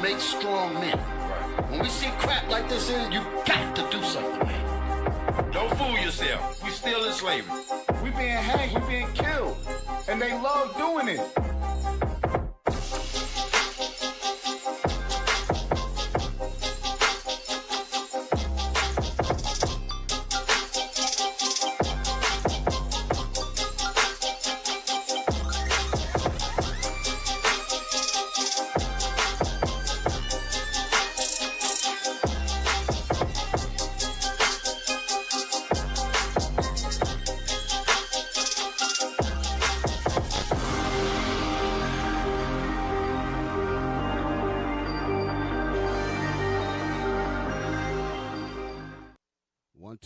makes strong men. When we see crap like this, you got to do something, man. Don't fool yourself. We still in slavery. We being hanged, we being killed. And they love doing it.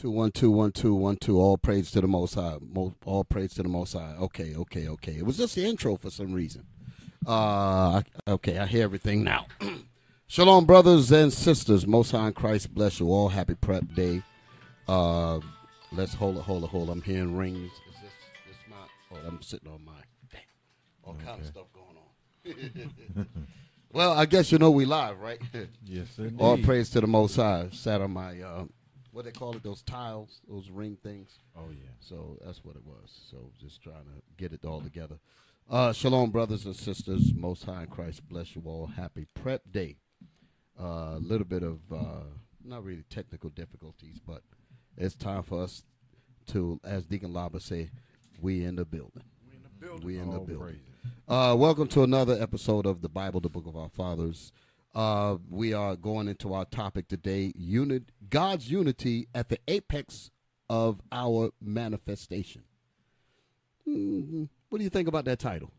One, two, 1, 2, 1, 2. All praise to the Most High. All praise to the Most High. Okay. It was just the intro for some reason. Okay, I hear everything now. Shalom, brothers and sisters. Most High in Christ bless you all. Happy Prep Day. Let's hold it. I'm hearing rings. Is this my? Oh, I'm sitting on mine. Dang. All kind of stuff going on. Well, I guess you know we live, right? Yes, indeed. All praise to the Most High. Sat on my what they call it, those tiles, those ring things. Oh, yeah. So that's what it was. So just trying to get it all together. Shalom, brothers and sisters. Most High in Christ bless you all. Happy Prep Day. A little bit of, not really technical difficulties, but it's time for us to, as Deacon Laba say, we in the building. We in the building. Welcome to another episode of the Bible, the Book of Our Fathers. We are going into our topic today, God's unity at the apex of our manifestation. What do you think about that title?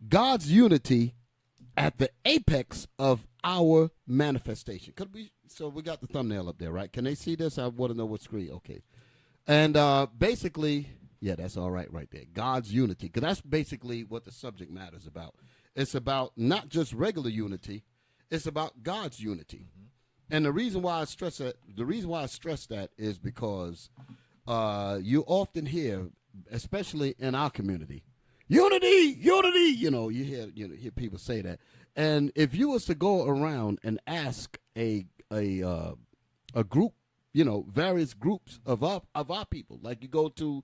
God's unity at the apex of our manifestation. So we got the thumbnail up there, right? Can they see this? I want to know what screen. Okay. And basically, yeah, that's all right there. God's unity, because that's basically what the subject matter is about. It's about not just regular unity, it's about God's unity. Mm-hmm. And the reason why I stress that is because you often hear, especially in our community, unity, you know, you hear people say that. And if you was to go around and ask a group, you know, various groups of our people, like you go to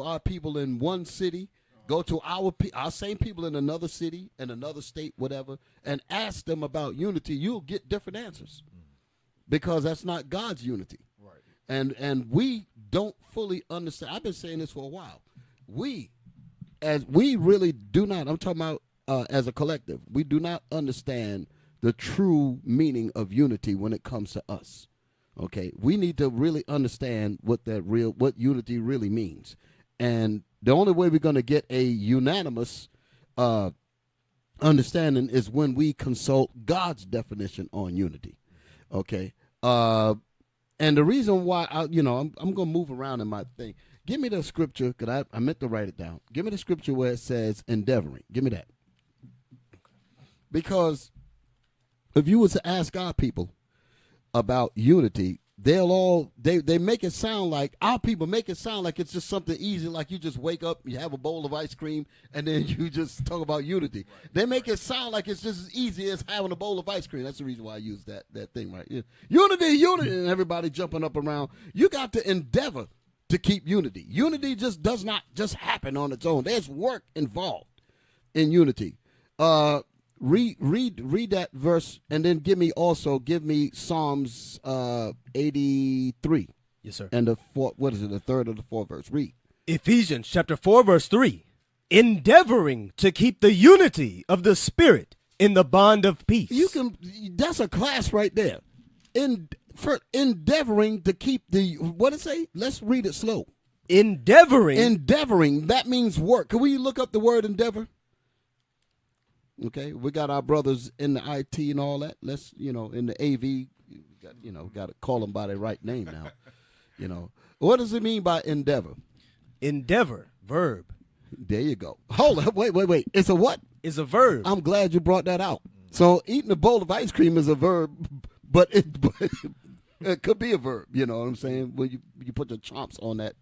our people in one city, go to our same people in another city, in another state, whatever, and ask them about unity, you'll get different answers because that's not God's unity. Right. And we don't fully understand. I've been saying this for a while. We really do not, I'm talking about as a collective, we do not understand the true meaning of unity when it comes to us. Okay? We need to really understand what unity really means. And the only way we're going to get a unanimous understanding is when we consult God's definition on unity. Okay? And the reason why, I'm going to move around in my thing. Give me the scripture, because I meant to write it down. Give me the scripture where it says endeavoring. Give me that. Because if you was to ask our people about unity, they make it sound like, our people make it sound like it's just something easy, like you just wake up, you have a bowl of ice cream, and then you just talk about unity. Right. They make it sound like it's just as easy as having a bowl of ice cream. That's the reason why I use that thing right here. Unity, and everybody jumping up around. You got to endeavor to keep unity. Unity just does not just happen on its own. There's work involved in unity. Read that verse, and then give me Psalms 83. Yes, sir. And the third or the fourth verse. Read. Ephesians chapter 4, verse 3. Endeavoring to keep the unity of the Spirit in the bond of peace. That's a class right there. For endeavoring to keep what did it say? Let's read it slow. Endeavoring, that means work. Can we look up the word endeavor? Okay, we got our brothers in the IT and all that. Let's, in the AV, got to call them by their right name now. What does it mean by endeavor? Endeavor, verb. There you go. Hold up, wait. It's a what? It's a verb. I'm glad you brought that out. So eating a bowl of ice cream is a verb, but it could be a verb. You know what I'm saying? When you put your chomps on that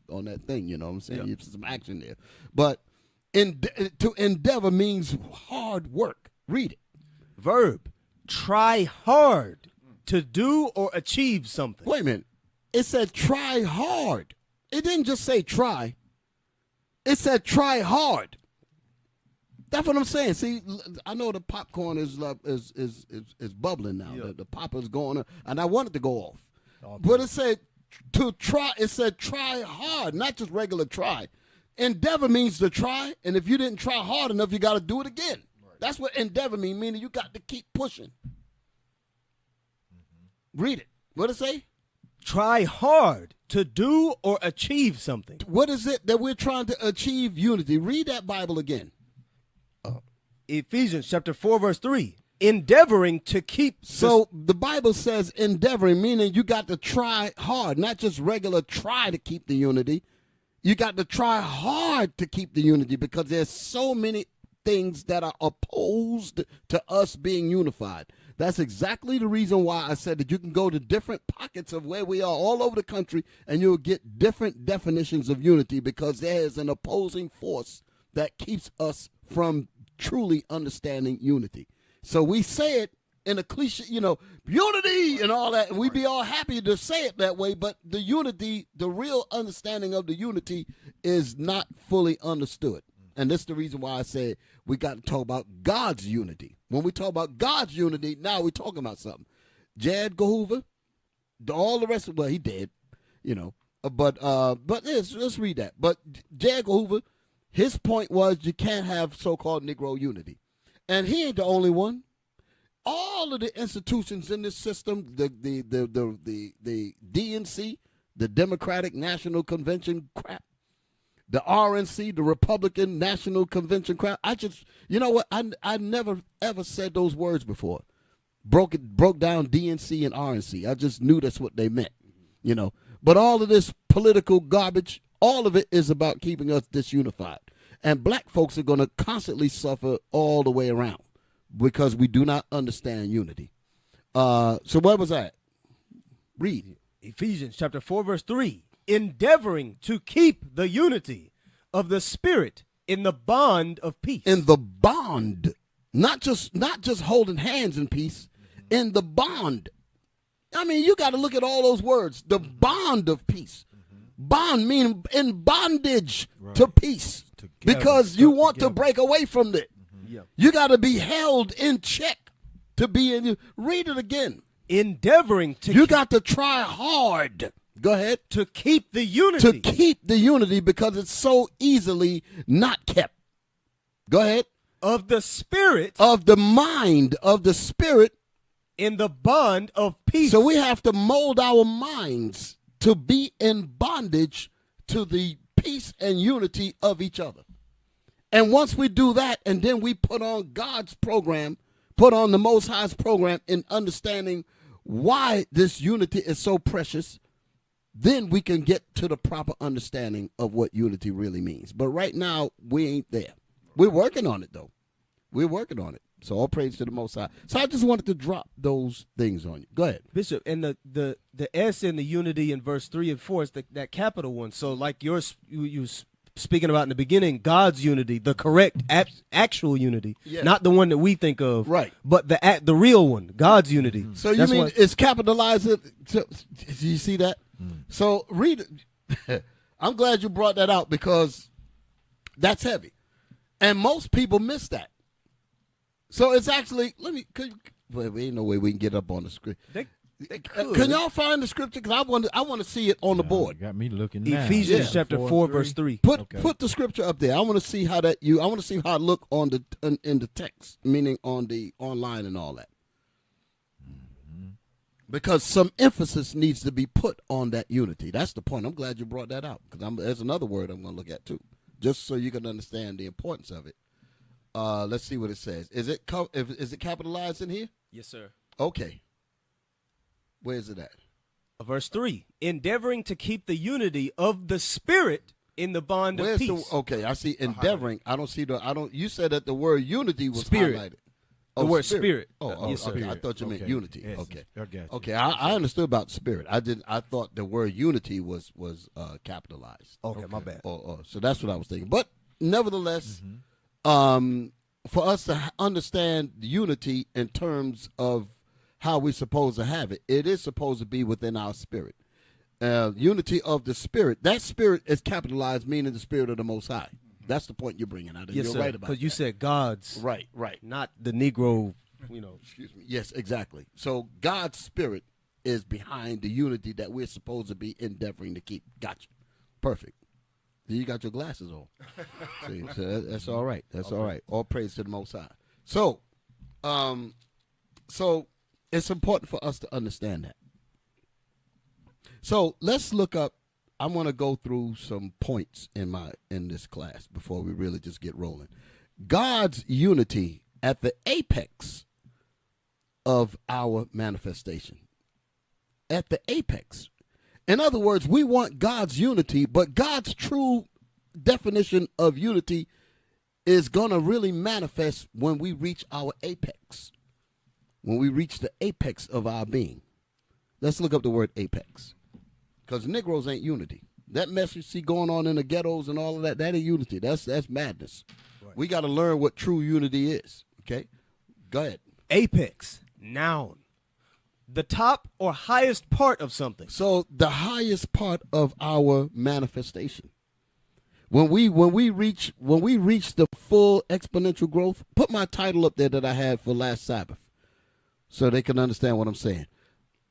thing, you know what I'm saying? You have some action there, but. To endeavor means hard work. Read it. Verb. Try hard to do or achieve something. Wait a minute. It said try hard. It didn't just say try. It said try hard. That's what I'm saying. See, I know the popcorn is bubbling now. Yeah. The pop is going on, and I wanted to go off. But it said to try. It said try hard, not just regular try. Endeavor means to try, and if you didn't try hard enough, you got to do it again. Right. That's what endeavor means, meaning you got to keep pushing. Read it. What did it say? Try hard to do or achieve something. What is it that we're trying to achieve? Unity. Read that Bible again. Ephesians chapter 4, verse 3. Endeavoring to keep. So the Bible says endeavoring, meaning you got to try hard, not just regular try to keep the unity. You got to try hard to keep the unity because there's so many things that are opposed to us being unified. That's exactly the reason why I said that you can go to different pockets of where we are all over the country and you'll get different definitions of unity because there is an opposing force that keeps us from truly understanding unity. So we say it in a cliche, unity and all that, and we be all happy to say it that way, but the unity, the real understanding of the unity is not fully understood. And that's the reason why I said we got to talk about God's unity. When we talk about God's unity, now we're talking about something. J. Edgar Hoover, all the rest of, well, he dead, but let's read that. But J. Edgar Hoover, his point was you can't have so-called Negro unity. And he ain't the only one. All of the institutions in this system, the DNC, the Democratic National Convention crap, the RNC, the Republican National Convention crap. I never ever said those words before. Broke down DNC and RNC. I just knew that's what they meant, But all of this political garbage, all of it is about keeping us disunified. And black folks are going to constantly suffer all the way around because we do not understand unity. So where was I? Read. Ephesians chapter 4, verse 3. Endeavoring to keep the unity of the Spirit in the bond of peace. In the bond. Not just holding hands in peace. In the bond. I mean, you got to look at all those words. The bond of peace. Bond meaning in bondage to peace. Together, because you want to break away from it. Yeah. You got to be held in check to be in. Read it again. Endeavoring to. You got to try hard. Go ahead. To keep the unity. To keep the unity because it's so easily not kept. Go ahead. Of the Spirit. Of the mind of the Spirit. In the bond of peace. So we have to mold our minds to be in bondage to the peace and unity of each other. And once we do that, and then we put on God's program, put on the Most High's program in understanding why this unity is so precious, then we can get to the proper understanding of what unity really means. But right now, we ain't there. We're working on it, though. We're working on it. So all praise to the Most High. So I just wanted to drop those things on you. Go ahead. Bishop, and the S in the unity in verse 3 and 4 is that capital one. So like you speaking about in the beginning, God's unity, the correct actual unity, not the one that we think of, right? But the real one, God's unity. So you mean it's capitalized? Do you see that? So read it. I'm glad you brought that out because that's heavy, and most people miss that. So it's actually, we ain't no way we can get up on the script. They could. Can y'all find the scripture? Because I want to see it on the board. Got me looking now. Ephesians chapter 4 verse 3. Put the scripture up there. I want to see how I want to see how it look on in the text, meaning on the online and all that. Because some emphasis needs to be put on that unity. That's the point. I'm glad you brought that out because there's another word I'm going to look at too, just so you can understand the importance of it. Let's see what it says. Is it capitalized in here? Yes, sir. Okay. Where is it at? Verse 3. Endeavoring to keep the unity of the Spirit in the bond of peace. Okay, I see endeavoring. I don't see you said that the word unity was Spirit. highlighted. The word spirit. Yes, sir. okay. I thought you meant unity. Yes. Okay. I got you. Okay, I understood about spirit. I thought the word unity was capitalized. Okay, my bad. So that's what I was thinking. But nevertheless, for us to understand unity in terms of how we're supposed to have it, it is supposed to be within our spirit. Unity of the spirit. That spirit is capitalized, meaning the spirit of the Most High. That's the point you're bringing out. And Yes, you're sir. right about that. Because you said God's, Right. not the Negro, Excuse me. Yes, exactly. So God's spirit is behind the unity that we're supposed to be endeavoring to keep. Gotcha. Perfect. You got your glasses on. See, so that's all right. That's all right. All praise to the Most High. So, so it's important for us to understand that. So let's look up. I want to go through some points in this class before we really just get rolling. God's unity at the apex of our manifestation. At the apex. In other words, we want God's unity, but God's true definition of unity is going to really manifest when we reach our apex. When we reach the apex of our being. Let's look up the word apex. Because Negroes ain't unity. That mess you see going on in the ghettos and all of that, that ain't unity. That's madness. Right. We got to learn what true unity is. Okay? Go ahead. Apex, noun. The top or highest part of something. So the highest part of our manifestation. When we reach the full exponential growth, put my title up there that I had for last Sabbath so they can understand what I'm saying.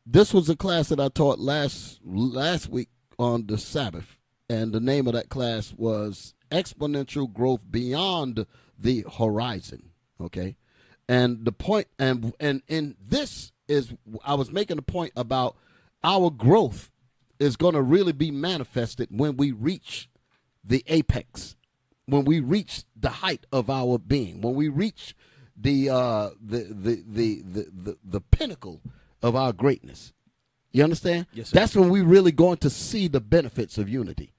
This was a class that I taught last week on the Sabbath, and the name of that class was Exponential Growth Beyond the Horizon, okay? And the point, and in this is, I was making a point about our growth is going to really be manifested when we reach the apex, when we reach the height of our being, when we reach the pinnacle of our greatness. You understand? Yes, sir. That's when we're really going to see the benefits of unity.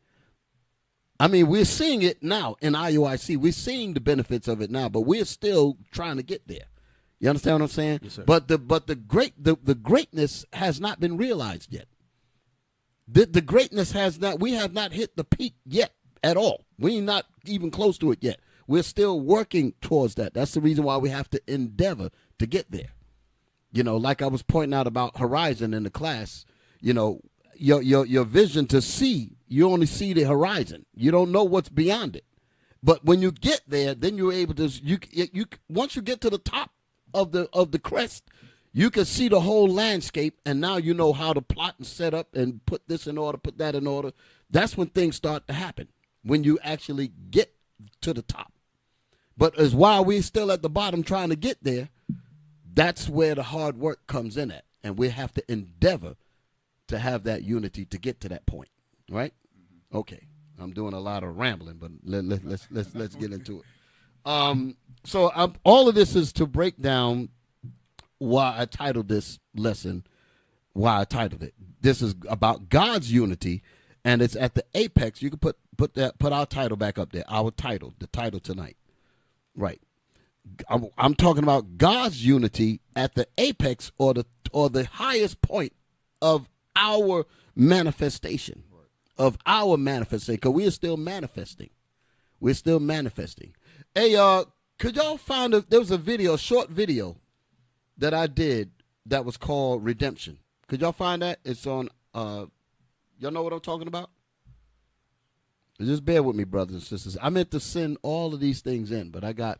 I mean, we're seeing it now in IUIC. We're seeing the benefits of it now, but we're still trying to get there. You understand what I'm saying? Yes, sir. But the greatness has not been realized yet. The greatness we have not hit the peak yet at all. We're not even close to it yet. We're still working towards that. That's the reason why we have to endeavor to get there. You know, like I was pointing out about horizon in the class, you know, your vision to see, you only see the horizon. You don't know what's beyond it. But when you get there, then you're able to, you once you get to the top of the crest, you can see the whole landscape, and now you know how to plot and set up and put this in order, put that in order. That's when things start to happen, when you actually get to the top. But as while we're still at the bottom trying to get there, that's where the hard work comes in at, and we have to endeavor to have that unity to get to that point, right? Okay, I'm doing a lot of rambling, but let's get into it. So all of this is to break down why I titled this lesson, why I titled it. This is about God's unity, and it's at the apex. You can put our title back up there. Our title, the title tonight, right? I'm talking about God's unity at the apex or the highest point of our manifestation, of our manifestation, because we are still manifesting. We're still manifesting. Hey, could y'all find there was a short video that I did that was called Redemption. Could y'all find that? It's on, y'all know what I'm talking about? Just bear with me, brothers and sisters. I meant to send all of these things in, but I got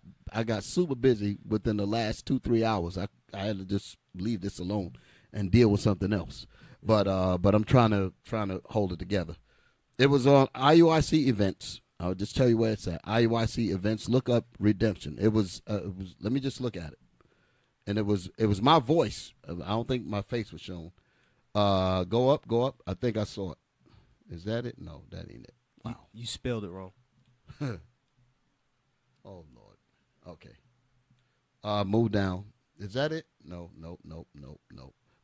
super busy within the last 2-3 hours. I had to just leave this alone and deal with something else. But I'm trying to hold it together. It was on IUIC events. I'll just tell you where it's at. IUIC events. Look up Redemption. It was. Let me just look at it. And it was my voice. I don't think my face was shown. Go up. I think I saw it. Is that it? No, that ain't it. Wow. You spelled it wrong. Oh, Lord. Okay. Move down. Is that it? No.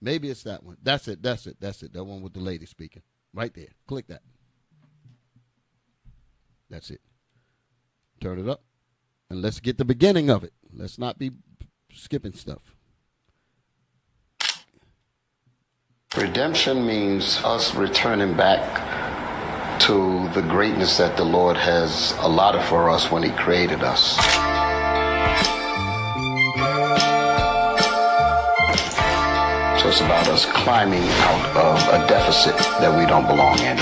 Maybe it's that one. That's it. That one with the lady speaking. Right there. Click that. That's it. Turn it up. And let's get the beginning of it. Let's not be skipping stuff. Redemption means us returning back to the greatness that the Lord has allotted for us when he created us. So it's about us climbing out of a deficit that we don't belong in.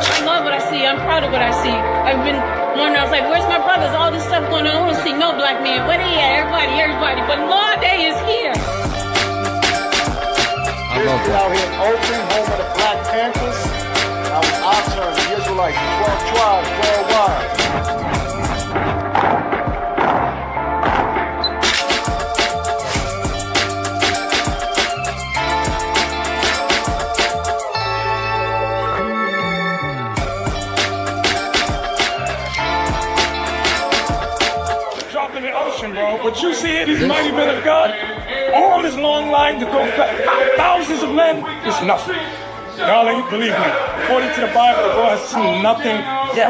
I love what I see. I'm proud of what I see. I've been wondering, I was like, where's my brothers? All this stuff going on. I don't see no black man. Where they at? Everybody. But Lord, they is here. I love We're that. out here in Oakland, home of the Black Panthers. I was our turn, the Israelites, 12 tribes worldwide. Drop in the ocean, bro. But you see it, these mighty men of God, all this long line to go back, thousands of men, is nothing. Y'all ain't believe me. According to the Bible, the Lord has seen nothing yet.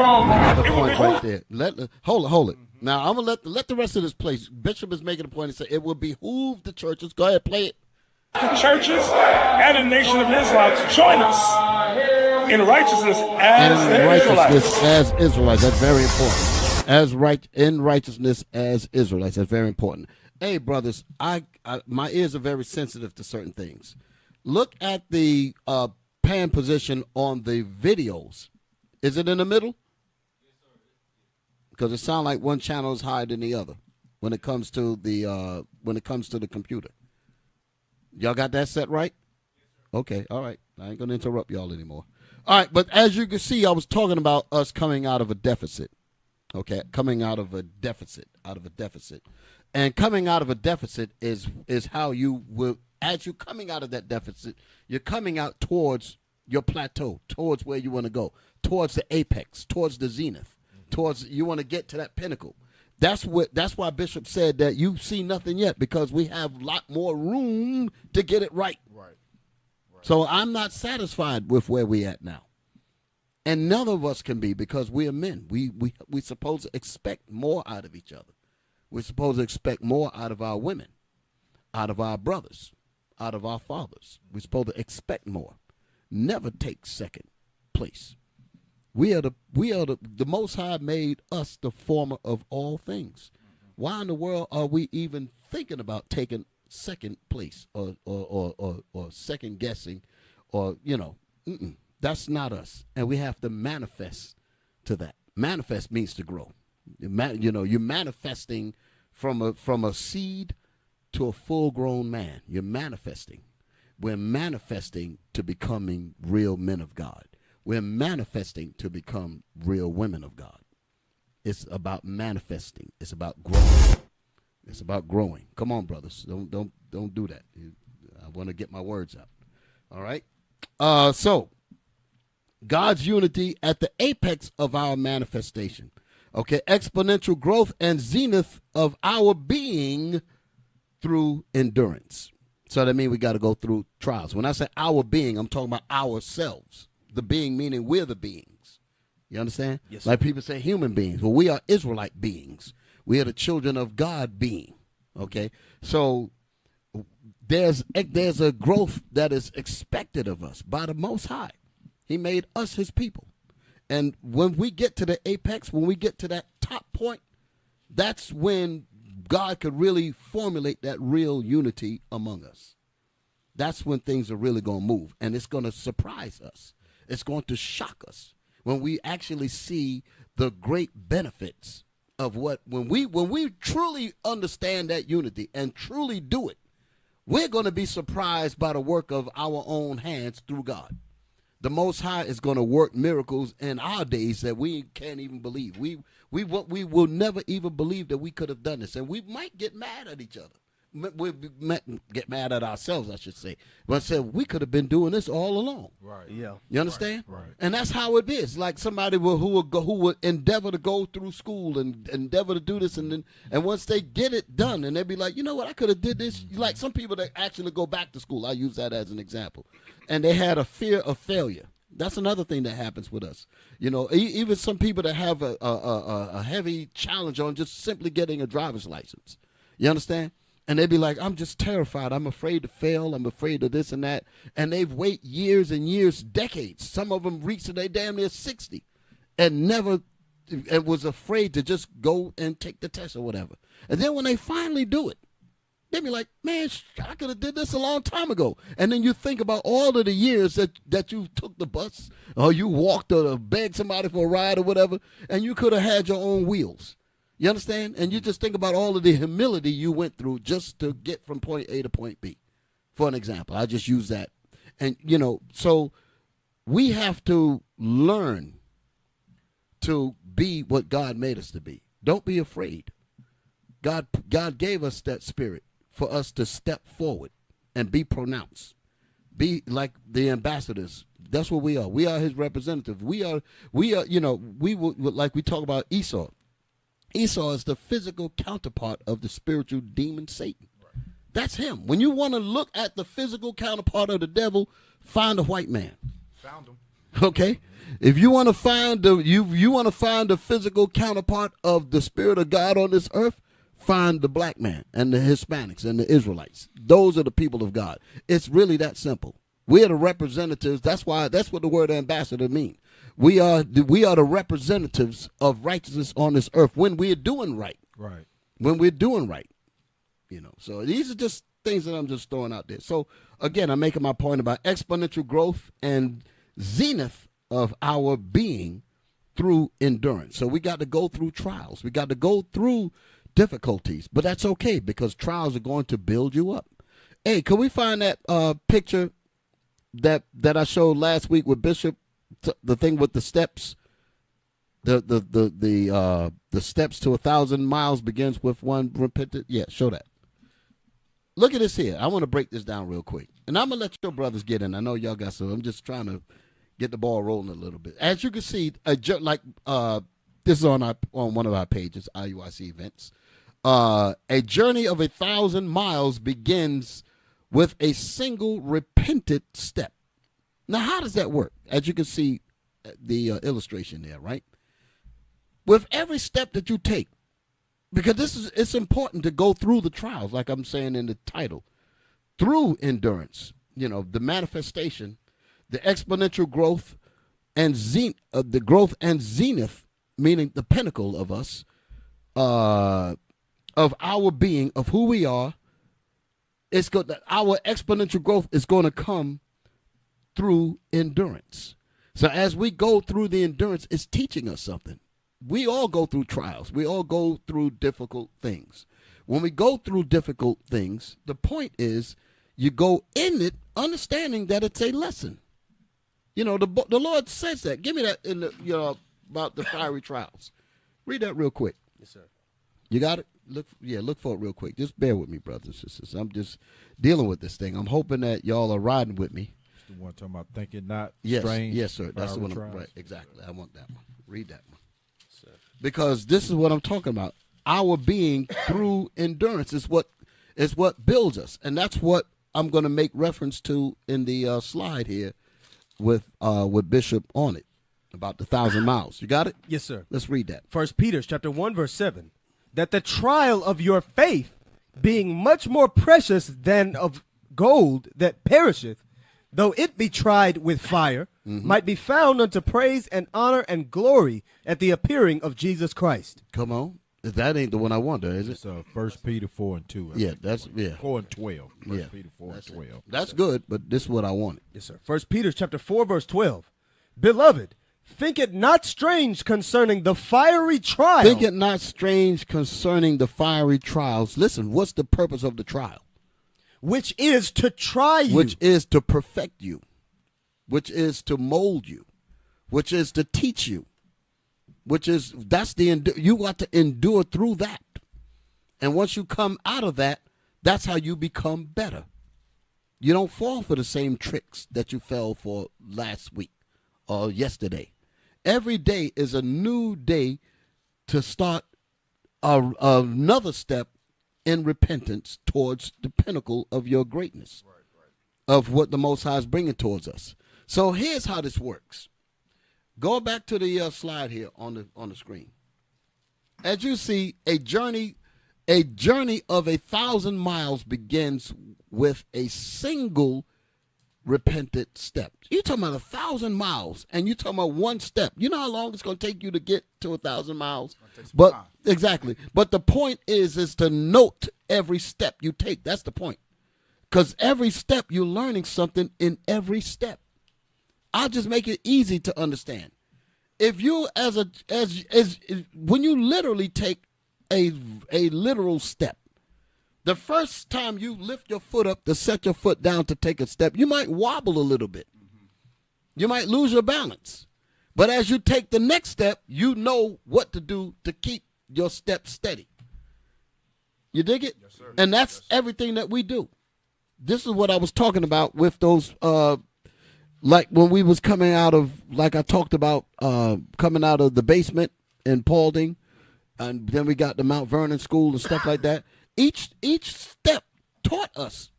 The point right there. Hold it. Now I'm gonna let the rest of this place. Bishop is making a point and say it will behoove the churches. Go ahead, play it. The churches and the nation of Islam to join us in righteousness as the Israelites. As Israelites. That's very important. In righteousness as Israelites. That's very important. Hey, brothers, I my ears are very sensitive to certain things. Look at the pan position on the videos. Is it in the middle? Because it sounds like one channel is higher than the other when it comes to the computer. Y'all got that set right? Okay, all right. I ain't gonna interrupt y'all anymore. All right, but as you can see, I was talking about us coming out of a deficit. Okay, coming out of a deficit, and coming out of a deficit is how you will. As you're coming out of that deficit, you're coming out towards your plateau, towards where you want to go, towards the apex, towards the zenith, towards you want to get to that pinnacle. That's why Bishop said that you see nothing yet, because we have a lot more room to get it right. Right. So I'm not satisfied with where we at now. And none of us can be, because we are men. We're supposed to expect more out of each other. We're supposed to expect more out of our women, out of our brothers, out of our fathers. We're supposed to expect more. Never take second place. We are the Most High made us the former of all things. Why in the world are we even thinking about taking second place or second guessing, or that's not us, and we have to manifest to that. Manifest means to grow. You're manifesting from a seed to a full-grown man. You're manifesting. We're manifesting to becoming real men of God. We're manifesting to become real women of God. It's about manifesting. It's about growing. It's about growing. Come on, brothers. Don't do that. I want to get my words out. All right. So God's unity at the apex of our manifestation. Okay, exponential growth and zenith of our being through endurance. So that means we got to go through trials. When I say our being, I'm talking about ourselves. The being meaning we're the beings. You understand? Yes, like people say human beings. Well, we are Israelite beings. We are the children of God being. Okay? So there's a growth that is expected of us by the Most High. He made us his people. And when we get to the apex, when we get to that top point, that's when God could really formulate that real unity among us. That's when things are really going to move. And it's going to surprise us. It's going to shock us when we actually see the great benefits of when we truly understand that unity and truly do it. We're going to be surprised by the work of our own hands through God. The Most High is going to work miracles in our days that we can't even believe. We will never even believe that we could have done this. And we might get mad at each other. We get mad at ourselves, I should say. But say we could have been doing this all along. Right. Yeah. You understand? Right. And that's how it is. Like somebody who would endeavor to go through school and endeavor to do this, and once they get it done, and they be like, you know what, I could have did this. Like some people that actually go back to school. I use that as an example, and they had a fear of failure. That's another thing that happens with us. Even some people that have a heavy challenge on just simply getting a driver's license. You understand? And they'd be like, I'm just terrified. I'm afraid to fail. I'm afraid of this and that. And they've waited years and years, decades. Some of them reach to they damn near 60. and never and was afraid to just go and take the test or whatever. And then when they finally do it, they be like, man, I could have did this a long time ago. And then you think about all of the years that you took the bus or you walked or begged somebody for a ride or whatever, and you could have had your own wheels. You understand? And you just think about all of the humility you went through just to get from point A to point B. For an example, I just use that. And, so we have to learn to be what God made us to be. Don't be afraid. God gave us that spirit for us to step forward and be pronounced. Be like the ambassadors. That's what we are. We are his representative. We are, like we talk about Esau. Esau is the physical counterpart of the spiritual demon Satan. Right. That's him. When you want to look at the physical counterpart of the devil, find a white man. Found him. Okay? If you want to find the physical counterpart of the spirit of God on this earth, find the black man and the Hispanics and the Israelites. Those are the people of God. It's really that simple. We are the representatives. That's what the word ambassador means. We are the representatives of righteousness on this earth when we're doing right. Right. When we're doing right. So these are just things that I'm just throwing out there. So again, I'm making my point about exponential growth and zenith of our being through endurance. So we got to go through trials. We got to go through difficulties, but that's okay because trials are going to build you up. Hey, can we find that picture that I showed last week with Bishop? The thing with the steps, the steps to 1,000 miles begins with one repentant. Yeah, show that. Look at this here. I want to break this down real quick, and I'm gonna let your brothers get in. I know y'all got some. I'm just trying to get the ball rolling a little bit. As you can see, this is on one of our pages, IUIC events. A journey of 1,000 miles begins with a single repentant step. Now, how does that work? As you can see, the illustration there, right? With every step that you take, because it's important to go through the trials, like I'm saying in the title, through endurance. The manifestation, the exponential growth, and the growth and zenith, meaning the pinnacle of us, of our being, of who we are. Our exponential growth is going to come through endurance. So as we go through the endurance, it's teaching us something. We all go through trials. We all go through difficult things. When we go through difficult things, the point is you go in it understanding that it's a lesson. The Lord says that. Give me that in the about the fiery trials. Read that real quick. Yes, sir. You got it? Look for it real quick. Just bear with me, brothers and sisters. I'm just dealing with this thing. I'm hoping that y'all are riding with me. The one talking about thinking not strange. Yes, sir. That's the one. Right, exactly. I want that one. Read that one. Yes, because this is what I'm talking about. Our being through endurance is what builds us, and that's what I'm going to make reference to in the slide here with Bishop on it about the 1,000 miles. You got it? Yes, sir. Let's read that. 1 Peter chapter 1, verse 7. That the trial of your faith, being much more precious than of gold that perisheth, though it be tried with fire, might be found unto praise and honor and glory at the appearing of Jesus Christ. Come on. That ain't the one I want, is it? It's 1 Peter 4 and 2. Yeah, that's 4 and 12. 1 yeah, Peter 4 and 12. That's good, but this is what I wanted. Yes, sir. 1 Peter chapter 4, verse 12. Beloved, think it not strange concerning the fiery trial. Think it not strange concerning the fiery trials. Listen, what's the purpose of the trial? Which is to try you. Which is to perfect you. Which is to mold you. Which is to teach you. You got to endure through that. And once you come out of that, that's how you become better. You don't fall for the same tricks that you fell for last week or yesterday. Every day is a new day to start another step in repentance towards the pinnacle of your greatness, of what the Most High is bringing towards us. So here's how this works. Go back to the slide here on the screen. As you see, a journey of 1,000 miles begins with a single repented steps. You're talking about 1,000 miles, and you're talking about one step. You know how long it's going to take you to get to 1,000 miles? But exactly. But the point is to note every step you take. That's the point. Because every step, you're learning something in every step. I'll just make it easy to understand. If you, when you literally take a literal step, the first time you lift your foot up to set your foot down to take a step, you might wobble a little bit. You might lose your balance. But as you take the next step, you know what to do to keep your step steady. You dig it? Yes, sir. And that's everything that we do. This is what I was talking about with those, like when we was coming out of, like I talked about, coming out of the basement in Paulding, and then we got the Mount Vernon School and stuff like that. Each step taught us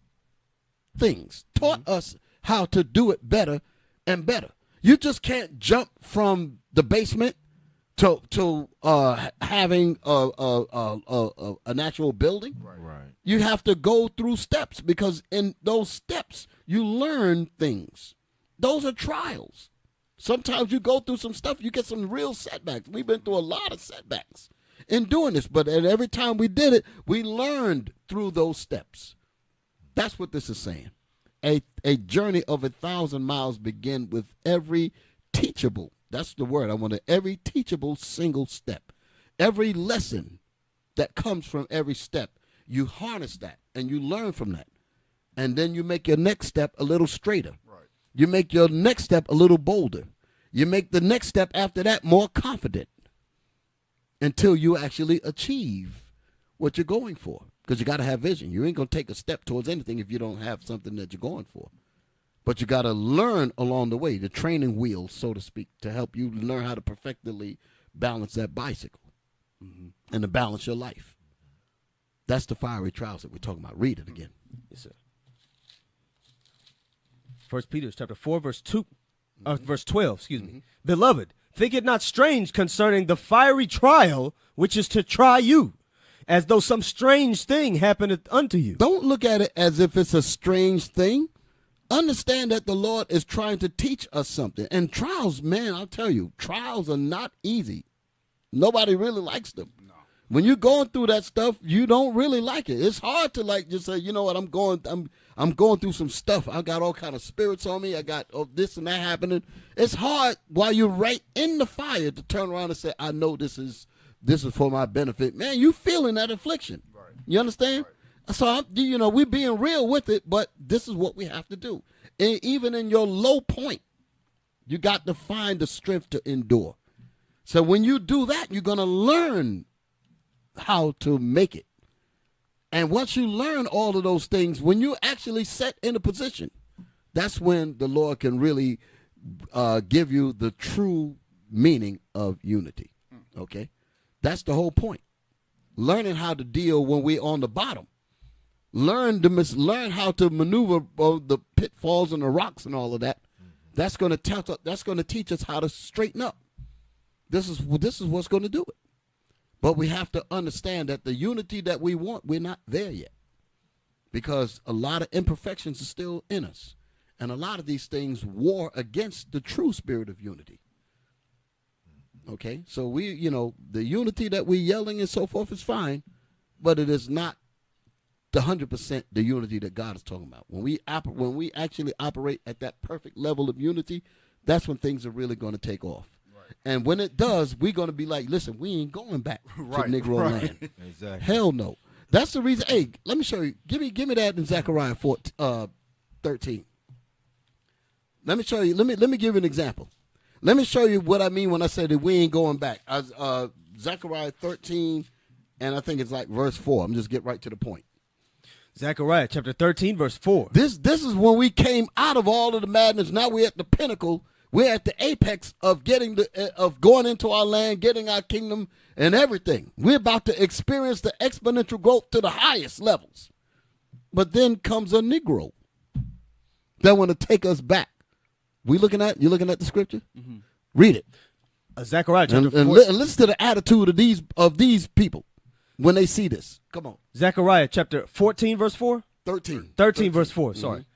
things, taught us how to do it better and better. You just can't jump from the basement to having an actual building. Right. You have to go through steps, because in those steps you learn things. Those are trials. Sometimes you go through some stuff, you get some real setbacks. We've been through a lot of setbacks in doing this, but every time we did it, we learned through those steps. That's what this is saying. A journey of 1,000 miles begin with every teachable, that's the word I wanted, every teachable single step. Every lesson that comes from every step, you harness that and you learn from that. And then you make your next step a little straighter. Right. You make your next step a little bolder. You make the next step after that more confident, until you actually achieve what you're going for. Because you got to have vision. You ain't going to take a step towards anything if you don't have something that you're going for. But you got to learn along the way, the training wheel, so to speak, to help you learn how to perfectly balance that bicycle and to balance your life. That's the fiery trials that we're talking about. Read it again. Yes, sir. 1 Peter chapter 4, verse 12, excuse me. Beloved, think it not strange concerning the fiery trial which is to try you, as though some strange thing happened unto you. Don't look at it as if it's a strange thing. Understand that the Lord is trying to teach us something. And trials, man, I'll tell you, trials are not easy. Nobody really likes them. No. When you're going through that stuff, you don't really like it. It's hard to just say, you know what, I'm going through some stuff. I got all kind of spirits on me. I got this and that happening. It's hard while you're right in the fire to turn around and say, I know this is for my benefit. Man, you feeling that affliction. Right. You understand? Right. So, we're being real with it, but this is what we have to do. And even in your low point, you got to find the strength to endure. So when you do that, you're going to learn how to make it. And once you learn all of those things, when you actually set in a position, that's when the Lord can really give you the true meaning of unity. Okay? That's the whole point. Learning how to deal when we're on the bottom. Learn how to maneuver the pitfalls and the rocks and all of that. That's going to teach us how to straighten up. This is what's going to do it. But we have to understand that the unity that we want, we're not there yet. Because a lot of imperfections are still in us. And a lot of these things war against the true spirit of unity. Okay? So the unity that we're yelling and so forth is fine, but it is not the 100% the unity that God is talking about. When we actually operate at that perfect level of unity, that's when things are really going to take off. Right. And when it does, we're going to be like, listen, we ain't going back to Negro land. Exactly. Hell no. That's the reason. Hey, let me show you. Give me that in Zechariah 13. Let me show you. Let me give you an example. Let me show you what I mean when I say that we ain't going back. Zechariah 13, and I think it's like verse 4. I'm just get right to the point. Zechariah chapter 13, verse 4. This is when we came out of all of the madness. Now we're at the pinnacle. We're at the apex of going into our land, getting our kingdom and everything. We're about to experience the exponential growth to the highest levels. But then comes a Negro that want to take us back. You looking at the scripture? Mm-hmm. Read it. Zechariah chapter 4. And listen to the attitude of these people when they see this. Come on. Zechariah chapter 14, verse 4? 13. 13, verse 4, sorry.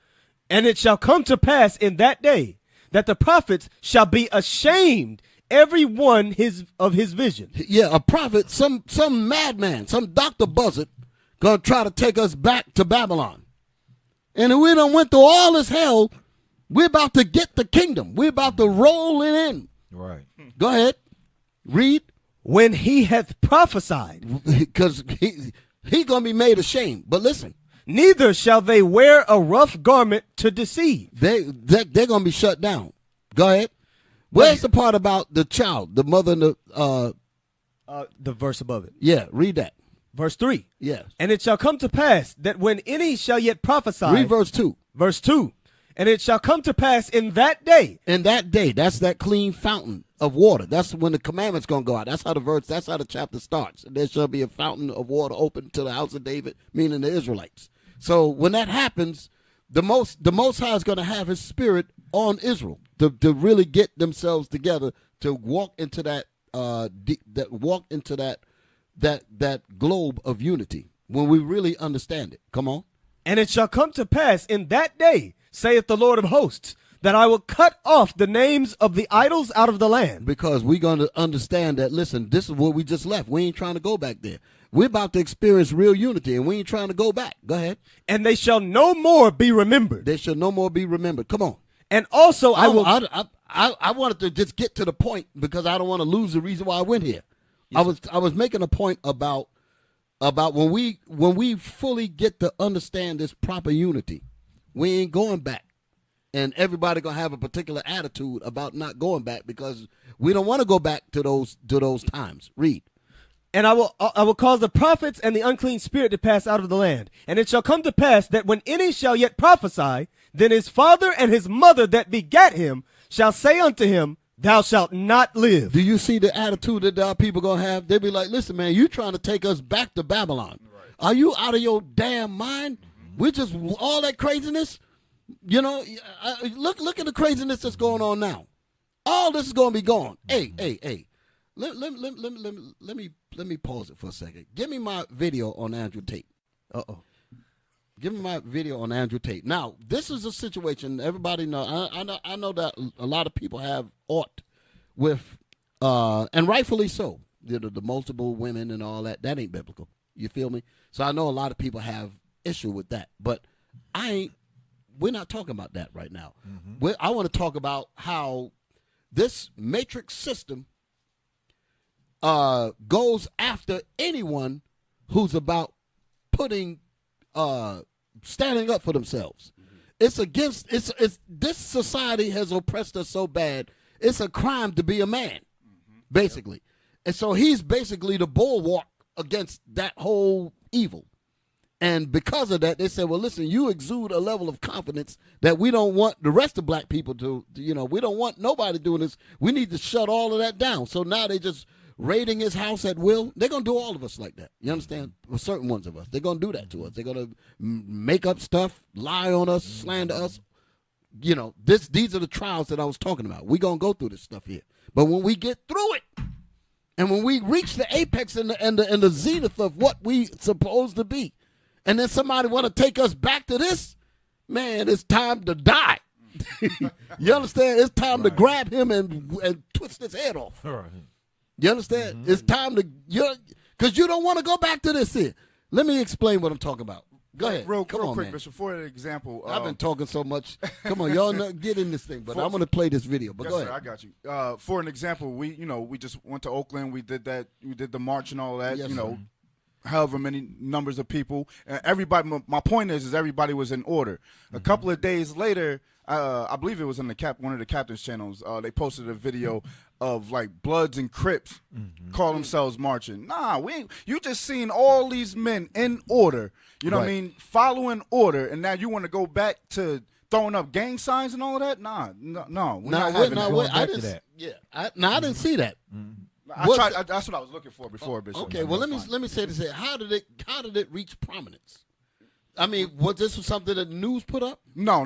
And it shall come to pass in that day that the prophets shall be ashamed, every one of his vision. Yeah, a prophet, some madman, some Dr. Buzzard, gonna try to take us back to Babylon. And if we done went through all this hell, we're about to get the kingdom. We're about to roll it in. Right. Go ahead. Read. When he hath prophesied. Because he gonna be made ashamed. But listen. Neither shall they wear a rough garment to deceive. They're gonna be shut down. Go ahead. Where's the part about the child, the mother, and the verse above it? Yeah, read that. Verse 3. Yes. And it shall come to pass that when any shall yet prophesy. Read verse 2. Verse 2. And it shall come to pass in that day. In that day, that's that clean fountain of water. That's when the commandment's going to go out. That's how the chapter starts. There shall be a fountain of water open to the house of David, meaning the Israelites. So when that happens, the Most High is going to have his spirit on Israel to really get themselves together to walk into that globe of unity when we really understand it. Come on. And it shall come to pass in that day, saith the Lord of hosts, that I will cut off the names of the idols out of the land. Because we're going to understand that, listen, this is where we just left. We ain't trying to go back there. We're about to experience real unity, and we ain't trying to go back. Go ahead. And they shall no more be remembered. They shall no more be remembered. Come on. And also I wanted to just get to the point because I don't want to lose the reason why I went here. Yes, I was making a point about when we fully get to understand this proper unity, we ain't going back. And everybody gonna have a particular attitude about not going back because we don't want to go back to those times. Read. And I will cause the prophets and the unclean spirit to pass out of the land. And it shall come to pass that when any shall yet prophesy, then his father and his mother that begat him shall say unto him, Thou shalt not live. Do you see the attitude that our people gonna have? They be like, listen, man, you trying to take us back to Babylon. Right. Are you out of your damn mind? We're just all that craziness. You know, look at the craziness that's going on now. All this is going to be gone. Hey. Let me pause it for a second. Give me my video on Andrew Tate. Give me my video on Andrew Tate. Now, this is a situation everybody know. I know that a lot of people have aught with, and rightfully so. The multiple women and all that. That ain't biblical. You feel me? So I know a lot of people have issue with that, but we're not talking about that right now. Mm-hmm. I want to talk about how this matrix system goes after anyone who's about standing up for themselves. Mm-hmm. It's this society has oppressed us so bad. It's a crime to be a man, basically. Yep. And so he's basically the bulwark against that whole evil. And because of that, they said, well, listen, you exude a level of confidence that we don't want the rest of black people to we don't want nobody doing this. We need to shut all of that down. So now they just raiding his house at will. They're going to do all of us like that. You understand? Well, certain ones of us. They're going to do that to us. They're going to make up stuff, lie on us, slander us. You know, these are the trials that I was talking about. We're going to go through this stuff here. But when we get through it, and when we reach the apex and the zenith of what we supposed to be, and then somebody want to take us back to this, man, it's time to die. You understand? It's time to grab him and twist his head off. Right. You understand? Mm-hmm. It's time to, because you don't want to go back to this here. Let me explain what I'm talking about. Go ahead. Real quick, man. Bishop, for an example. I've been talking so much. Come on, y'all get in this thing, but I'm going to play this video. But yes, go ahead. Sir, I got you. For an example, we just went to Oakland. We did that. We did the march and all that. Yes, however many numbers of people. Everybody. My point is everybody was in order. A couple of days later, I believe it was on one of the captain's channels. They posted a video of like Bloods and Crips call themselves marching. Nah, we ain't. You just seen all these men in order. You know what I mean? Following order, and now you want to go back to throwing up gang signs and all of that? Nah, no. We're not having that. I didn't. Yeah, I didn't see that. That's what I was looking for before, Bishop. Okay, well let me say this here. How did it reach prominence? I mean, was this something that the news put up? No.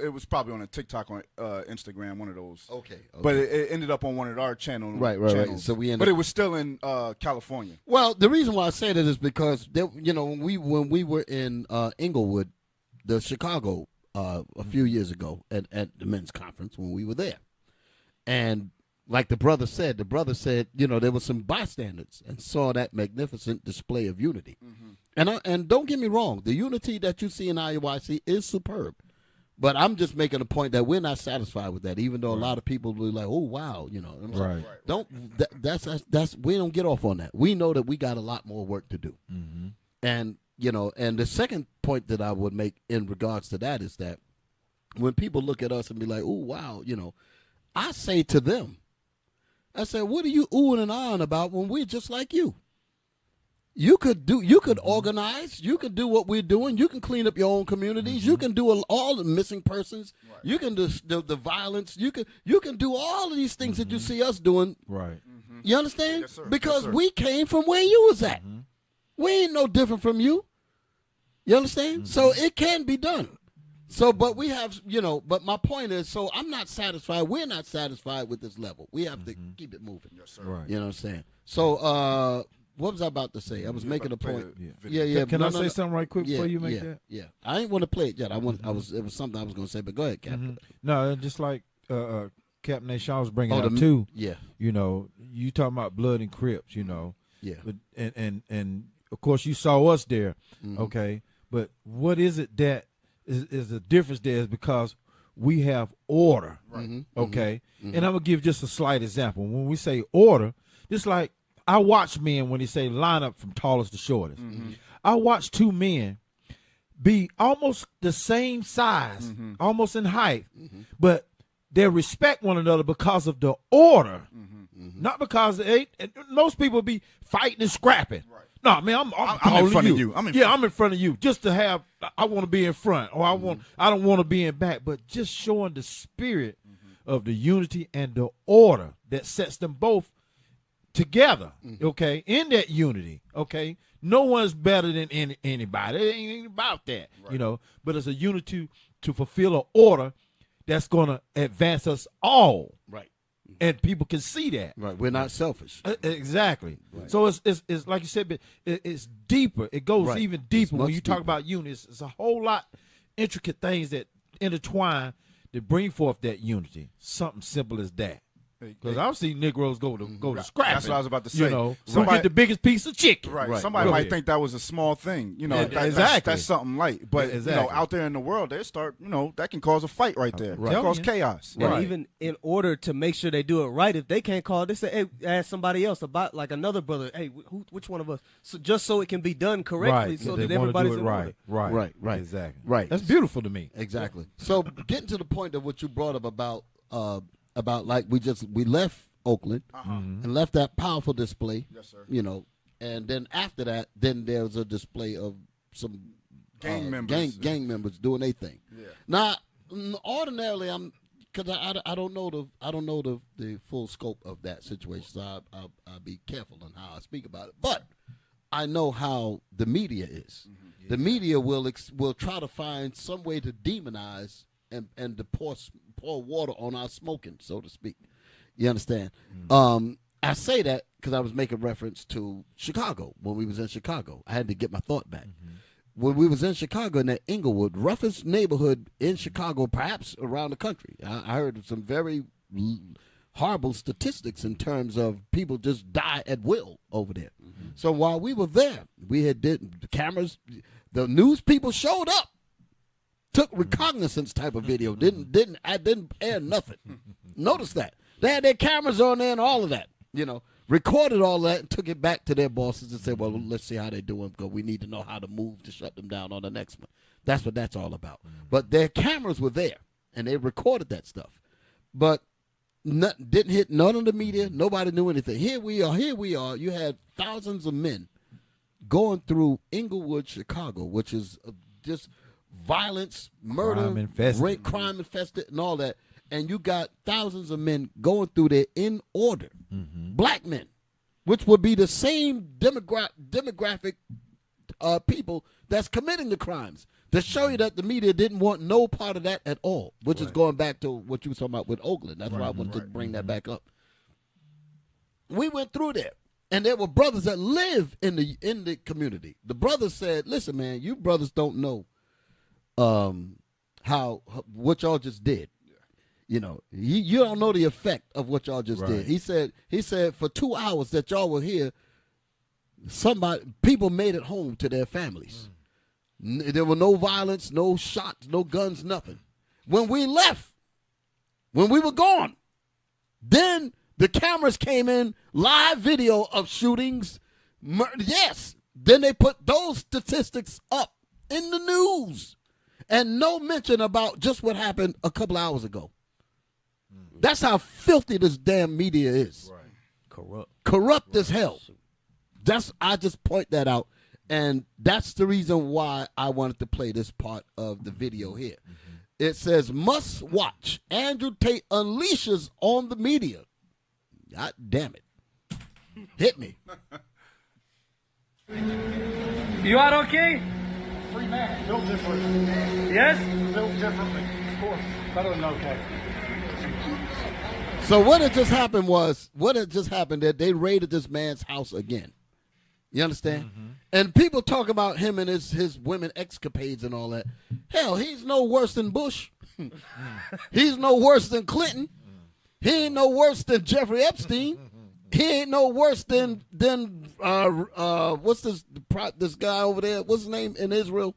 It was probably on a TikTok on Instagram, one of those. Okay. But it ended up on one of our channels. Right. So but it was still in California. Well, the reason why I say that is because when we were in Inglewood, the Chicago a few years ago at the men's conference when we were there. And like the brother said, there were some bystanders and saw that magnificent display of unity. And don't get me wrong, the unity that you see in IUIC is superb. But I'm just making a point that we're not satisfied with that, even though a lot of people will be like, "Oh wow," Right. That's we don't get off on that. We know that we got a lot more work to do. And and the second point that I would make in regards to that is that when people look at us and be like, "Oh wow," I say to them, I said, "What are you oohing and ahhing about when we're just like you? You could organize. You could do what we're doing. You can clean up your own communities. You can do all the missing persons. Right. You can do the violence. You can do all of these things that you see us doing. Right. You understand? Yes, sir. Because Yes, sir. we came from where you was at. We ain't no different from you. You understand? So it can be done. So, but we have, but my point is, so I'm not satisfied. We're not satisfied with this level. We have to keep it moving. Yes, sir. Right. You know what I'm saying? So, what was I about to say? I was making a point. Yeah. Can I say something right quick before you make that? Yeah. I ain't want to play it yet. It was something I was going to say, but go ahead, Captain. No, just like Captain Nashawn was bringing up the- too. yeah. You talking about blood and Crips, Yeah. But, and of course you saw us there, okay. But what is it that is the difference there is because we have order, right? Okay, and I'm gonna give just a slight example. When we say order, just like I watch men when they say line up from tallest to shortest. I watch two men be almost the same size, almost in height, but they respect one another because of the order, not because most people be fighting and scrapping. Right. No, man, I'm in front you. of you. I'm in front of you. Just to have, I want to be in front, or I don't want to be in back, but just showing the spirit of the unity and the order that sets them both together, okay, in that unity, okay. No one's better than anybody. It ain't about that, right. But it's a unity to fulfill an order that's going to advance us all, right. And people can see that, right. We're not selfish, exactly. Right. So it's like you said, but it's deeper. It goes even deeper when you talk about unity. It's a whole lot intricate things that intertwine to bring forth that unity. Something simple as that. Because I've seen Negroes go to scrapping. That's what I was about to say. Somebody get the biggest piece of chicken. Right. Somebody might think that was a small thing. Exactly. That's something light. But out there in the world, they start. That can cause a fight right there. Right. That can cause chaos. And even in order to make sure they do it right, if they can't call, they say, "Hey, ask somebody else about like another brother. Hey, which one of us?" So just so it can be done correctly, right. so that everybody's do it in right. order. Right. Exactly. Right. That's beautiful to me. Exactly. So getting to the point of what you brought up about like we left Oakland and left that powerful display. Yes, sir. And then after that, then there was a display of some gang members doing their thing. Yeah. Now, ordinarily, because I don't know the full scope of that situation, so I'll be careful on how I speak about it. But I know how the media is. The media will try to find some way to demonize and to pour water on our smoking, so to speak. You understand? I say that because I was making reference to Chicago when we was in Chicago. I had to get my thought back. When we was in Chicago in that Inglewood, roughest neighborhood in Chicago, perhaps around the country, I heard some very horrible statistics in terms of people just die at will over there. So while we were there, we had the cameras, the news people showed up, took recognizance type of video, didn't air nothing. Notice that. They had their cameras on there and all of that, recorded all that and took it back to their bosses and said, well, let's see how they're doing because we need to know how to move to shut them down on the next one. That's what that's all about. But their cameras were there and they recorded that stuff. But didn't hit none of the media. Nobody knew anything. Here we are. You had thousands of men going through Inglewood, Chicago, which is just violence, murder, rape, crime infested and all that. And you got thousands of men going through there in order, black men, which would be the same demographic people that's committing the crimes. To show you that the media didn't want no part of that at all, which is going back to what you were talking about with Oakland. That's why I wanted to bring that back up. We went through there, and there were brothers that live in the community. The brothers said, "Listen, man, you brothers don't know what y'all just did. You know, you don't know the effect of what y'all just did. He said for 2 hours that y'all were here, people made it home to their families. There were no violence, no shots, no guns, nothing. When we left, when we were gone, then the cameras came in, live video of shootings. Yes, then they put those statistics up in the news, and no mention about just what happened a couple hours ago. That's how filthy this damn media is. Corrupt as hell. I just point that out, and that's the reason why I wanted to play this part of the video here. It says, must watch. Andrew Tate unleashes on the media. God damn it. Hit me. You are okay? Free man, built differently. Yes? Built differently, of course. Better than okay. So what had just happened that they raided this man's house again. You understand? And people talk about him and his women escapades and all that. Hell, he's no worse than Bush. He's no worse than Clinton. He ain't no worse than Jeffrey Epstein. He ain't no worse than what's this guy over there? What's his name in Israel?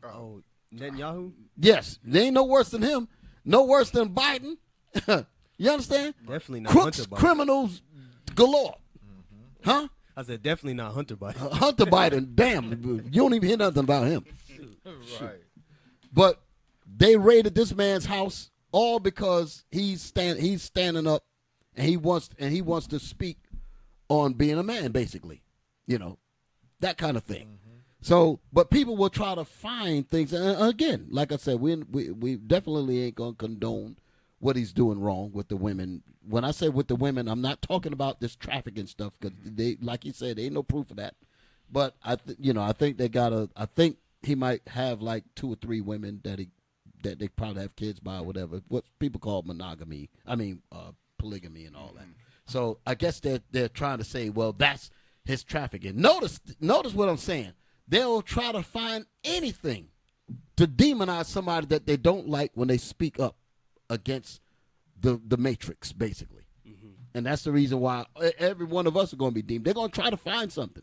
Oh, Netanyahu? Yes, they ain't no worse than him. No worse than Biden. You understand? Definitely not Crooks, Hunter Biden. criminals galore. Huh? I said definitely not Hunter Biden. Hunter Biden, damn, you don't even hear nothing about him. Right. But they raided this man's house all because he's standing up and he wants to speak on being a man, basically. You know, that kind of thing. So, but people will try to find things. And again, like I said, we definitely ain't gonna condone what he's doing wrong with the women. When I say with the women, I'm not talking about this trafficking stuff because they, like you said, there ain't no proof of that. But I think I think he might have like 2 or 3 women that they probably have kids by or whatever. What people call polygamy and all that. So I guess they're trying to say, well, that's his trafficking. Notice what I'm saying. They'll try to find anything to demonize somebody that they don't like when they speak up against the matrix, basically. And that's the reason why every one of us are going to be deemed. They're going to try to find something.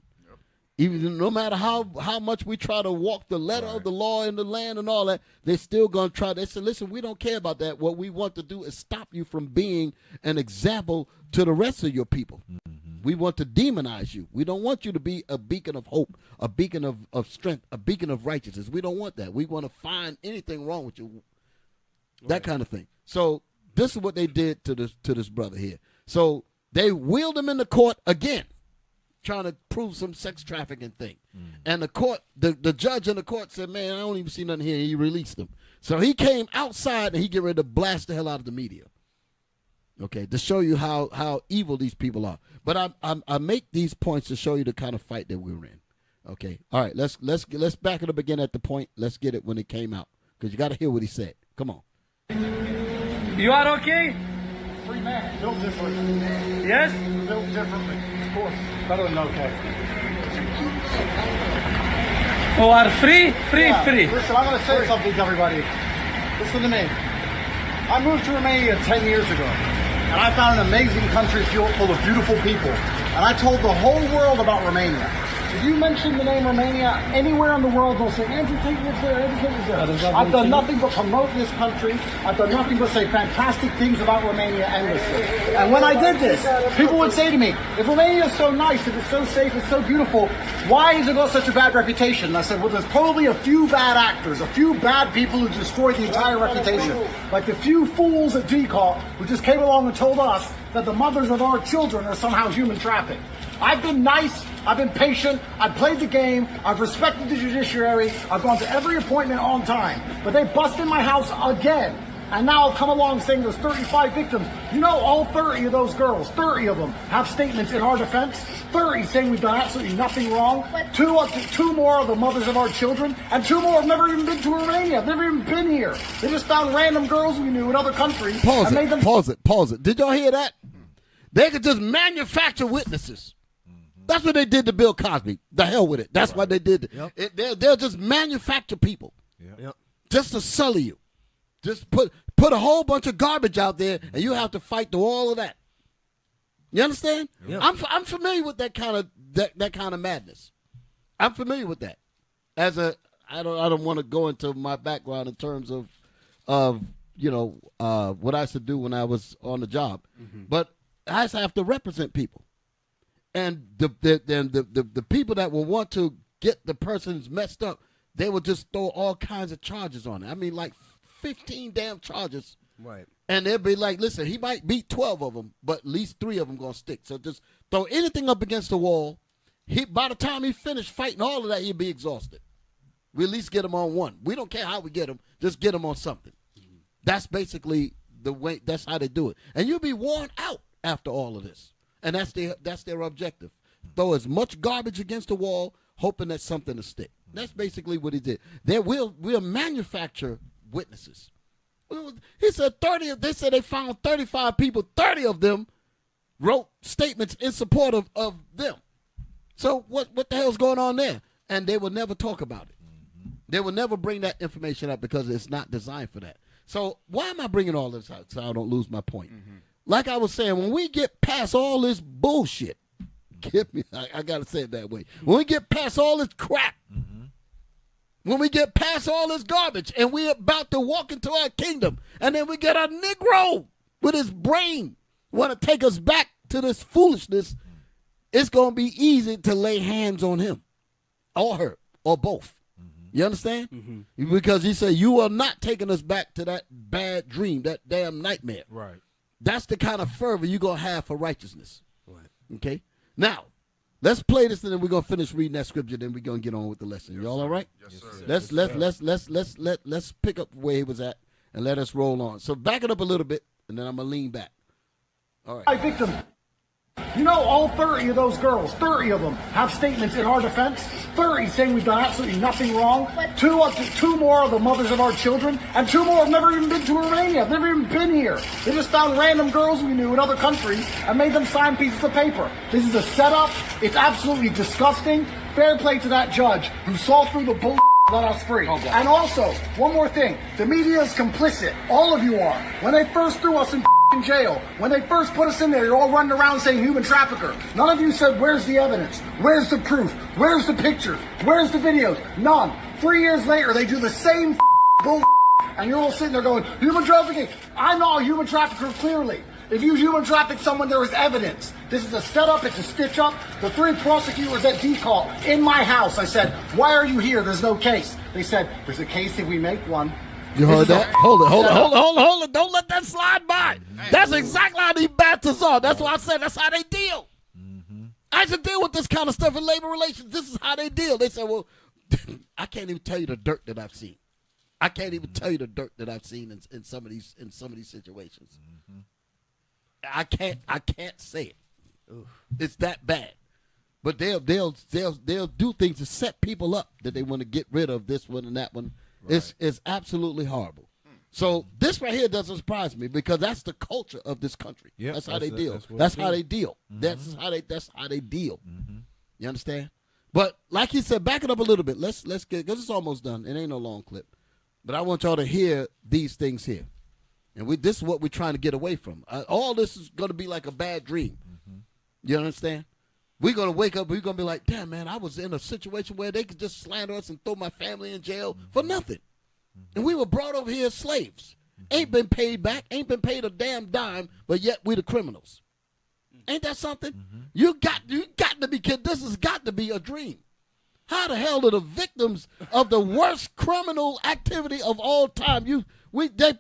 Even no matter how much we try to walk the letter of the law in the land and all that, they're still going to try. They say, listen, we don't care about that. What we want to do is stop you from being an example to the rest of your people. We want to demonize you. We don't want you to be a beacon of hope, a beacon of strength, a beacon of righteousness. We don't want that. We want to find anything wrong with you, that kind of thing. So this is what they did to this brother here. So they wheeled him in the court again, trying to prove some sex trafficking thing. And the judge in the court said, man, I don't even see nothing here. He released him. So he came outside and he get ready to blast the hell out of the media. Okay, to show you how evil these people are. But I make these points to show you the kind of fight that we were in. Okay, all right, let's back it up again at the point. Let's get it when it came out, because you got to hear what he said. Come on. You are okay? Free man, built differently. Yes? Built differently, of course. Better than okay. Oh, are free? Free. Listen, I'm going to say something to everybody. Listen to me. I moved to Romania 10 years ago, and I found an amazing country full of beautiful people. And I told the whole world about Romania. If you mention the name Romania anywhere in the world, they'll say, Andrew Tate lives there, Andrew Tate lives there. I've done nothing but promote this country. I've done nothing but say fantastic things about Romania endlessly. And when I did this, people would say to me, if Romania is so nice, if it's so safe, it's so beautiful, why has it got such a bad reputation? And I said, well, there's probably a few bad actors, a few bad people who destroyed the entire reputation. Like the few fools at DCAW who just came along and told us that the mothers of our children are somehow human trafficked. I've been nice, I've been patient, I've played the game, I've respected the judiciary, I've gone to every appointment on time. But they busted my house again. And now I've come along saying there's 35 victims. You know, all 30 of those girls, 30 of them, have statements in our defense. 30 saying we've done absolutely nothing wrong. Two more are the mothers of our children. And 2 more have never even been to Romania. Have never even been here. They just found random girls we knew in other countries. Pause it. Did y'all hear that? They could just manufacture witnesses. That's what they did to Bill Cosby. The hell with it. That's what they did. They'll just manufacture people. Yep. Just to sully you. Just put a whole bunch of garbage out there, and you have to fight through all of that. You understand? Yeah. I'm familiar with that kind of madness. I'm familiar with that. I don't want to go into my background in terms of what I used to do when I was on the job, but I used to have to represent people, and the people that will want to get the persons messed up, they will just throw all kinds of charges on it. I mean, like 15 damn charges. Right. And they'll be like, listen, he might beat 12 of them, but at least 3 of them going to stick. So just throw anything up against the wall. By the time he finished fighting all of that, he'll be exhausted. We at least get him on one. We don't care how we get him. Just get him on something. That's basically the way. That's how they do it. And you'll be worn out after all of this. And that's their objective. Throw as much garbage against the wall, hoping that something will stick. That's basically what he did. We'll manufacture witnesses. He said 30. They said they found 35 people. 30 of them wrote statements in support of them. So what the hell's going on there? And they will never talk about it. They will never bring that information up because it's not designed for that. So why am I bringing all this out? So I don't lose my point. Like I was saying, when we get past all this bullshit, I got to say it that way. When we get past all this crap, when we get past all this garbage and we're about to walk into our kingdom, and then we get a Negro with his brain want to take us back to this foolishness, it's going to be easy to lay hands on him or her or both. You understand? Because he said, you are not taking us back to that bad dream, that damn nightmare. Right. That's the kind of fervor you're going to have for righteousness. Right. Okay? Now, let's play this, and then we're going to finish reading that scripture, then we're going to get on with the lesson. Y'all all right? Yes, sir. Let's pick up where he was at and let us roll on. So back it up a little bit, and then I'm going to lean back. All right. My victim. You know, all 30 of those girls, 30 of them, have statements in our defense. 30 saying we've done absolutely nothing wrong. Two more are the mothers of our children, and 2 more have never even been to Romania, have never even been here. They just found random girls we knew in other countries and made them sign pieces of paper. This is a setup. It's absolutely disgusting. Fair play to that judge who saw through the bull. Let us free. Okay. And also, one more thing. The media is complicit. All of you are. When they first threw us in jail, when they first put us in there, you're all running around saying human trafficker. None of you said, where's the evidence? Where's the proof? Where's the pictures? Where's the videos? None. 3 years later, they do the same bull, and you're all sitting there going, human trafficking. I'm not a human trafficker, clearly. If you human traffic someone, there is evidence. This is a setup. It's a stitch up. The 3 prosecutors at D-Call in my house, I said, why are you here? There's no case. They said, there's a case if we make one. You heard that? Hold it. Don't let that slide by. That's exactly how these bastards are. That's why I said that's how they deal. I used to deal with this kind of stuff in labor relations. This is how they deal. They say, well, I can't even tell you the dirt that I've seen. I can't even tell you the dirt that I've seen in some of these situations. I can't say it. It's that bad. But they'll do things to set people up that they want to get rid of this one and that one. Right. It's absolutely horrible. So this right here doesn't surprise me because that's the culture of this country. Yep, that's how they deal. That's how they deal. That's how they deal. You understand? But like he said, back it up a little bit. Let's get, because it's almost done. It ain't no long clip. But I want y'all to hear these things here. And this is what we're trying to get away from. All this is going to be like a bad dream. You understand? We're going to wake up, we're going to be like, damn, man, I was in a situation where they could just slander us and throw my family in jail for nothing. And we were brought over here as slaves. Ain't been paid back, ain't been paid a damn dime, but yet we the criminals. Ain't that something? You got to be kidding. This has got to be a dream. How the hell are the victims of the worst criminal activity of all time? They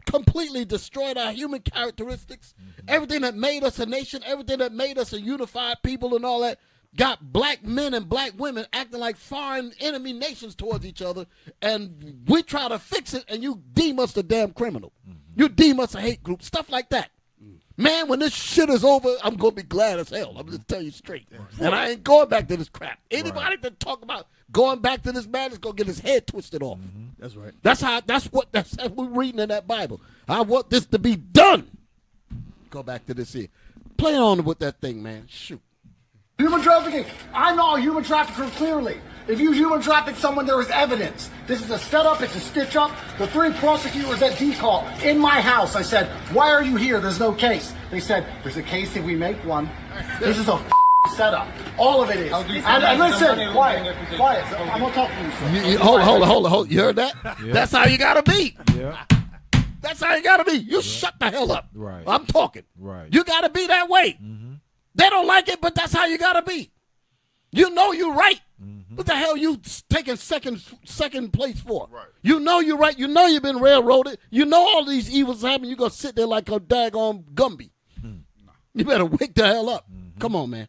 completely destroyed our human characteristics. Everything that made us a nation, everything that made us a unified people and all that, got black men and black women acting like foreign enemy nations towards each other, and we try to fix it, and you deem us the damn criminal. You deem us a hate group, stuff like that. Man, when this shit is over, I'm going to be glad as hell. I'm just telling you straight. And I ain't going back to this crap. Anybody that talk about going back to this man is going to get his head twisted off. That's right. That's what we're reading in that Bible. I want this to be done. Go back to this here. Play on with that thing, man. Shoot. Human trafficking. I know a human trafficker clearly. If you human traffic someone, there is evidence. This is a setup. It's a stitch up. The 3 prosecutors at D-Call in my house, I said, why are you here? There's no case. They said, there's a case if we make one. This is a setup. All of it is. And listen, quiet. I'm going to talk to you, sir. Hold on. You heard that? Yeah. That's how you got to be. Yeah. That's how you got to be. You shut the hell up. Right. I'm talking. Right. You got to be that way. They don't like it, but that's how you got to be. You know you're right. What the hell you taking second place for? Right. You know you're right. You know you've been railroaded. You know all these evils happen. You're going to sit there like a daggone Gumby. You better wake the hell up. Come on, man.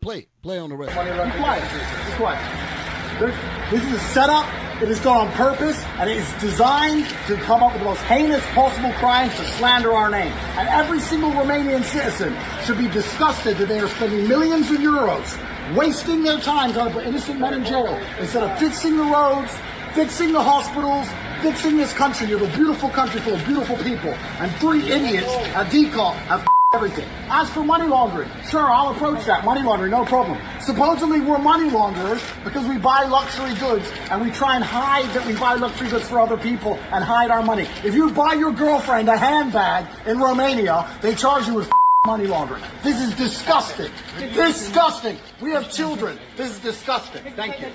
Play on the rest. Be quiet. This is a setup. It is done on purpose, and it is designed to come up with the most heinous possible crimes to slander our name. And every single Romanian citizen should be disgusted that they are spending millions of euros wasting their time trying to put innocent men in jail instead of fixing the roads, fixing the hospitals, fixing this country. You have a beautiful country full of beautiful people, and 3 idiots at DCAL have everything. As for money laundering, sure, I'll approach that. Money laundering, no problem. Supposedly we're money launderers because we buy luxury goods and we try and hide that we buy luxury goods for other people and hide our money. If you buy your girlfriend a handbag in Romania, they charge you with money laundering. This is disgusting. Disgusting. We have children. This is disgusting. Thank you.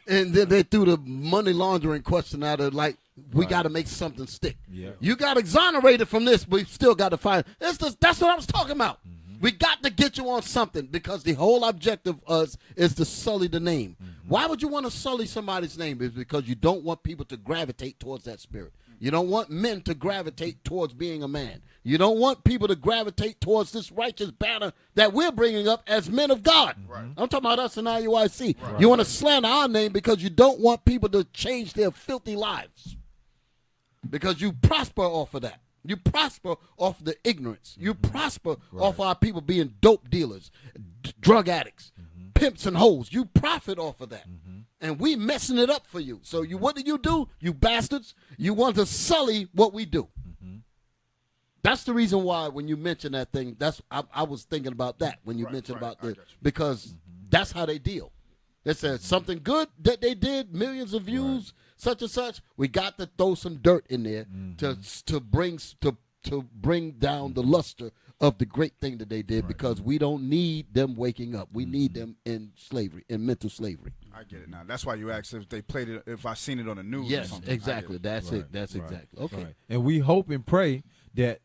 And then they threw the money laundering question out of like, we got to make something stick. Yeah. You got exonerated from this, but you still got to find. That's what I was talking about. We got to get you on something because the whole objective of us is to sully the name. Why would you want to sully somebody's name? It's because you don't want people to gravitate towards that spirit. You don't want men to gravitate towards being a man. You don't want people to gravitate towards this righteous banner that we're bringing up as men of God. Right. I'm talking about us in IUIC. Right. You want to slander our name because you don't want people to change their filthy lives. Because you prosper off of that. You prosper off the ignorance. You prosper off our people being dope dealers, drug addicts, pimps and hoes. You profit off of that. And we messing it up for you. So what do, you bastards? You want to sully what we do. That's the reason why when you mention that thing, I was thinking about that when you mentioned about this. Because that's how they deal. They said something good that they did, millions of views, such and such. We got to throw some dirt in there to bring down the luster of the great thing that they did because we don't need them waking up. We need them in slavery, in mental slavery. I get it now. That's why you asked if they played it, if I seen it on the news or something. Yes, exactly. That's it. That's exactly. Okay. Right. And we hope and pray that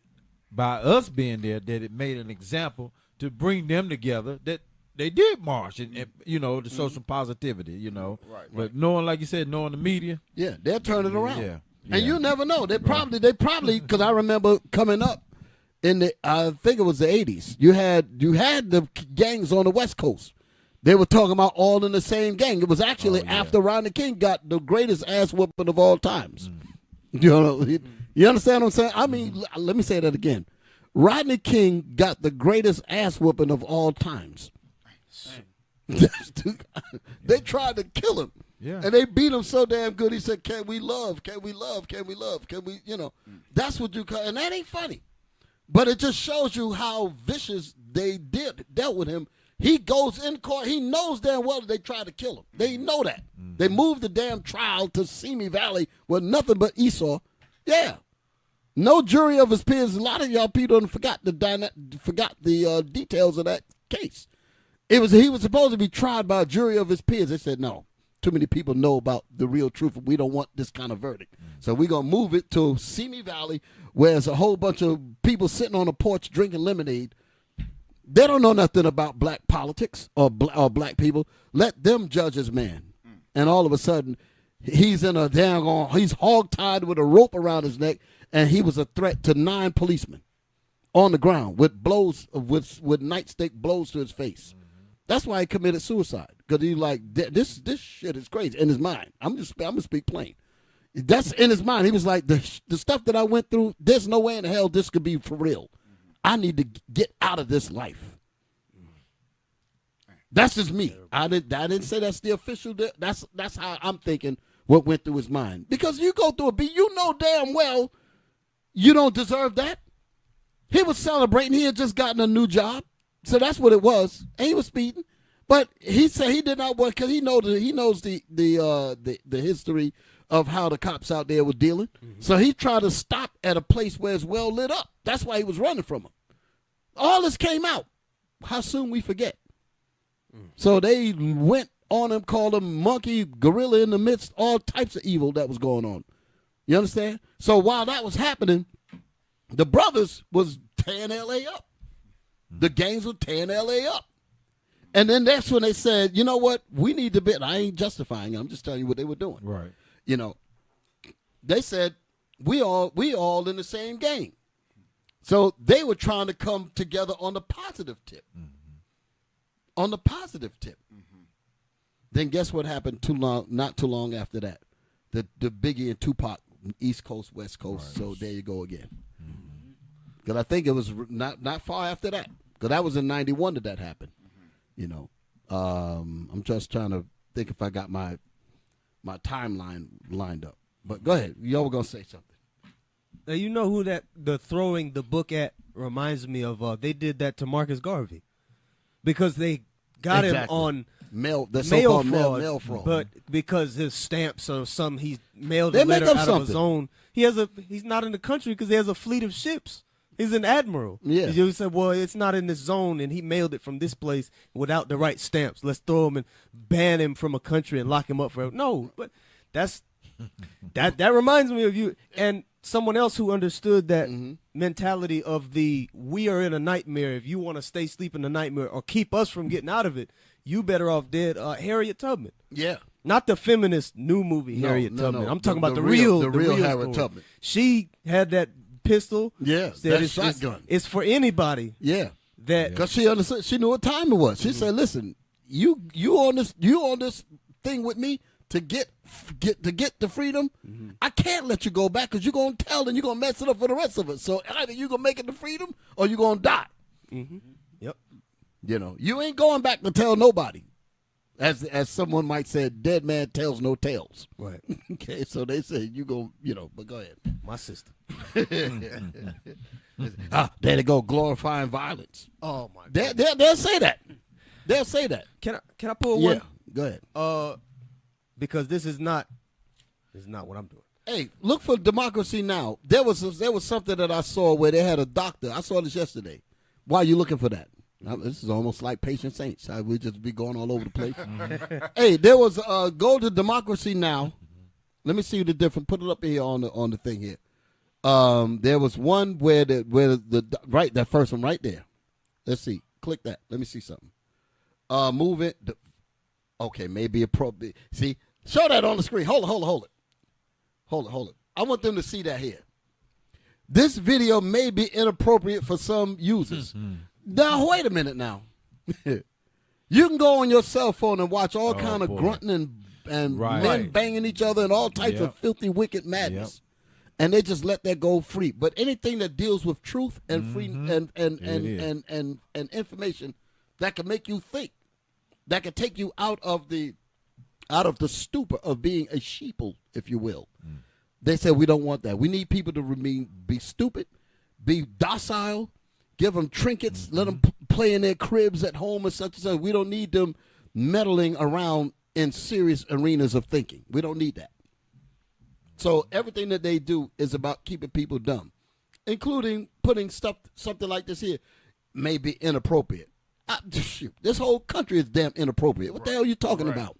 by us being there, that it made an example to bring them together, that they did march and to show some positivity, But knowing, like you said, knowing the media. Yeah, they'll turn it around. Yeah. And you never know. They probably, because I remember coming up in I think it was the 80s. You had the gangs on the West Coast. They were talking about all in the same gang. It was actually after Rodney King got the greatest ass whooping of all times. You understand what I'm saying? I mean, let me say that again. Rodney King got the greatest ass whooping of all times. They tried to kill him. Yeah. And they beat him so damn good. He said, "Can we love? Can we love? Can we love? Can we?" That's what you call, and that ain't funny. But it just shows you how vicious they dealt with him. He goes in court. He knows damn well they tried to kill him. They know that. They moved the damn trial to Simi Valley with nothing but Esau. Yeah. No jury of his peers. A lot of y'all people forgot the details of that case. He was supposed to be tried by a jury of his peers. They said, no, too many people know about the real truth. We don't want this kind of verdict. So we're going to move it to Simi Valley, where there's a whole bunch of people sitting on a porch drinking lemonade. They don't know nothing about black politics or black people. Let them judge his man. And all of a sudden, he's he's hog-tied with a rope around his neck, and he was a threat to 9 policemen on the ground with blows, with nightstick blows to his face. That's why he committed suicide, because he like, this shit is crazy in his mind. I'm gonna speak plain. That's in his mind. He was like, the stuff that I went through, there's no way in hell this could be for real. I need to get out of this life. That's just me. I didn't say that's the official. That's how I'm thinking what went through his mind. Because you go through a beat, you know damn well you don't deserve that. He was celebrating. He had just gotten a new job. So that's what it was. And he was speeding. But he said he did not work because he knows the history of how the cops out there were dealing. Mm-hmm. So he tried to stop at a place where it's well lit up. That's why he was running from them. All this came out. How soon we forget. So they went on him, called him monkey, gorilla in the midst, all types of evil that was going on. You understand? So while that was happening, the brothers was tearing L.A. up. The gangs were tearing L.A. up. And then that's when they said, you know what? We need to be, I ain't justifying it. I'm just telling you what they were doing. Right. You know, they said, we all in the same gang. So they were trying to come together on the positive tip. Mm-hmm. On the positive tip. Mm-hmm. Then guess what happened not too long after that? The Biggie and Tupac, East Coast, West Coast. Right. So there you go again. Because I think it was not far after that. Because that was in 91 that happened. Mm-hmm. You know. I'm just trying to think if I got my timeline lined up. But go ahead. Y'all were going to say something. Now, you know who the throwing the book at reminds me of? They did that to Marcus Garvey. Because they got him on mail fraud. But because his stamps or something, he mailed a letter out of his own. He's not in the country because he has a fleet of ships. He's an admiral. Yeah. He said, well, it's not in this zone, and he mailed it from this place without the right stamps. Let's throw him and ban him from a country and lock him up forever. No, but that reminds me of you. And someone else who understood that mentality of we are in a nightmare. If you want to stay asleep in the nightmare or keep us from getting out of it, you better off dead. Harriet Tubman. Yeah. Not the feminist new movie Harriet Tubman. I'm talking about the real Harriet Tubman. She had that pistol. Yeah, that shotgun. It's for anybody. Yeah. Because she understood. She knew what time it was. She said, listen, you on this thing with me to get the freedom. Mm-hmm. I can't let you go back because you're going to tell and you're going to mess it up for the rest of us. So either you're going to make it to freedom or you're going to die. Mm-hmm. Yep. You know, you ain't going back to tell nobody. As someone might say, dead man tells no tales. Right. Okay, so they say you go, but go ahead. My sister. There they go, glorifying violence. Oh my God. They'll say that. They'll say that. Can I pull one? Yeah, go ahead. Because this is not what I'm doing. Hey, look for Democracy Now! There was something that I saw where they had a doctor. I saw this yesterday. Why are you looking for that? Now, this is almost like Patient Saints. We just be going all over the place. Hey, there was go to Democracy Now! Let me see the difference. Put it up here on the thing here. There was one where that first one right there. Let's see. Click that. Let me see something. Move it. Okay, maybe appropriate. See, show that on the screen. Hold it. I want them to see that here. This video may be inappropriate for some users. Now, wait a minute now. You can go on your cell phone and watch all kind of grunting and men banging each other and all types of filthy, wicked madness. And they just let that go free. But anything that deals with truth and free and information that can make you think, that can take you out of the stupor of being a sheeple, if you will. They said we don't want that. We need people to be stupid, be docile, give them trinkets, let them play in their cribs at home and such and such. We don't need them meddling around in serious arenas of thinking. We don't need that. So everything that they do is about keeping people dumb, including putting something like this here may be inappropriate. This whole country is damn inappropriate. What the hell are you talking about?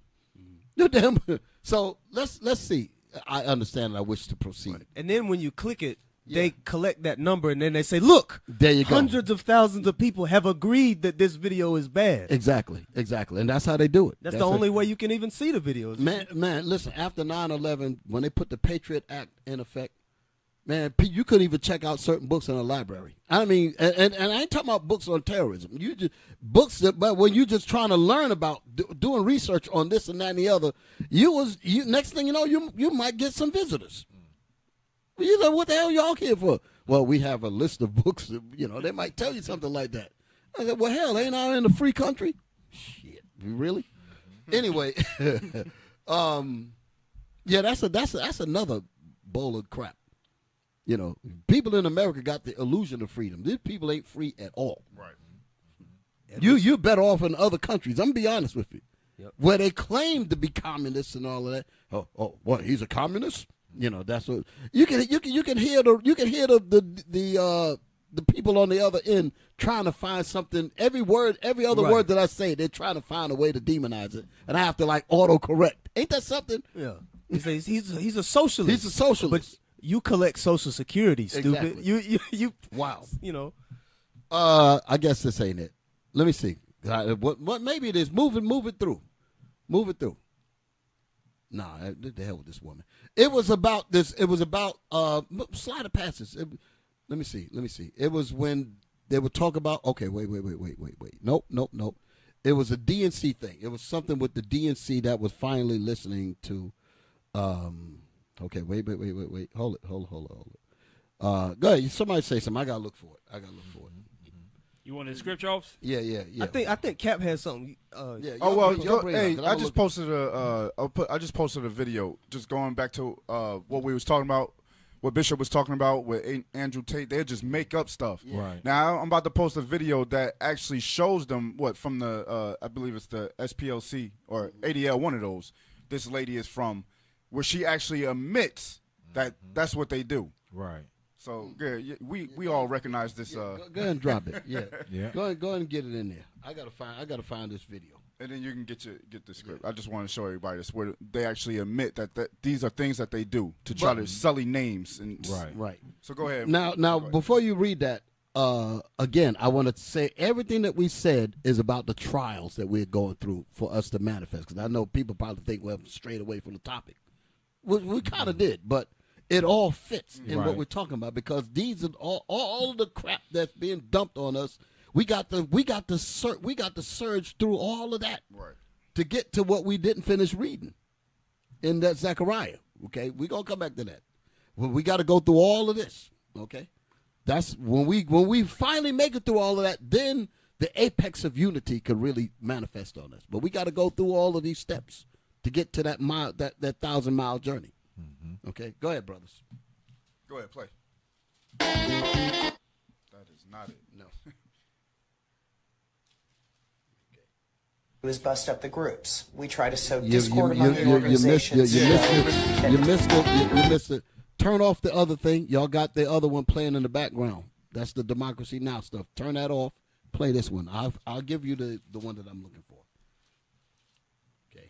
So let's see. I understand and I wish to proceed. Right. And then when you click it, they collect that number and then they say, look, there you go. Hundreds of thousands of people have agreed that this video is bad. Exactly. And that's how they do it. That's the only way you can even see the videos. Man, listen, after 9/11, when they put the Patriot Act in effect, man, you couldn't even check out certain books in a library. I mean, and I ain't talking about books on terrorism. You just but when you just trying to learn about doing research on this and that and the other, next thing you know, you might get some visitors. You know, what the hell y'all here for? Well, we have a list of books. They might tell you something like that. I said, well, hell, ain't I in a free country? Shit, really? Anyway, that's another bowl of crap. You know, people in America got the illusion of freedom. These people ain't free at all. Right. You're better off in other countries. I'm gonna be honest with you, Yep. where they claim to be communists and all of that. Oh, what? He's a communist? You know, that's what you can hear the people on the other end trying to find something. Every other Right. word that I say, they're trying to find a way to demonize it, and I have to like autocorrect. Ain't that something? Yeah. He's a socialist. He's a socialist. But you collect Social Security, stupid. Exactly. You Wow. You know. I guess this ain't it. Let me see. What maybe it is. Move it through. Nah, the hell with this woman. It was about this. It was about slide of passes. Let me see. It was when they would talk about. Okay, wait. Nope. It was a DNC thing. It was something with the DNC that was finally listening to. Okay, wait. Hold it. Go ahead. Somebody say something. I gotta look for it. You want the scripture offs? Yeah. I think Cap has something. Yeah. Oh well, y'all bring it hey, up, 'cause I I'm just looking- posted a video just going back to what we was talking about, what Bishop was talking about with Andrew Tate. They just make up stuff. Right. Now I'm about to post a video that actually shows them what from the I believe it's the SPLC or ADL, one of those. This lady is from, where she actually admits that that's what they do. Right. So yeah, we all recognize this. Go ahead and drop it. Yeah. Yeah. Go ahead and get it in there. I gotta find this video. And then you can get the script. I just want to show everybody this, where they actually admit that these are things that they do to try to sully names. And Right. So go ahead. Now, Go ahead. before you read that, again, I want to say everything that we said is about the trials that we're going through for us to manifest. Because I know people probably think we're straight away from the topic. We kind of did, but it all fits in what Right. we're talking about, because these are all of the crap that's being dumped on us. We got to surge through all of that to get to what we didn't finish reading in that Zechariah. Okay, we're gonna come back to that. Well, we got to go through all of this. Okay, that's when we finally make it through all of that. Then the apex of unity could really manifest on us. But we got to go through all of these steps to get to that 1,000-mile journey. Mm-hmm. Okay, go ahead, brothers. Go ahead, play. That is not it. No. is bust up the groups. We try to sow You discord among the organizations. You missed it. Turn off the other thing. Y'all got the other one playing in the background. That's the Democracy Now! Stuff. Turn that off. Play this one. I'll give you the one that I'm looking for. Okay.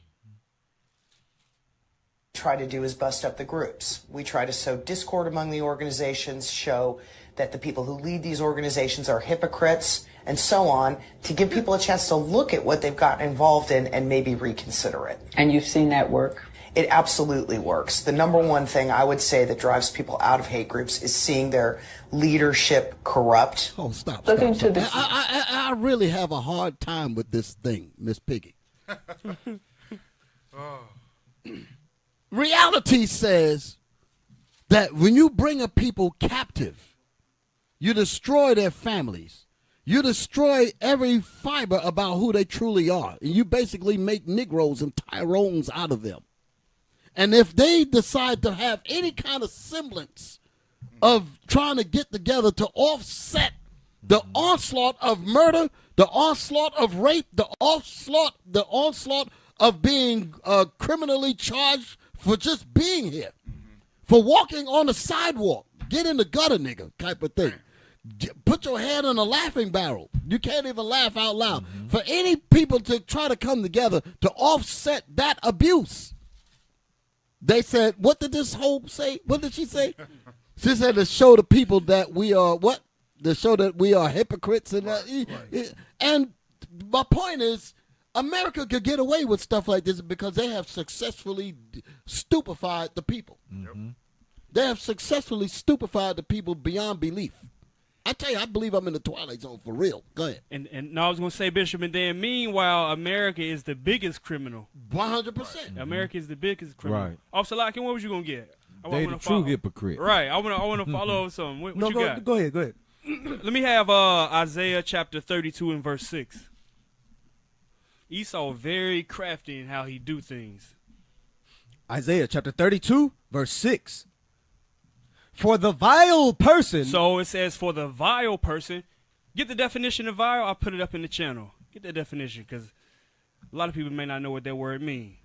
Try to do is bust up the groups. We try to sow discord among the organizations, show that the people who lead these organizations are hypocrites, and so on, to give people a chance to look at what they've gotten involved in and maybe reconsider it. And you've seen that work? It absolutely works. The number one thing I would say that drives people out of hate groups is seeing their leadership corrupt. Oh, stop. Look into this. I really have a hard time with this thing, Miss Piggy. Reality says that when you bring a people captive, you destroy their families. You destroy every fiber about who they truly are. And you basically make Negroes and Tyrones out of them. And if they decide to have any kind of semblance of trying to get together to offset the onslaught of murder, the onslaught of rape, the onslaught of being criminally charged for just being here, for walking on the sidewalk, get in the gutter, nigga, type of thing. Put your head in a laughing barrel. You can't even laugh out loud. For any people to try to come together to offset that abuse, they said, what did this hoe say? What did she say? She said to show the people that we are what? To show that we are hypocrites. And my point is, America could get away with stuff like this because they have successfully stupefied the people. Mm-hmm. They have successfully stupefied the people beyond belief. I tell you, I believe I'm in the Twilight Zone for real. Go ahead. And no, I was going to say, Bishop, and then meanwhile, America is the biggest criminal. 100%. America is the biggest criminal. Right. Officer Larkin, what was you going to get? They the true hypocrite. Right. I want to follow something. What you got? Go ahead. Let me have Isaiah chapter 32 and verse 6. Esau very crafty in how he do things. Isaiah chapter 32, verse 6. For the vile person. So it says for the vile person. Get the definition of vile. I'll put it up in the channel. Get the definition because a lot of people may not know what that word means.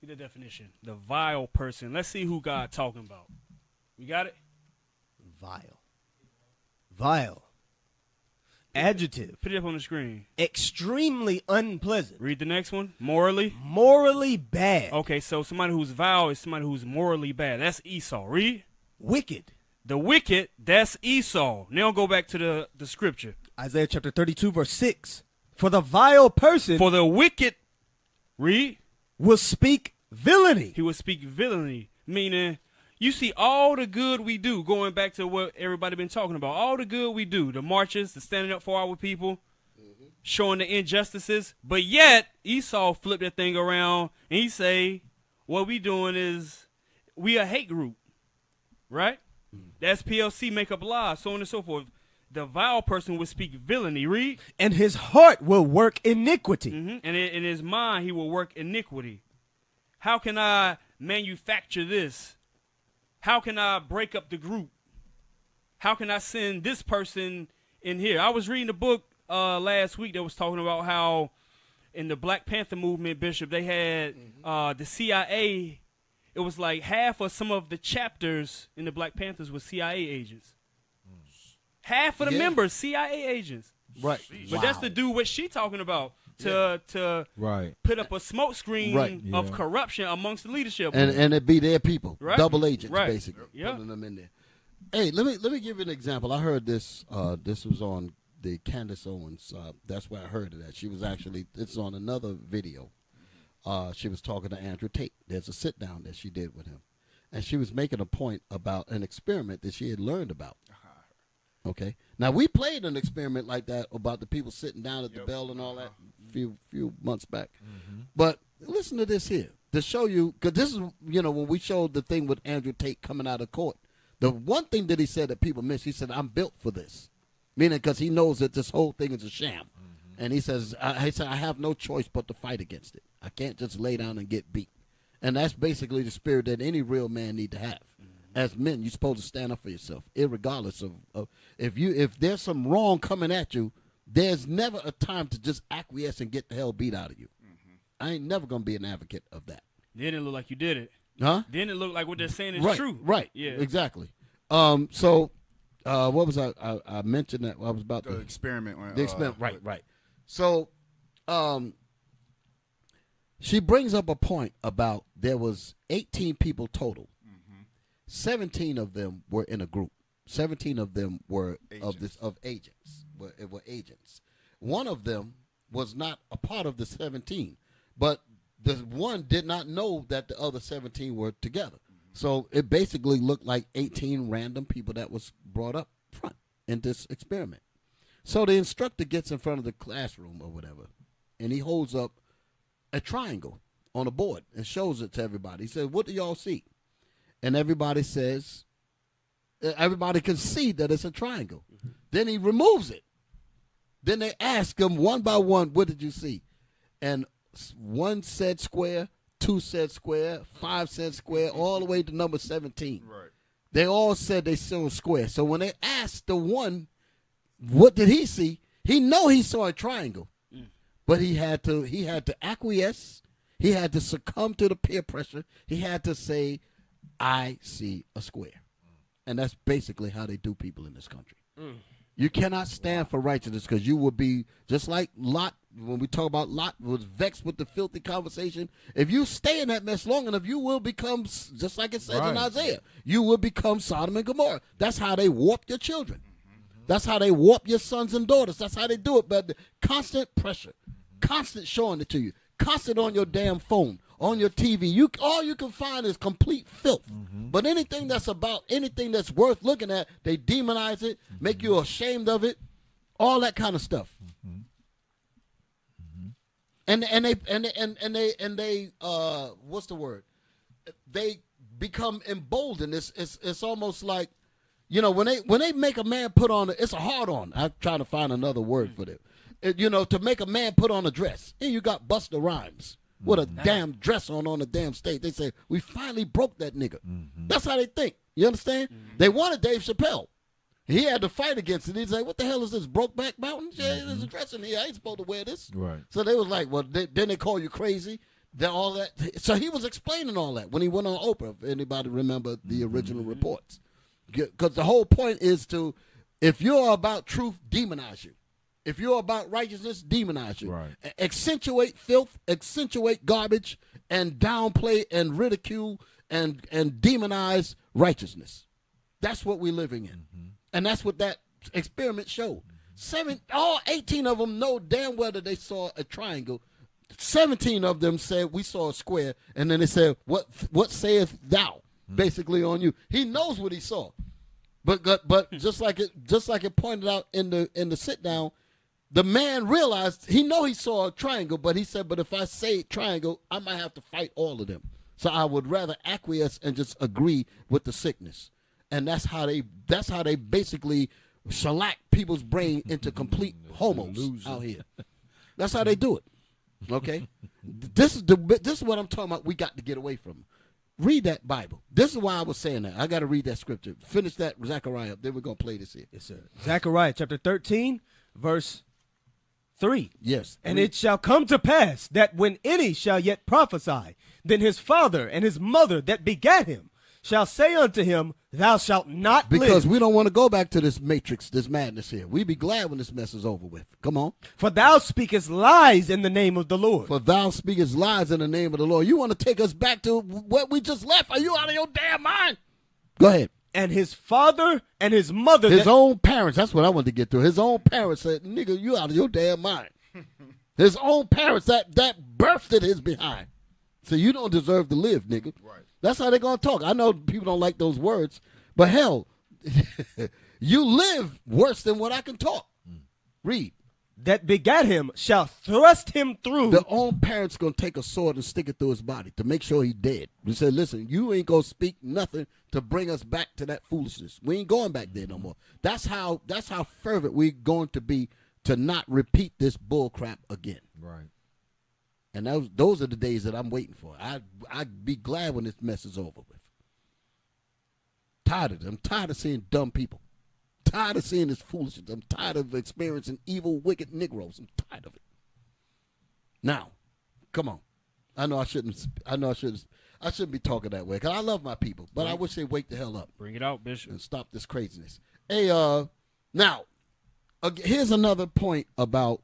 Get the definition. The vile person. Let's see who God talking about. You got it? Vile. Vile. Adjective. Put it up on the screen. Extremely unpleasant. Read the next one. Morally. Morally bad. Okay, so somebody who's vile is somebody who's morally bad. That's Esau. Read. Wicked. The wicked, that's Esau. Now go back to the scripture. Isaiah chapter 32, verse 6. For the vile person. For the wicked, read. Will speak villainy. He will speak villainy. Meaning, you see all the good we do, going back to what everybody been talking about. All the good we do. The marches, the standing up for our people, showing the injustices. But yet, Esau flipped that thing around and he say, what we doing is, we a hate group. Right? That's PLC, make up lies, so on and so forth. The vile person will speak villainy. Read. And his heart will work iniquity. And in his mind, he will work iniquity. How can I manufacture this? How can I break up the group? How can I send this person in here? I was reading a book last week that was talking about how in the Black Panther movement, Bishop, they had the CIA. It was like half of some of the chapters in the Black Panthers were CIA agents. Half of the members, CIA agents. Right. But that's to do what she talking about. To put up a smoke screen of corruption amongst the leadership. And it be their people. Right. Double agents, Right. basically. Yeah. Putting them in there. Hey, let me give you an example. I heard this. This was on the Candace Owens. That's where I heard it at. She was actually, it's on another video. She was talking to Andrew Tate. There's a sit down that she did with him. And she was making a point about an experiment that she had learned about. Okay. Now, we played an experiment like that about the people sitting down at the bell and all that a few months back. But listen to this here. To show you, because this is, when we showed the thing with Andrew Tate coming out of court, the one thing that he said that people missed, he said, I'm built for this. Meaning because he knows that this whole thing is a sham. And he says, I have no choice but to fight against it. I can't just lay down and get beat. And that's basically the spirit that any real man need to have. As men, you're supposed to stand up for yourself, irregardless of if there's some wrong coming at you, there's never a time to just acquiesce and get the hell beat out of you. I ain't never going to be an advocate of that. Then it look like you did it. Huh? Then it look like what they're saying is right, true. Right. Yeah. Exactly. So what was I mentioned that I was about the experiment. The experiment. Right. So she brings up a point about there was 18 people total. 17 of them were in a group. 17 of them were agents. Were agents. One of them was not a part of the 17, but the one did not know that the other 17 were together. So it basically looked like 18 random people that was brought up front in this experiment. So the instructor gets in front of the classroom or whatever, and he holds up a triangle on a board and shows it to everybody. He says, what do y'all see? And everybody says, everybody can see that it's a triangle. Then he removes it. Then they ask him one by one, what did you see? And one said square, two said square, five said square, all the way to number 17. Right. They all said they saw a square. So when they asked the one, what did he see? He know he saw a triangle. But he had to acquiesce. He had to succumb to the peer pressure. He had to say, I see a square. And that's basically how they do people in this country. You cannot stand for righteousness because you will be just like Lot. When we talk about Lot was vexed with the filthy conversation. If you stay in that mess long enough, you will become, just like it says in Isaiah, you will become Sodom and Gomorrah. That's how they warp your children. That's how they warp your sons and daughters. That's how they do it. But the constant pressure, constant showing it to you, constant on your damn phone, on your TV. All you can find is complete filth. But anything that's worth looking at, they demonize it, make you ashamed of it, all that kind of stuff. And they what's the word? They become emboldened. It's almost like, when they make a man put on it's a hard on. I'm trying to find another word for it. To make a man put on a dress. Here you got Busta Rhymes with a damn dress on the damn stage. They say, we finally broke that nigga. That's how they think. You understand? They wanted Dave Chappelle. He had to fight against it. He's like, what the hell is this, Brokeback Mountain? Yeah, there's a dress in here. I ain't supposed to wear this. Right. So they was like, well, then they call you crazy. Then all that. So he was explaining all that when he went on Oprah, if anybody remember the original reports. Because the whole point is to, if you're about truth, demonize you. If you're about righteousness, demonize you. Right. Accentuate filth, accentuate garbage, and downplay and ridicule and demonize righteousness. That's what we're living in. And that's what that experiment showed. All 18 of them know damn well that they saw a triangle. 17 of them said we saw a square, and then they said, what sayest thou? Basically on you. He knows what he saw. But just like it pointed out in the sit down, the man realized he saw a triangle, but he said, but if I say triangle, I might have to fight all of them. So I would rather acquiesce and just agree with the sickness. And that's how they basically shellac people's brain into complete homos out here. That's how they do it. Okay? This is what I'm talking about. We got to get away from. Read that Bible. This is why I was saying that. I got to read that scripture. Finish that Zechariah up. Then we're going to play this here. Yes, sir. Zechariah chapter 13, verse 3. Yes. And it shall come to pass that when any shall yet prophesy, then his father and his mother that begat him shall say unto him, thou shalt not live. Because we don't want to go back to this matrix, this madness here. We be glad when this mess is over with. Come on. For thou speakest lies in the name of the Lord. For thou speakest lies in the name of the Lord. You want to take us back to what we just left? Are you out of your damn mind? Go ahead. And his father and his mother. His own parents. That's what I wanted to get to. His own parents said, nigga, you out of your damn mind. His own parents that birthed his behind. So you don't deserve to live, nigga. Right. That's how they're going to talk. I know people don't like those words, but hell, you live worse than what I can talk. Read. That begat him shall thrust him through. The own parents going to take a sword and stick it through his body to make sure he's dead. We said, listen, you ain't going to speak nothing to bring us back to that foolishness. We ain't going back there no more. That's how fervent we're going to be to not repeat this bull crap again. Right. And those are the days that I'm waiting for. I'd be glad when this mess is over with. Tired of it. I'm tired of seeing dumb people. Tired of seeing this foolishness. I'm tired of experiencing evil, wicked Negroes. I'm tired of it. Now, come on. I know I shouldn't be talking that way because I love my people, but I wish they'd wake the hell up. Bring it out, Bishop. And stop this craziness. Hey, now, here's another point about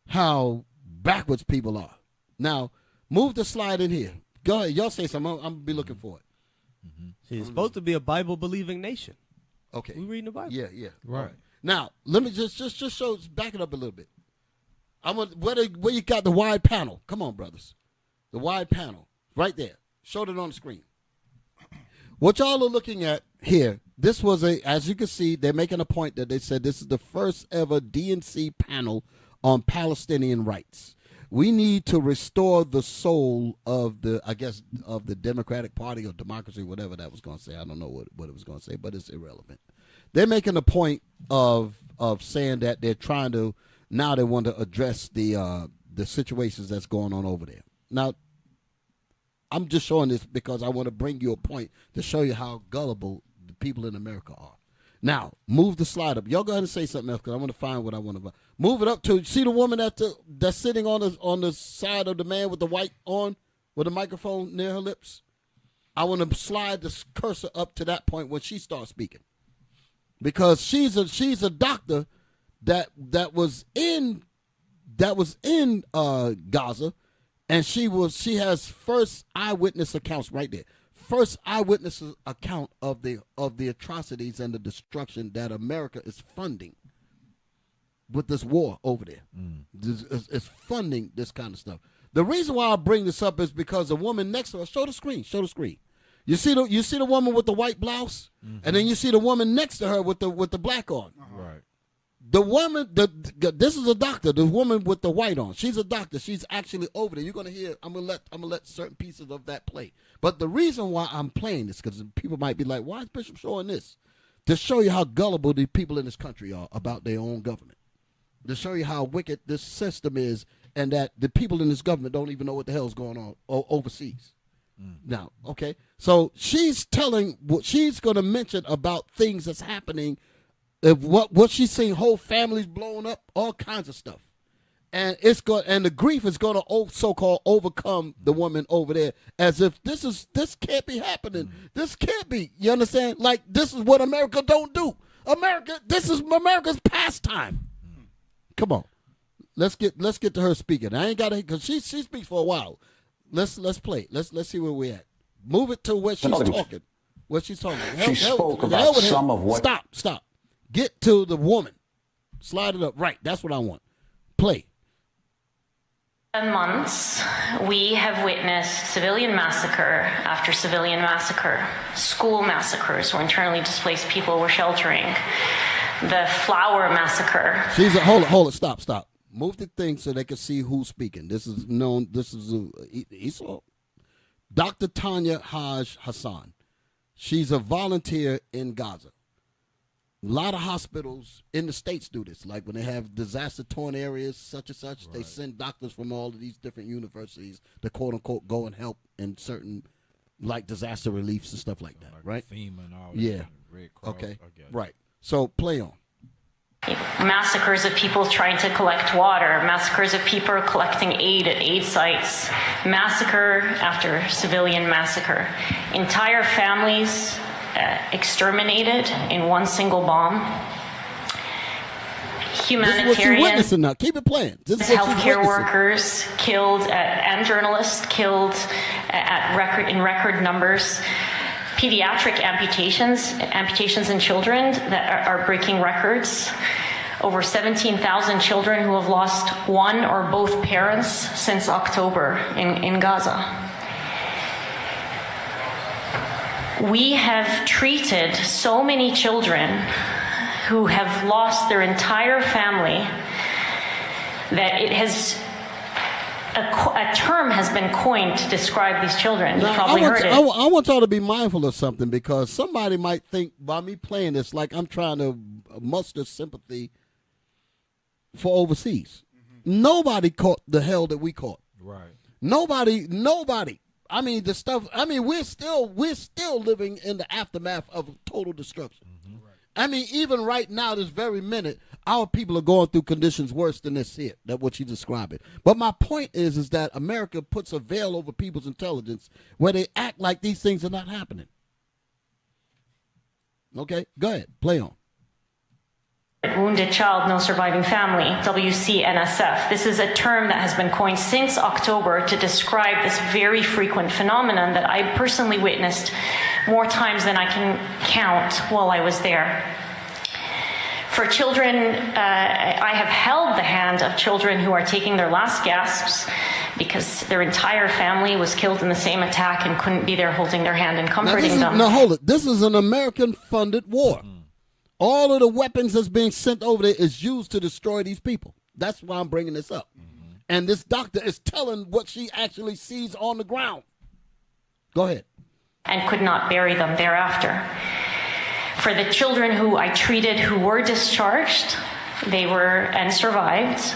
how backwards people are. Now, move the slide in here. Go ahead. Y'all say something. I'm going to be looking for it. See, it's supposed to be a Bible-believing nation. Okay. We reading the Bible. Yeah. Right. Now, let me just show, back it up a little bit. Where you got the wide panel. Come on, brothers. The wide panel. Right there. Showed it on the screen. What y'all are looking at here, this was as you can see, they're making a point that they said this is the first ever DNC panel on Palestinian rights. We need to restore the soul of the Democratic Party or democracy, whatever that was going to say. I don't know what it was going to say, but it's irrelevant. They're making a point of saying that they're trying to, now they want to address the situations that's going on over there. Now, I'm just showing this because I want to bring you a point to show you how gullible the people in America are. Now, move the slide up. Y'all go ahead and say something else because I want to find what I want to. Move it up to, see the woman that's sitting on the side of the man with the white on, with the microphone near her lips? I want to slide the cursor up to that point when she starts speaking. Because she's a doctor that was in Gaza, and she has first eyewitness accounts right there. First eyewitness account of the atrocities and the destruction that America is funding with this war over there. It's funding this kind of stuff. The reason why I bring this up is because the woman next to her, show the screen. You see the woman with the white blouse, and then you see the woman next to her with the black on. Right. The woman, this is a doctor. The woman with the white on, she's a doctor. She's actually over there. You're gonna hear. I'm gonna let certain pieces of that play. But the reason why I'm playing this, because people might be like, "Why is Bishop showing this?" To show you how gullible the people in this country are about their own government. To show you how wicked this system is, and that the people in this government don't even know what the hell is going on overseas. Now, okay. So she's telling what she's going to mention about things that's happening. What she's seeing, whole families blown up, all kinds of stuff. And the grief is going to so-called overcome the woman over there, as if this can't be happening. This can't be. You understand? Like, this is what America don't do. This is America's pastime. Come on, let's get to her speaking. I ain't got to, because she speaks for a while. Let's play. Let's see where we're at. Move it to where she's talking. What she's talking. She spoke about some of what. Stop. Get to the woman. Slide it up. Right. That's what I want. Play. Months, we have witnessed civilian massacre after civilian massacre, school massacres where internally displaced people were sheltering, the Flower massacre. Hold it, stop. Move the thing so they can see who's speaking. This is Esau. Dr. Tanya Haj Hassan. She's a volunteer in Gaza. A lot of hospitals in the States do this. Like when they have disaster-torn areas, such and such, right. They send doctors from all of these different universities to, quote-unquote, go and help in certain, like, disaster reliefs and stuff like that, right? FEMA and all that. Yeah. Red Cross, okay, right. So play on. Massacres of people trying to collect water, massacres of people collecting aid at aid sites, massacre after civilian massacre. Entire families exterminated in one single bomb. Humanitarian. This is what you're witnessing now. Keep it playing. Healthcare workers killed and journalists killed in record numbers. Pediatric amputations in children that are breaking records. Over 17,000 children who have lost one or both parents since October in Gaza. We have treated so many children who have lost their entire family that it has a term has been coined to describe these children. You've probably heard it. I want y'all to be mindful of something, because somebody might think by me playing this like I'm trying to muster sympathy for overseas. Mm-hmm. Nobody caught the hell that we caught. Right. Nobody. I mean, the stuff. I mean, we're still living in the aftermath of total destruction. Mm-hmm. Right. I mean, even right now, this very minute, our people are going through conditions worse than this here. That's what you describe it. But my point is that America puts a veil over people's intelligence where they act like these things are not happening. Okay, go ahead, play on. Wounded child, no surviving family, WCNSF. This is a term that has been coined since October to describe this very frequent phenomenon that I personally witnessed more times than I can count while I was there. For children, I have held the hand of children who are taking their last gasps because their entire family was killed in the same attack and couldn't be there holding their hand and comforting them. Now hold it. This is an American-funded war. Mm. All of the weapons that's being sent over there is used to destroy these people. That's why I'm bringing this up. Mm-hmm. And this doctor is telling what she actually sees on the ground. Go ahead. And could not bury them thereafter. For the children who I treated who were discharged, and survived,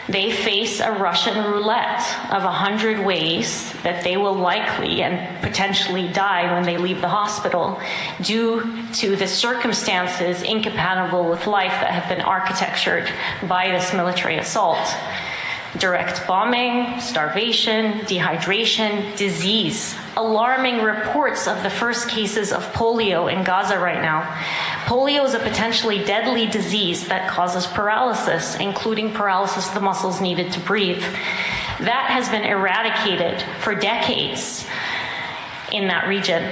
they face a Russian roulette of 100 ways that they will likely and potentially die when they leave the hospital due to the circumstances incompatible with life that have been architectured by this military assault. Direct bombing, starvation, dehydration, disease. Alarming reports of the first cases of polio in Gaza right now. Polio is a potentially deadly disease that causes paralysis, including paralysis of the muscles needed to breathe. That has been eradicated for decades in that region.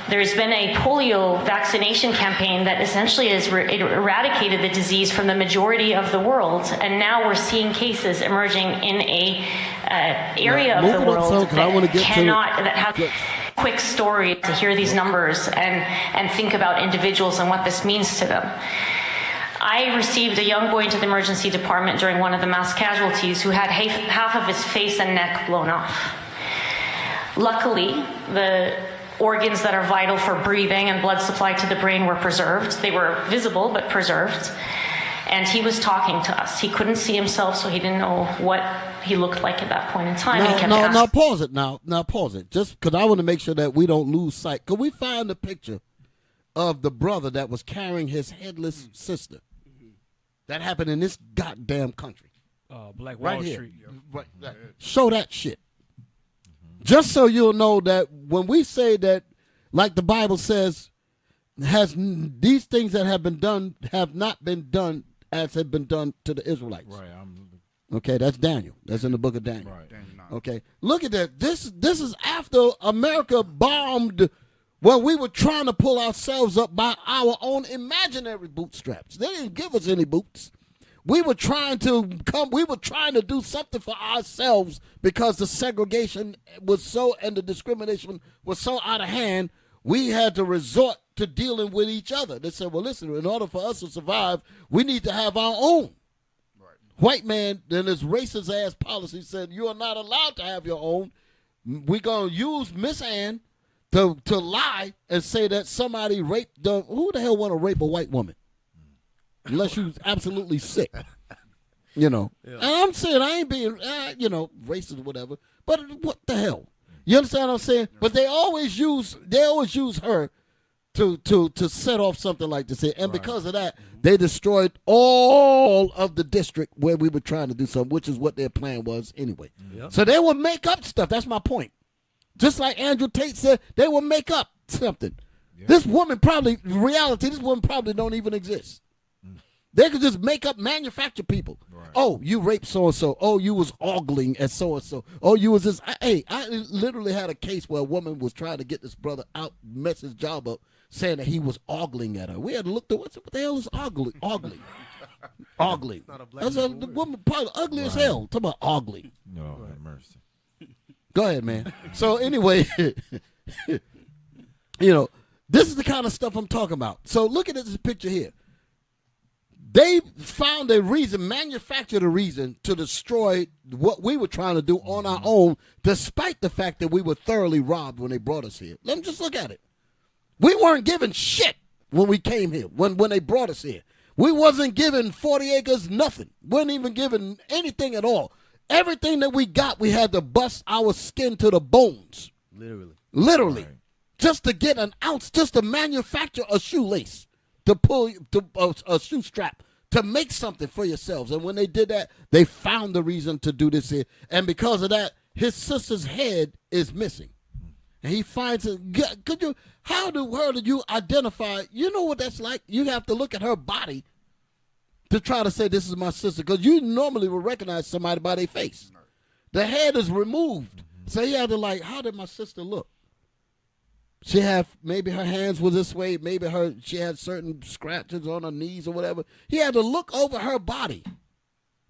There's been a polio vaccination campaign that essentially has eradicated the disease from the majority of the world, and now we're seeing cases emerging in a area of the world that has a quick story to hear these numbers and think about individuals and what this means to them. I received a young boy into the emergency department during one of the mass casualties who had half of his face and neck blown off. Luckily, the organs that are vital for breathing and blood supply to the brain were preserved. They were visible but preserved. And he was talking to us. He couldn't see himself, so he didn't know what he looked like at that point in time. Now, he kept now pause it. Now pause it. Just because I want to make sure that we don't lose sight. Could we find a picture of the brother that was carrying his headless sister? That happened in this goddamn country. Black Wall right Street. Here. Right. Show that shit. Just so you'll know that when we say that, like the Bible says, these things that have been done have not been done as had been done to the Israelites. Right. Okay, that's Daniel. That's in the book of Daniel. Right. Okay, look at that. This is after America bombed when we were trying to pull ourselves up by our own imaginary bootstraps. They didn't give us any boots. We were trying to do something for ourselves because the segregation was so and the discrimination was so out of hand. We had to resort to dealing with each other. They said, well, listen, in order for us to survive, we need to have our own. Right. White man, in his racist ass policy, said, you are not allowed to have your own. We're going to use Miss Ann to lie and say that somebody raped them. Who the hell want to rape a white woman? Unless you're absolutely sick. You know. Yeah. And I'm saying I ain't being, racist or whatever, but what the hell? You understand what I'm saying? Yeah. But they always use her to set off something like this. And because of that, they destroyed all of the district where we were trying to do something, which is what their plan was anyway. Yep. So they would make up stuff. That's my point. Just like Andrew Tate said, they would make up something. Yep. This woman probably don't even exist. They could just make up, manufacture people. Right. Oh, you raped so-and-so. Oh, you was ogling at so-and-so. Oh, you was this. Hey, I literally had a case where a woman was trying to get this brother out, mess his job up, saying that he was ogling at her. We had to look through, what the hell is ogling? Ogling. Ogling. That's a woman probably ugly as hell. Talk about ogling. No, have mercy. Go ahead, man. So anyway, this is the kind of stuff I'm talking about. So look at this picture here. They found a reason, manufactured a reason to destroy what we were trying to do on our own, despite the fact that we were thoroughly robbed when they brought us here. Let them just look at it. We weren't given shit when we came here, when they brought us here. We wasn't given 40 acres, nothing. We weren't even given anything at all. Everything that we got, we had to bust our skin to the bones. Literally. Right. Just to get an ounce, just to manufacture a shoelace. To pull a shoe strap to make something for yourselves. And when they did that, they found the reason to do this here. And because of that, his sister's head is missing. And he finds it. How the world did you identify? You know what that's like? You have to look at her body to try to say this is my sister. Because you normally would recognize somebody by their face. The head is removed. So he had to how did my sister look? She had, maybe her hands were this way, maybe she had certain scratches on her knees or whatever. He had to look over her body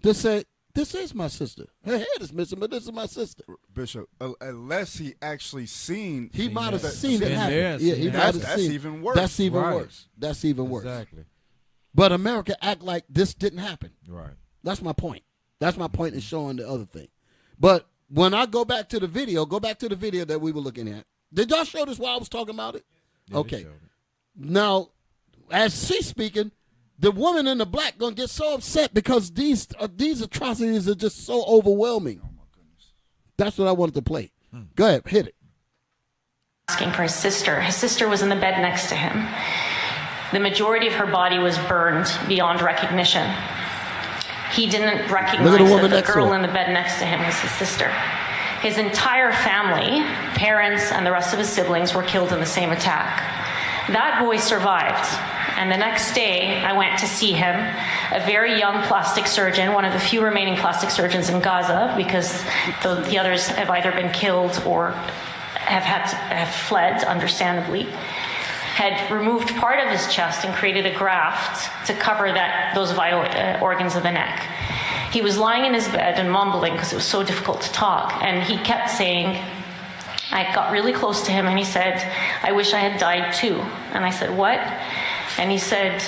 to say, this is my sister. Her head is missing, but this is my sister. Bishop, unless he actually seen. He might have seen it happen. Yeah, that's even worse. That's even worse. That's even worse. Exactly. But America act like this didn't happen. Right. That's my point. That's my point in showing the other thing. But when I go back to the video that we were looking at. Did y'all show this while I was talking about it? Yeah, okay. Now, as she's speaking, the woman in the black gonna get so upset because these atrocities are just so overwhelming. Oh my goodness. That's what I wanted to play. Go ahead, hit it. Asking for his sister. His sister was in the bed next to him. The majority of her body was burned beyond recognition. He didn't recognize that the girl in the bed next to him was his sister. His entire family, parents, and the rest of his siblings were killed in the same attack. That boy survived, and the next day I went to see him, a very young plastic surgeon, one of the few remaining plastic surgeons in Gaza, because the others have either been killed or have fled, understandably, had removed part of his chest and created a graft to cover those vital organs of the neck. He was lying in his bed and mumbling because it was so difficult to talk. And he kept saying, I got really close to him and he said, I wish I had died too. And I said, what? And he said,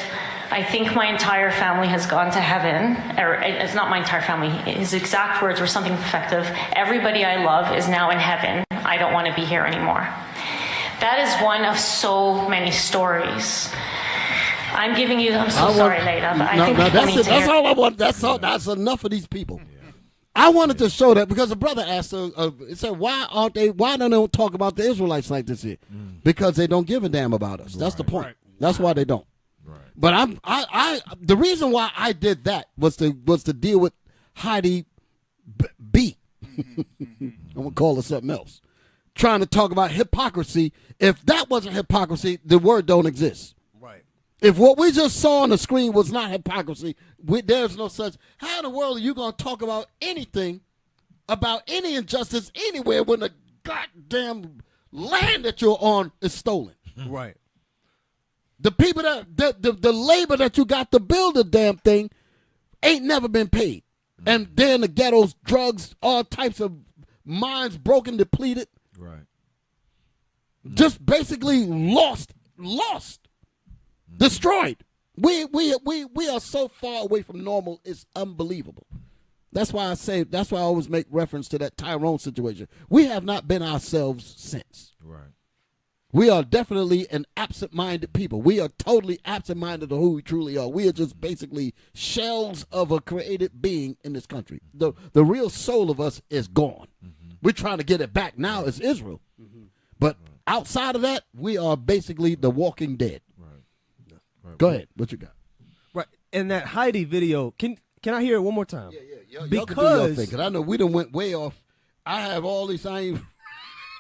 I think my entire family has gone to heaven. Or it's not my entire family. His exact words were something effective. Everybody I love is now in heaven. I don't want to be here anymore. That is one of so many stories. I'm sorry, Leda, but I think people need to hear. That's all I want. That's enough of these people. I wanted to show that because the brother asked, he said, why don't they talk about the Israelites like this here? Because they don't give a damn about us. That's the point. That's why they don't. Right. But the reason why I did that was to deal with Heidi B. I'm gonna call her something else. Trying to talk about hypocrisy. If that wasn't hypocrisy, the word don't exist. Right. If what we just saw on the screen was not hypocrisy, there's no such. How in the world are you going to talk about anything, about any injustice anywhere when the goddamn land that you're on is stolen? Right. The people the labor that you got to build the damn thing ain't never been paid. And then the ghettos, drugs, all types of minds broken, depleted. Right. Just basically lost, destroyed. We are so far away from normal, it's unbelievable. That's why I always make reference to that Tyrone situation. We have not been ourselves since. Right. We are definitely an absent-minded people. We are totally absent-minded of who we truly are. We are just basically shells of a created being in this country. The real soul of us is gone. We're trying to get it back now as Israel. But outside of that, we are basically the walking dead. Right. Go ahead. What you got? Right. And that Heidi video, can I hear it one more time? Yeah. Y'all can do your thing, 'cause I know we done went way off. I have all these. But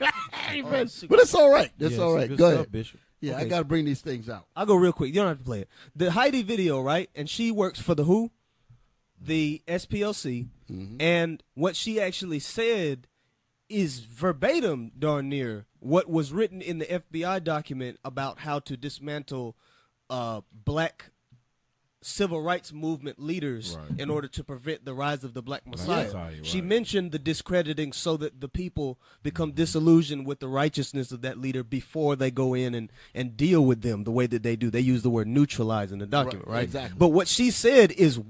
it's all right. It's all right. Go ahead, Bishop. Yeah, Okay. I got to bring these things out. I'll go real quick. You don't have to play it. The Heidi video, right? And she works for the WHO, the SPLC, and what she actually said is verbatim, darn near, what was written in the FBI document about how to dismantle black civil rights movement leaders in order to prevent the rise of the Black Messiah. She mentioned the discrediting so that the people become disillusioned with the righteousness of that leader before they go in and deal with them the way that they do. They use the word neutralize in the document, right? Exactly. But what she said is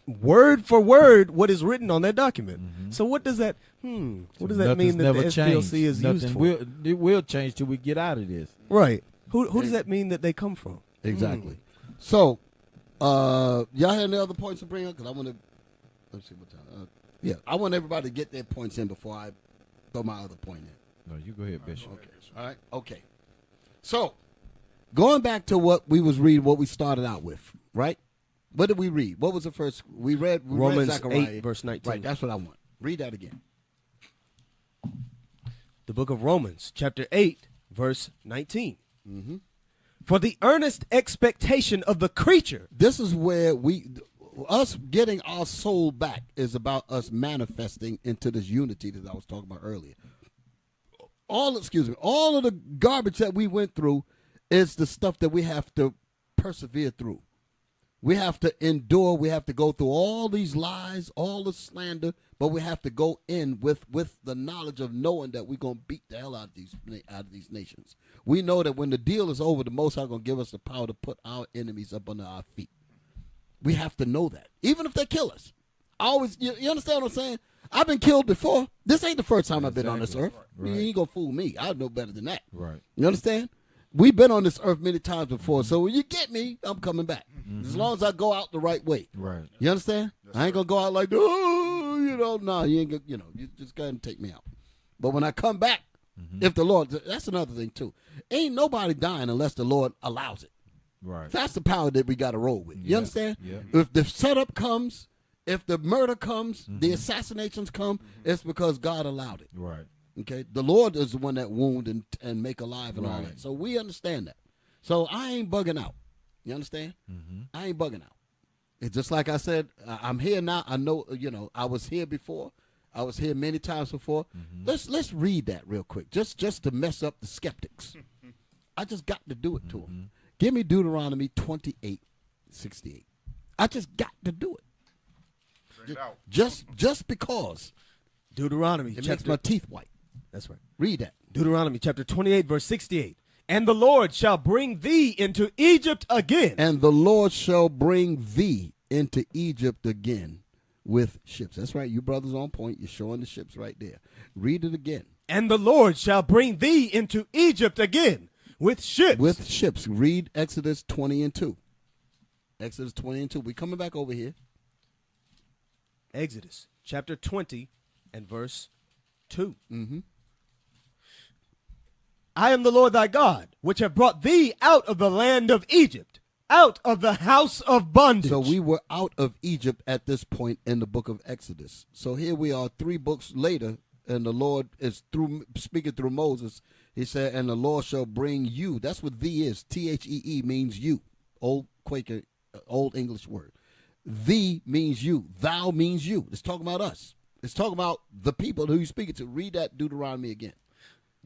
word for word what is written on that document. So what does that what does that mean that the SPLC is used for? It will change till we get out of this. Right. Who does that mean that they come from? Exactly. So, y'all have any other points to bring up? Because I want to, let's see what time. I want everybody to get their points in before I throw my other point in. No, you go ahead, Bishop. Okay. All right. Okay. So, going back to what we was reading, what we started out with, right? What did we read? What was the first? We read Romans Zechariah. 8, verse 19. Right. That's what I want. Read that again. The book of Romans, chapter 8, verse 19. For the earnest expectation of the creature. This is where us getting our soul back is about us manifesting into this unity that I was talking about earlier. All of the garbage that we went through is the stuff that we have to persevere through. We have to endure. We have to go through all these lies, all the slander, but we have to go in with the knowledge of knowing that we're going to beat the hell out of these nations. We know that when the deal is over, the Most High going to give us the power to put our enemies up under our feet. We have to know that, even if they kill us. You understand what I'm saying? I've been killed before. This ain't the first time I've been on this earth. Right. You ain't going to fool me. I know better than that. Right. You understand? We've been on this earth many times before, so when you get me, I'm coming back. As long as I go out the right way. Right. You understand? I ain't going to go out like, oh, no, you ain't going to, you just go ahead and take me out. But when I come back, if the Lord, that's another thing too. Ain't nobody dying unless the Lord allows it. Right. That's the power that we got to roll with. You understand? Yeah. If the setup comes, if the murder comes, the assassinations come, it's because God allowed it. Right. Okay, the Lord is the one that wound and make alive and all that. So we understand that. So I ain't bugging out. You understand? I ain't bugging out. It's just like I said, I'm here now. I know, I was here before. I was here many times before. Let's read that real quick, just to mess up the skeptics. I just got to do it to them. Give me Deuteronomy 28:68. I just got to do it. Just because. Deuteronomy. It makes my teeth white. That's right. Read that. Deuteronomy chapter 28, verse 68. And the Lord shall bring thee into Egypt again. And the Lord shall bring thee into Egypt again with ships. That's right. You brothers on point. You're showing the ships right there. Read it again. And the Lord shall bring thee into Egypt again with ships. With ships. Read Exodus 20:2. Exodus 20:2. We coming back over here. Exodus chapter 20 and verse 2. Mm-hmm. I am the Lord thy God, which have brought thee out of the land of Egypt, out of the house of bondage. So we were out of Egypt at this point in the book of Exodus. So here we are 3 books later, and the Lord is speaking through Moses. He said, and the Lord shall bring you. That's what thee is. Thee means you. Old Quaker, old English word. Thee means you. Thou means you. It's talking about us. It's talking about the people who you're speaking to. Read that Deuteronomy again.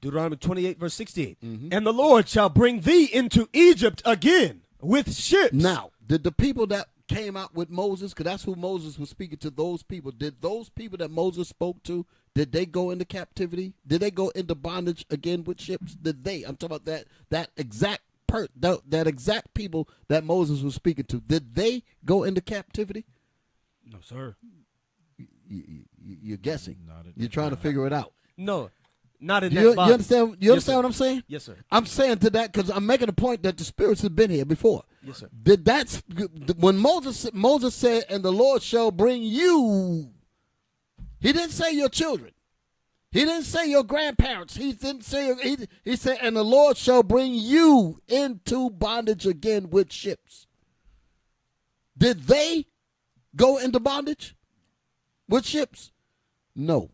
Deuteronomy 28, verse 68. Mm-hmm. And the Lord shall bring thee into Egypt again with ships. Now, did the people that came out with Moses, because that's who Moses was speaking to, those people, did those people that Moses spoke to, did they go into captivity? Did they go into bondage again with ships? Did they? I'm talking about that exact people that Moses was speaking to. Did they go into captivity? No, sir. You're guessing. You're trying to figure it out. No, not in You that body. understand? You understand what I'm saying? Yes, sir. I'm saying to that because I'm making a point that the spirits have been here before. Yes, sir. When Moses said, "And the Lord shall bring you," he didn't say your children. He didn't say your grandparents. He didn't say. He said, "And the Lord shall bring you into bondage again with ships." Did they go into bondage with ships? No.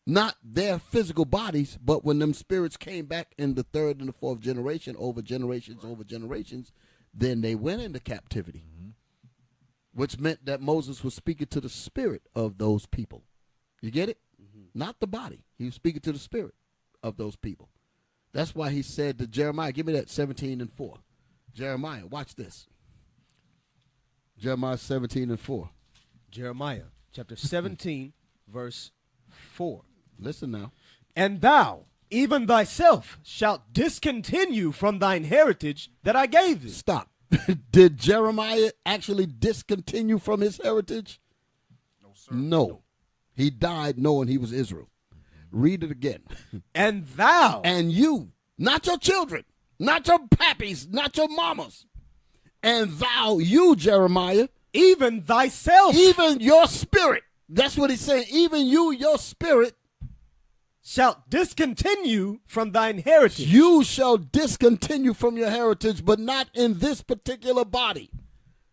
Not their physical bodies, but when them spirits came back in the 3rd and the 4th generation, over generations, then they went into captivity, which meant that Moses was speaking to the spirit of those people. You get it? Not the body. He was speaking to the spirit of those people. That's why he said to Jeremiah, give me that 17:4. Jeremiah, watch this. Jeremiah 17:4. Jeremiah chapter 17, verse 4. Listen now. And thou, even thyself, shalt discontinue from thine heritage that I gave thee. Stop. Did Jeremiah actually discontinue from his heritage? No, sir. No. He died knowing he was Israel. Read it again. And thou. And you, not your children, not your pappies, not your mamas. And thou, you, Jeremiah. Even thyself. Even your spirit. That's what he's saying. Even you, your spirit. Shalt discontinue from thine heritage. You shall discontinue from your heritage, but not in this particular body.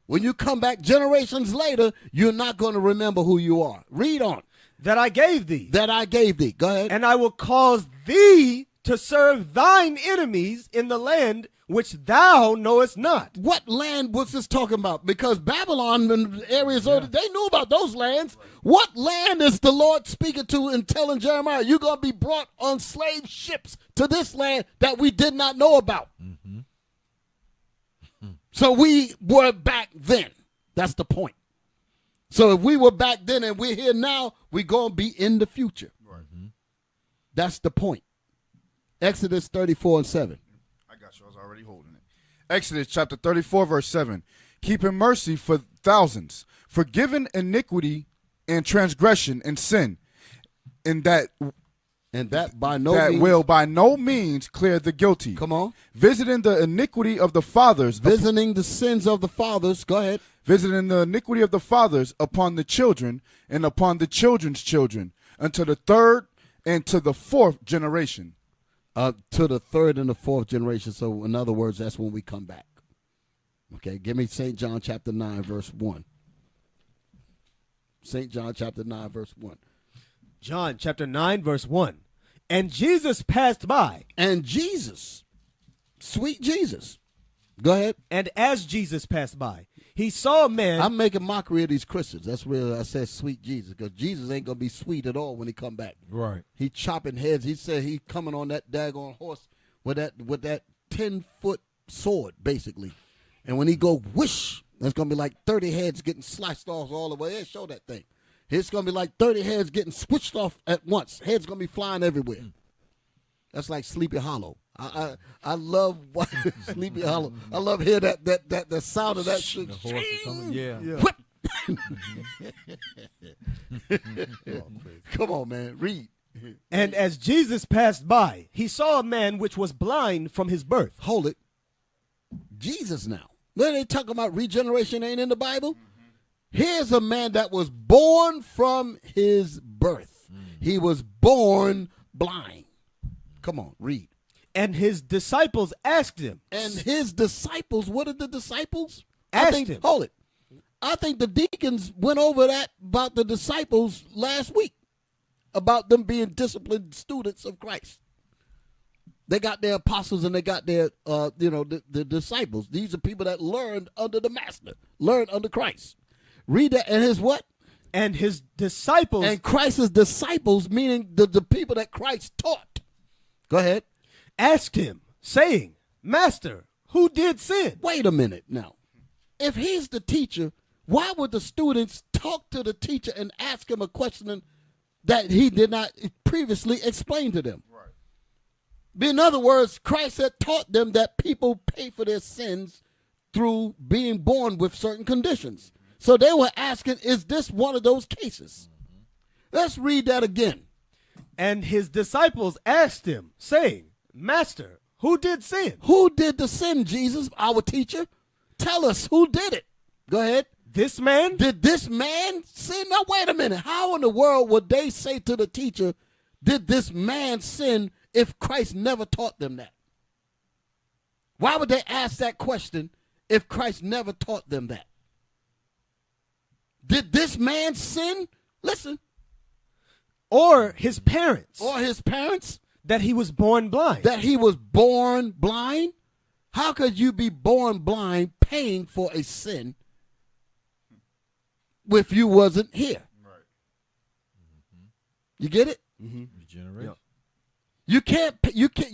When you come back generations later, you're not going to remember who you are. Read on. That I gave thee. That I gave thee. Go ahead. And I will cause thee to serve thine enemies in the land which thou knowest not. What land was this talking about? Because Babylon and areas over, they knew about those lands. What land is the Lord speaking to and telling Jeremiah, you're going to be brought on slave ships to this land that we did not know about? Mm-hmm. So we were back then. That's the point. So if we were back then and we're here now, we're going to be in the future. Right. Mm-hmm. That's the point. Exodus 34:7. I got you. I was already holding it. Exodus chapter 34, verse 7. Keeping mercy for thousands, forgiving iniquity and transgression and sin, and that by no means will by no means clear the guilty. Come on. Visiting the iniquity of the fathers. Visiting the sins of the fathers. Go ahead. Visiting the iniquity of the fathers upon the children and upon the children's children unto the 3rd and to the 4th generation. To the 3rd and the 4th generation. So in other words, that's when we come back. Okay, give me St. John chapter 9, verse 1. St. John chapter 9, verse 1. John chapter 9, verse 1. And Jesus passed by. And Jesus, sweet Jesus. Go ahead. And as Jesus passed by, he saw a man. I'm making mockery of these Christians. That's where I said sweet Jesus, because Jesus ain't going to be sweet at all when he come back. Right. He chopping heads. He said he coming on that daggone horse with that 10-foot sword, basically. And when he go whoosh, there's going to be like 30 heads getting sliced off all the way. Hey, show that thing. It's going to be like 30 heads getting switched off at once. Heads going to be flying everywhere. That's like Sleepy Hollow. I love Sleepy Hollow. I love hear that sound of that shit. The horse is coming. Yeah. Whip. Come on, man. Read. And as Jesus passed by, he saw a man which was blind from his birth. Hold it. Jesus now. When they talking about regeneration ain't in the Bible? Here's a man that was born from his birth. He was born blind. Come on, read. And his disciples asked him. And his disciples, what did the disciples? Asked him. Hold it. I think the deacons went over that about the disciples last week, about them being disciplined students of Christ. They got their apostles and they got their, the disciples. These are people that learned under the master, learned under Christ. Read that. And his what? And his disciples. And Christ's disciples, meaning the people that Christ taught. Go ahead. Asked him, saying, Master, who did sin? Wait a minute now. If he's the teacher, why would the students talk to the teacher and ask him a question that he did not previously explain to them? Right. In other words, Christ had taught them that people pay for their sins through being born with certain conditions. So they were asking, is this one of those cases? Let's read that again. And his disciples asked him, saying, Master, who did sin? Who did the sin, Jesus, our teacher? Tell us who did it. Go ahead. This man? Did this man sin? Now, wait a minute. How in the world would they say to the teacher, did this man sin, if Christ never taught them that? Why would they ask that question if Christ never taught them that? Did this man sin? Listen. Or his parents. Or his parents. That he was born blind. That he was born blind? How could you be born blind paying for a sin if you wasn't here? Right. Mm-hmm. You get it? Mm-hmm. Regeneration. Yep.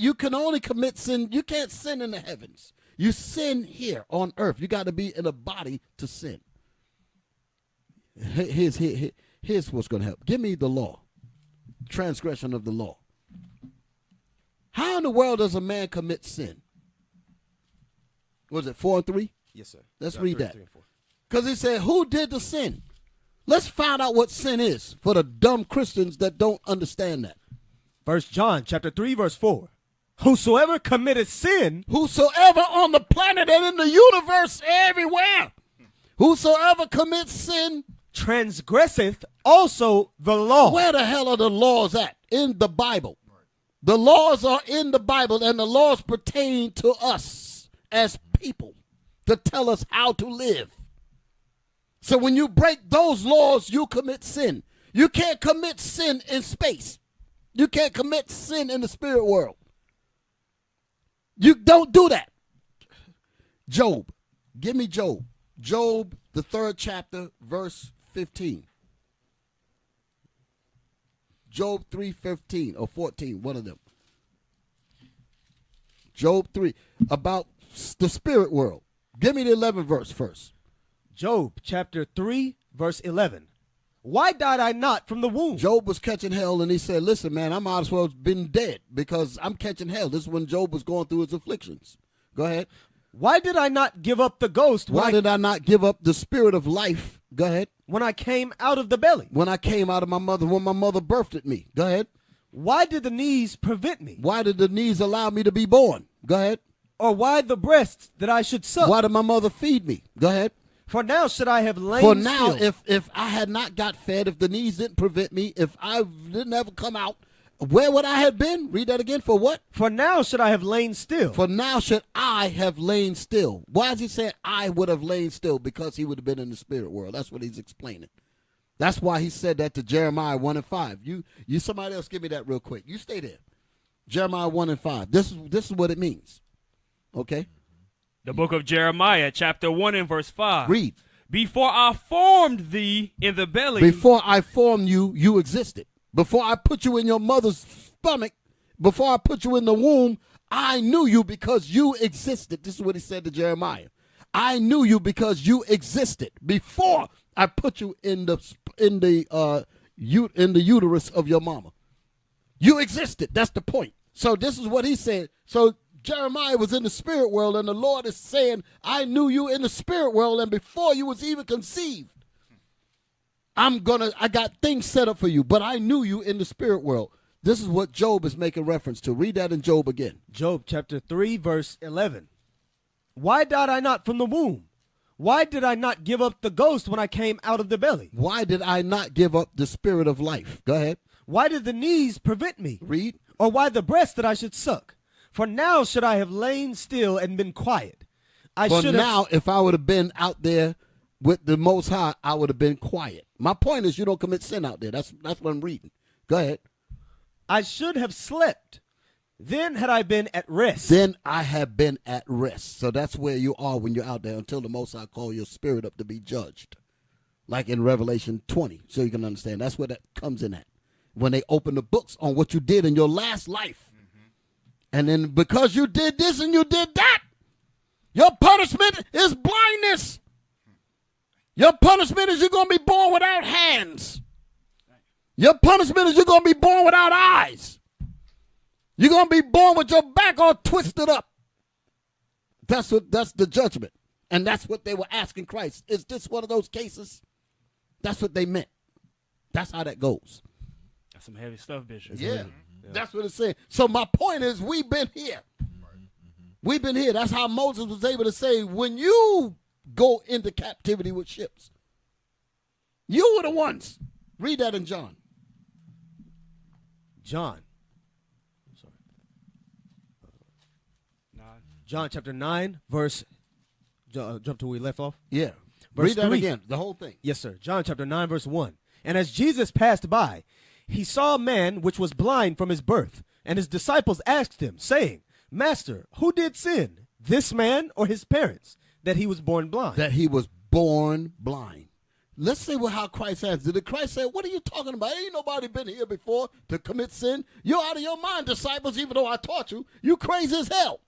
You can only commit sin. You can't sin in the heavens. You sin here on earth. You got to be in a body to sin. Here's what's going to help. Give me the law. Transgression of the law. How in the world does a man commit sin? Was it 4 and 3? Yes, sir. Let's read that. Because he said, who did the sin? Let's find out what sin is for the dumb Christians that don't understand that. 1 John chapter 3, verse 4. Whosoever committeth sin. Whosoever on the planet and in the universe everywhere. Whosoever commits sin. Transgresseth also the law. Where the hell are the laws at? In the Bible. The laws are in the Bible, and the laws pertain to us as people to tell us how to live. So when you break those laws, you commit sin. You can't commit sin in space. You can't commit sin in the spirit world. You don't do that. Job. Give me Job. Job, the 3rd chapter, verse 15. Job 3:15 or 14, one of them. Job 3, about the spirit world. Give me the 11th verse first. Job chapter 3, verse 11. Why died I not from the womb? Job was catching hell, and he said, listen, man, I might as well have been dead because I'm catching hell. This is when Job was going through his afflictions. Go ahead. Why did I not give up the ghost? Why did I not give up the spirit of life? Go ahead. When I came out of the belly. When I came out of my mother, when my mother birthed at me. Go ahead. Why did the knees prevent me? Why did the knees allow me to be born? Go ahead. Or why the breasts that I should suck? Why did my mother feed me? Go ahead. For now should I have lain For now, still. if I had not got fed, if the knees didn't prevent me, if I didn't ever come out, where would I have been? Read that again. For what? For now should I have lain still. For now should I have lain still. Why is he saying I would have lain still? Because he would have been in the spirit world. That's what he's explaining. That's why he said that to Jeremiah 1 and 5. You somebody else give me that real quick. You stay there. Jeremiah 1 and 5. This is what it means. Okay? The book of Jeremiah, chapter 1 and verse 5. Read. Before I formed thee in the belly. Before I formed you, you existed. Before I put you in your mother's stomach, before I put you in the womb, I knew you because you existed. This is what he said to Jeremiah. I knew you because you existed before I put you in the uterus of your mama. You existed. That's the point. So this is what he said. So Jeremiah was in the spirit world, and the Lord is saying, I knew you in the spirit world, and before you was even conceived, I got things set up for you, but I knew you in the spirit world. This is what Job is making reference to. Read that in Job again. Job chapter 3, verse 11. Why died I not from the womb? Why did I not give up the ghost when I came out of the belly? Why did I not give up the spirit of life? Go ahead. Why did the knees prevent me? Read. Or why the breast that I should suck? For now should I have lain still and been quiet. If I would have been out there with the Most High, I would have been quiet. My point is you don't commit sin out there. That's what I'm reading. Go ahead. I should have slept. Then had I been at rest. Then I have been at rest. So that's where you are when you're out there until the Most High call your spirit up to be judged. Like in Revelation 20, so you can understand. That's where that comes in at. When they open the books on what you did in your last life. And then because you did this and you did that, your punishment is blindness. Your punishment is you're going to be born without hands. Your punishment is you're going to be born without eyes. You're going to be born with your back all twisted up. That's the judgment. And that's what they were asking Christ. Is this one of those cases? That's what they meant. That's how that goes. That's some heavy stuff, Bishop. Yeah. That's what it's saying. So my point is we've been here. We've been here. That's how Moses was able to say, when you go into captivity with ships, you were the ones. Read that in John. John chapter 9, verse, jump to where we left off. Yeah. Verse Read that 3. again, the whole thing. Yes, sir. John chapter 9, verse 1. And as Jesus passed by, he saw a man which was blind from his birth, and his disciples asked him, saying, Master, who did sin, this man or his parents, that he was born blind? That he was born blind. Let's see how Christ answered. Did Christ say, what are you talking about? Ain't nobody been here before to commit sin. You're out of your mind, disciples, even though I taught you. You crazy as hell.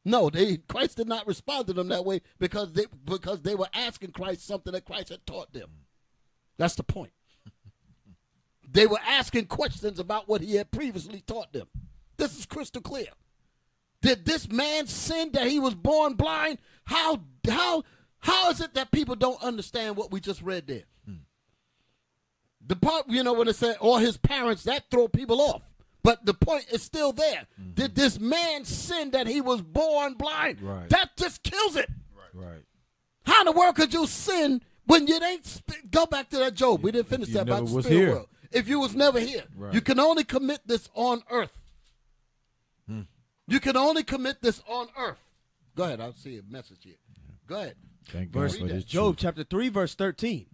No, Christ did not respond to them that way because they were asking Christ something that Christ had taught them. That's the point. They were asking questions about what he had previously taught them. This is crystal clear. Did this man sin that he was born blind? How is it that people don't understand what we just read there? The part, when it said, or his parents, that throw people off. But the point is still there. Did this man sin that he was born blind? Right. That just kills it. Right. How in the world could you sin when you ain't? Go back to that Job. We didn't finish that about the spirit world. If you was never here, you can only commit this on earth. You can only commit this on earth. Go ahead. I'll see a message here. Go ahead. Thank God for this Job chapter 3, verse 13.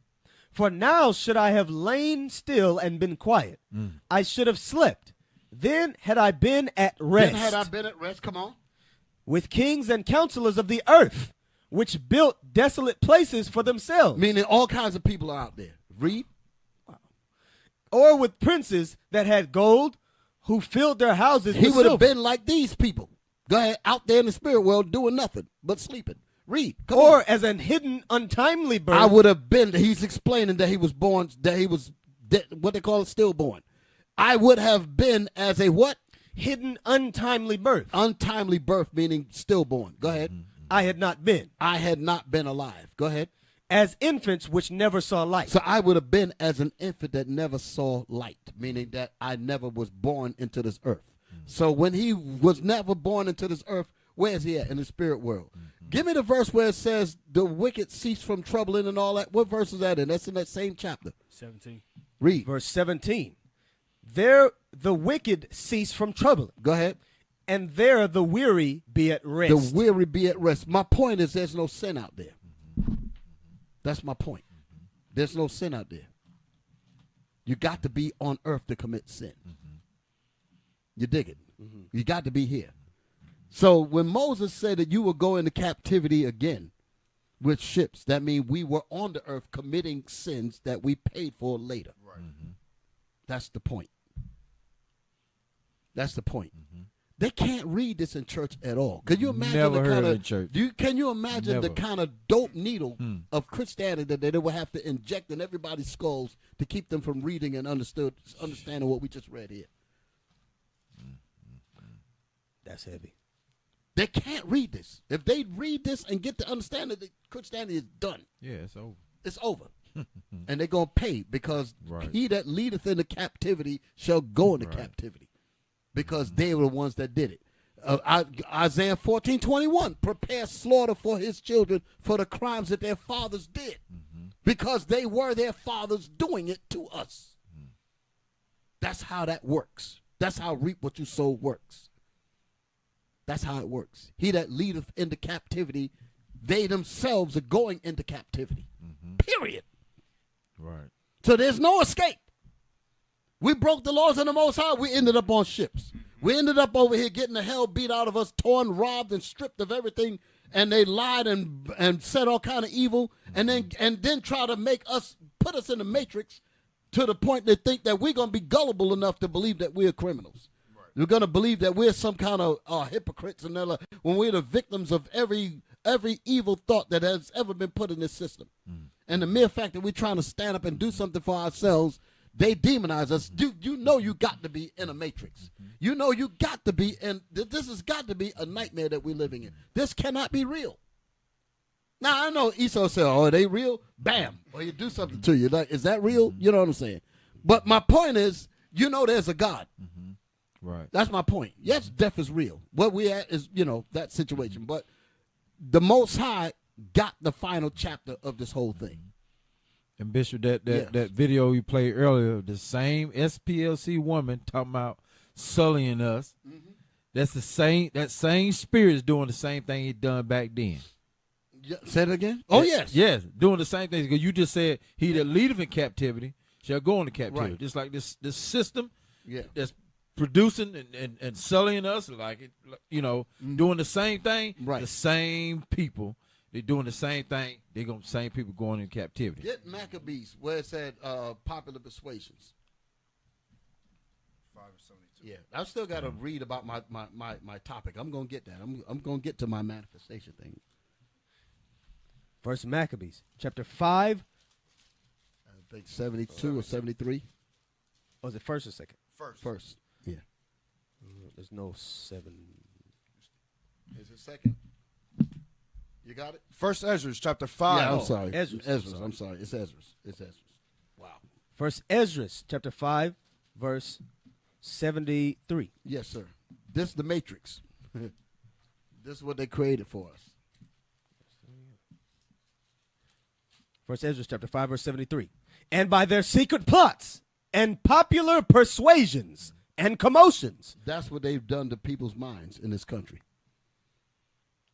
For now should I have lain still and been quiet. I should have slept. Then had I been at rest. Then had I been at rest. Come on. With kings and counselors of the earth, which built desolate places for themselves. Meaning all kinds of people are out there. Read. Or with princes that had gold, who filled their houses with silver. He would have been like these people. Go ahead, out there in the spirit world doing nothing but sleeping. Read. Come or on. as an hidden, untimely birth. I would have been. He's explaining that he was born, that he was, what they call it, stillborn. I would have been as a what? Hidden, untimely birth. Untimely birth, meaning stillborn. Go ahead. I had not been. I had not been alive. Go ahead. As infants which never saw light. So I would have been as an infant that never saw light, meaning that I never was born into this earth. So when he was never born into this earth, where is he at in the spirit world? Give me the verse where it says the wicked cease from troubling and all that. What verse is that in? That's in that same chapter. 17. Read. Verse 17. There the wicked cease from troubling. Go ahead. And there the weary be at rest. The weary be at rest. My point is there's no sin out there. That's my point. There's no sin out there. You got to be on earth to commit sin. You dig it? You got to be here. So when Moses said that you will go into captivity again with ships, that means we were on the earth committing sins that we paid for later. Right. That's the point. That's the point. They can't read this in church at all. Can you imagine Never the heard kind of of in church. Can you imagine Never. the kind of dope needle of Christianity that they would have to inject in everybody's skulls to keep them from reading and understanding what we just read here? That's heavy. They can't read this. If they read this and get to understand that Christianity is done. Yeah, it's over. It's over. And they're going to pay because Right. he that leadeth into captivity shall go into captivity because they were the ones that did it. Isaiah 14:21, prepare slaughter for his children for the crimes that their fathers did, because they were their fathers doing it to us. That's how that works. That's how reap what you sow works. That's how it works. He that leadeth into captivity, they themselves are going into captivity. Period. Right. So there's no escape. We broke the laws of the Most High. We ended up on ships. We ended up over here getting the hell beat out of us, torn, robbed, and stripped of everything. And they lied and said all kind of evil, and then try to put us in the matrix to the point they think that we're going to be gullible enough to believe that we're criminals. Right. We're going to believe that we're some kind of hypocrites, and when we're the victims of every evil thought that has ever been put in this system. And the mere fact that we're trying to stand up and do something for ourselves, they demonize us. You know you got to be in a matrix. You know you got to be in, this has got to be a nightmare that we're living in. This cannot be real. Now, I know Esau said, oh, are they real? Bam. Or you do something to you. Like, is that real? You know what I'm saying? But my point is, you know there's a God. Right. That's my point. Yes, death is real. What we at is, that situation. But the Most High got the final chapter of this whole thing. And Bishop, that video you played earlier, the same SPLC woman talking about sullying us. That's that same spirit is doing the same thing he done back then. Say it again? Oh, yes. Yes, doing the same thing. Because you just said he that leadeth in captivity shall go into captivity. Right. Just like this system that's producing and sullying us, like doing the same thing. Right. The same people, they're doing the same thing. They're going same people going in captivity. Get Maccabees where it said popular persuasions. 572. Yeah, I've still got to read about my topic. I'm going to get that. I'm going to get to my manifestation thing. First Maccabees, chapter 5. I think 72 or 73. Oh, is it first or second? First. Yeah. There's no 7. Is it second? You got it? First Ezra, chapter 5. Yeah, I'm sorry. Ezra. I'm sorry. It's Ezra. Wow. First Ezra, chapter 5, verse 73. Yes, sir. This is the matrix. This is what they created for us. First Ezra chapter 5, verse 73. And by their secret plots and popular persuasions and commotions. That's what they've done to people's minds in this country.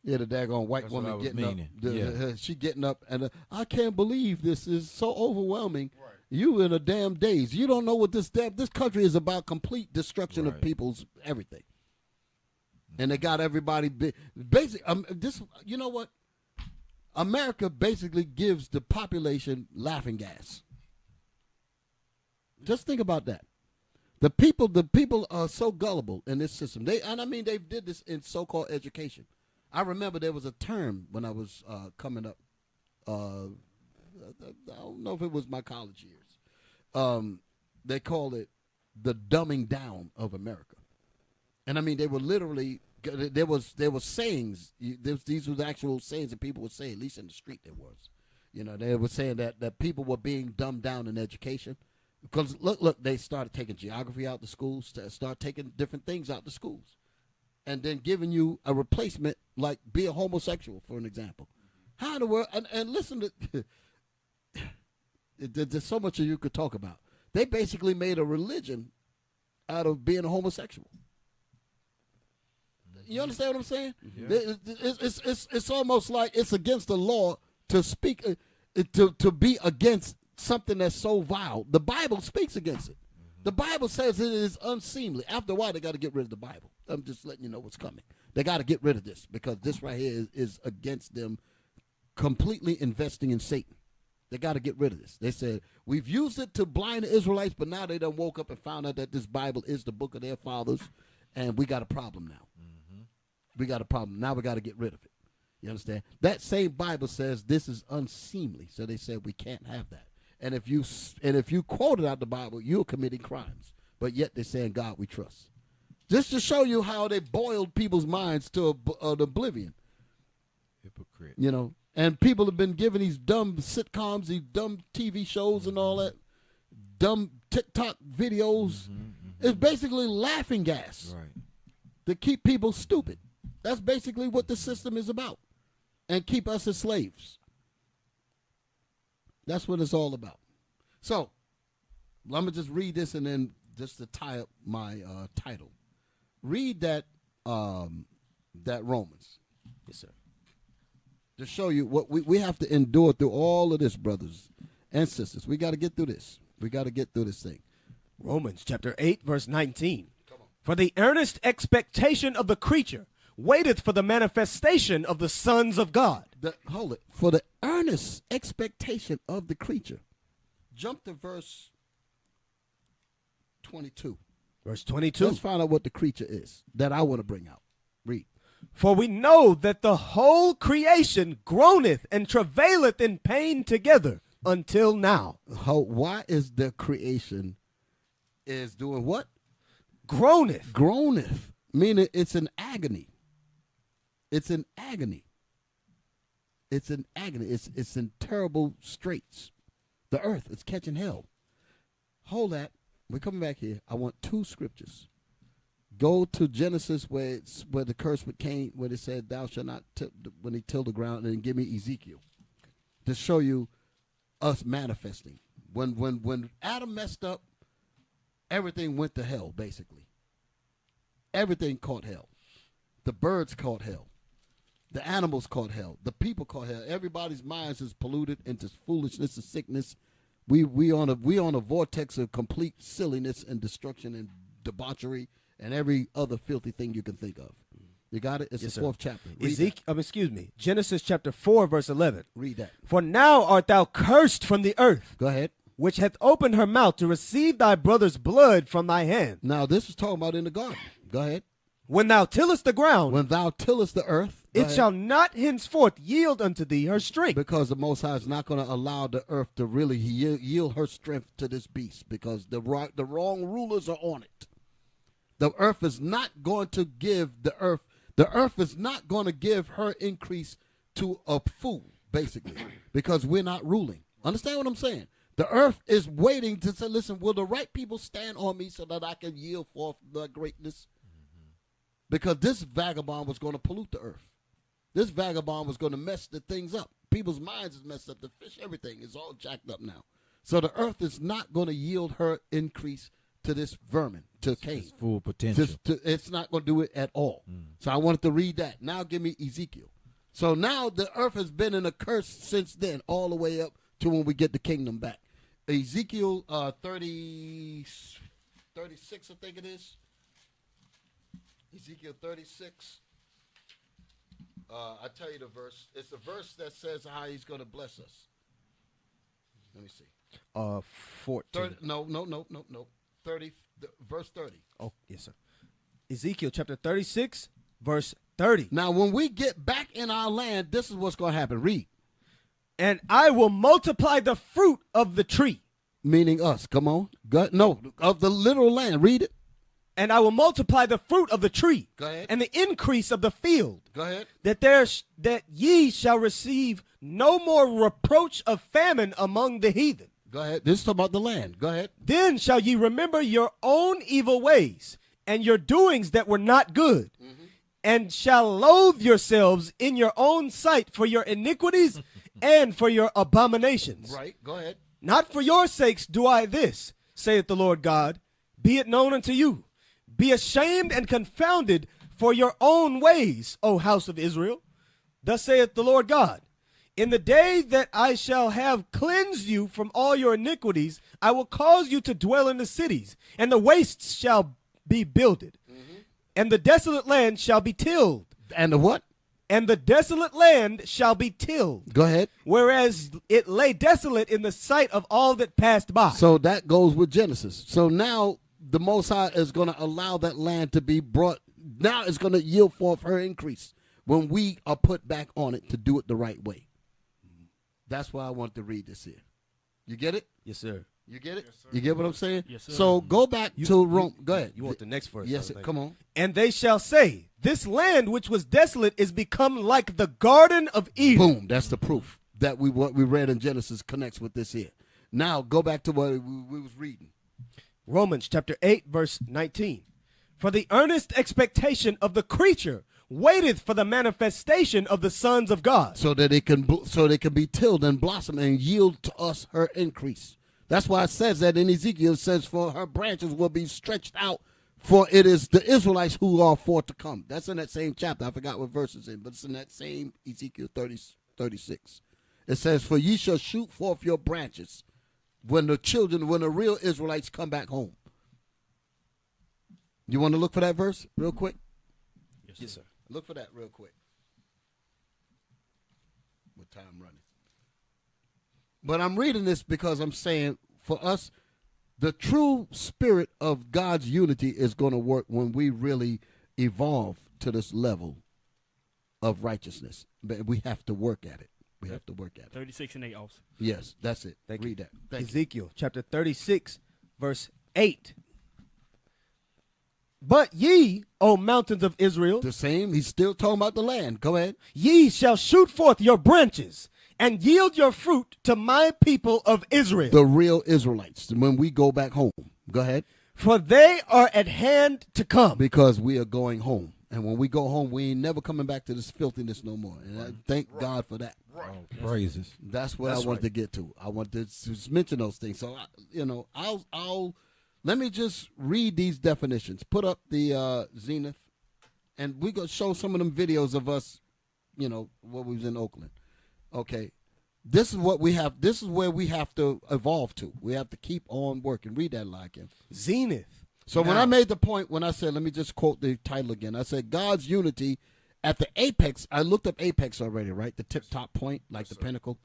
Yeah, the daggone white woman getting up. She getting up and I can't believe this is so overwhelming. Right. You in a damn daze. You don't know what this country is about. Complete destruction of people's everything. And they got everybody you know what? America basically gives the population laughing gas. Just think about that. The people are so gullible in this system. They did this in so-called education. I remember there was a term when I was coming up. I don't know if it was my college years. They called it the dumbing down of America. And they were literally, there was sayings. These were the actual sayings that people would say, at least in the street there was. They were saying that people were being dumbed down in education. Because look, they started taking geography out the schools, start taking different things out the schools. And then giving you a replacement, like be a homosexual, for an example. How in the world? And listen to, there's so much you could talk about. They basically made a religion out of being a homosexual. You understand what I'm saying? Yeah. It's almost like it's against the law to speak, to be against something that's so vile. The Bible speaks against it. The Bible says it is unseemly. After a while, they got to get rid of the Bible. I'm just letting you know what's coming. They got to get rid of this because this right here is against them completely investing in Satan. They got to get rid of this. They said, we've used it to blind the Israelites, but now they done woke up and found out that this Bible is the book of their fathers, and we got a problem now. We got a problem. Now we got to get rid of it. You understand? That same Bible says this is unseemly, so they said we can't have that. And if you quoted out the Bible, you're committing crimes. But yet they're saying, God, we trust. Just to show you how they boiled people's minds to oblivion. Hypocrite. And people have been given these dumb sitcoms, these dumb TV shows and all that, dumb TikTok videos. It's basically laughing gas. Right. To keep people stupid. That's basically what the system is about. And keep us as slaves. That's what it's all about. So, let me just read this and then just to tie up my title. Read that Romans. Yes, sir. To show you what we have to endure through all of this, brothers and sisters. We got to get through this. We got to get through this thing. Romans chapter 8, verse 19. For the earnest expectation of the creature waiteth for the manifestation of the sons of God. Hold it. For the earnest expectation of the creature. Jump to verse 22. Verse 22. Let's find out what the creature is that I want to bring out. Read. For we know that the whole creation groaneth and travaileth in pain together until now. Why is the creation is doing what? Groaneth. Groaneth. Meaning it's in agony. It's in agony. It's in agony. It's in terrible straits. The earth is catching hell. Hold that. We're coming back here. I want 2 scriptures. Go to Genesis where the curse with Cain, where it said, "Thou shalt not," when he tilled the ground, and then give me Ezekiel to show you us manifesting. When Adam messed up, everything went to hell. Basically, everything caught hell. The birds caught hell. The animals caught hell. The people caught hell. Everybody's minds is polluted into foolishness and sickness. We on a vortex of complete silliness and destruction and debauchery and every other filthy thing you can think of. You got it? It's yes, the 4th chapter. Genesis chapter 4, verse 11. Read that. For now art thou cursed from the earth. Go ahead. Which hath opened her mouth to receive thy brother's blood from thy hand. Now this is talking about in the garden. Go ahead. When thou tillest the ground. When thou tillest the earth. It shall not henceforth yield unto thee her strength. Because the Most High is not going to allow the earth to really yield her strength to this beast. Because the wrong rulers are on it. The earth is not going to give the earth is not going to give her increase to a fool, basically. Because we're not ruling. Understand what I'm saying? The earth is waiting to say, listen, will the right people stand on me so that I can yield forth the greatness? Because this vagabond was going to pollute the earth. This vagabond was going to mess the things up. People's minds is messed up. The fish, everything is all jacked up now. So the earth is not going to yield her increase to this vermin, to Cain. It's full potential. It's not going to do it at all. So I wanted to read that. Now give me Ezekiel. So now the earth has been in a curse since then, all the way up to when we get the kingdom back. Ezekiel 36, I think it is. Ezekiel 36. I tell you the verse. It's the verse that says how he's going to bless us. Let me see. 14. No. 30, verse 30. Oh, yes, sir. Ezekiel chapter 36, verse 30. Now, when we get back in our land, this is what's going to happen. Read. And I will multiply the fruit of the tree. Meaning us. Come on. No, of the literal land. Read it. And I will multiply the fruit of the tree. Go ahead. And the increase of the field. Go ahead. That ye shall receive no more reproach of famine among the heathen. Go ahead. This is about the land. Go ahead. Then shall ye remember your own evil ways and your doings that were not good, and shall loathe yourselves in your own sight for your iniquities and for your abominations. Right. Go ahead. Not for your sakes do I this, saith the Lord God. Be it known unto you. Be ashamed and confounded for your own ways, O house of Israel. Thus saith the Lord God. In the day that I shall have cleansed you from all your iniquities, I will cause you to dwell in the cities, and the wastes shall be builded, and the desolate land shall be tilled. And the what? And the desolate land shall be tilled. Go ahead. Whereas it lay desolate in the sight of all that passed by. So that goes with Genesis. So now the Most High is going to allow that land to be brought. Now it's going to yield forth her increase when we are put back on it to do it the right way. That's why I wanted to read this here. You get it? Yes, sir. You get it? Yes, you get what I'm saying? Yes, sir. So go back to Rome. Go ahead. You want the next verse? Yes, come on. And they shall say, this land which was desolate is become like the Garden of Eden. Boom. That's the proof that what we read in Genesis connects with this here. Now go back to what we was reading. Romans chapter 8, verse 19. For the earnest expectation of the creature waiteth for the manifestation of the sons of God. So that it can be tilled and blossom and yield to us her increase. That's why it says that in Ezekiel, it says, for her branches will be stretched out, for it is the Israelites who are for to come. That's in that same chapter. I forgot what verse it's in, but it's in that same Ezekiel 36. It says, for ye shall shoot forth your branches when the real Israelites come back home. You want to look for that verse real quick? Yes, sir. Look for that real quick. With time running. But I'm reading this because I'm saying for us, the true spirit of God's unity is going to work when we really evolve to this level of righteousness. But we have to work at it. We have to work at it. 36 and 8 also. Yes, that's it. Read that. Thank Ezekiel chapter 36, verse 8. But ye, O mountains of Israel. The same. He's still talking about the land. Go ahead. Ye shall shoot forth your branches and yield your fruit to my people of Israel. The real Israelites, when we go back home. Go ahead. For they are at hand to come. Because we are going home. And when we go home, we ain't never coming back to this filthiness no more. And I thank God for that. Praises. That's what I wanted to get to. I wanted to mention those things. So, I'll let me just read these definitions. Put up the Zenith. And we're going to show some of them videos of us, when we was in Oakland. Okay, this is what we have. This is where we have to evolve to. We have to keep on working. Read that like him. Zenith. So when I made the point, when I said, let me just quote the title again. I said, God's unity at the apex. I looked up apex already, right? The tip-top point, like the pinnacle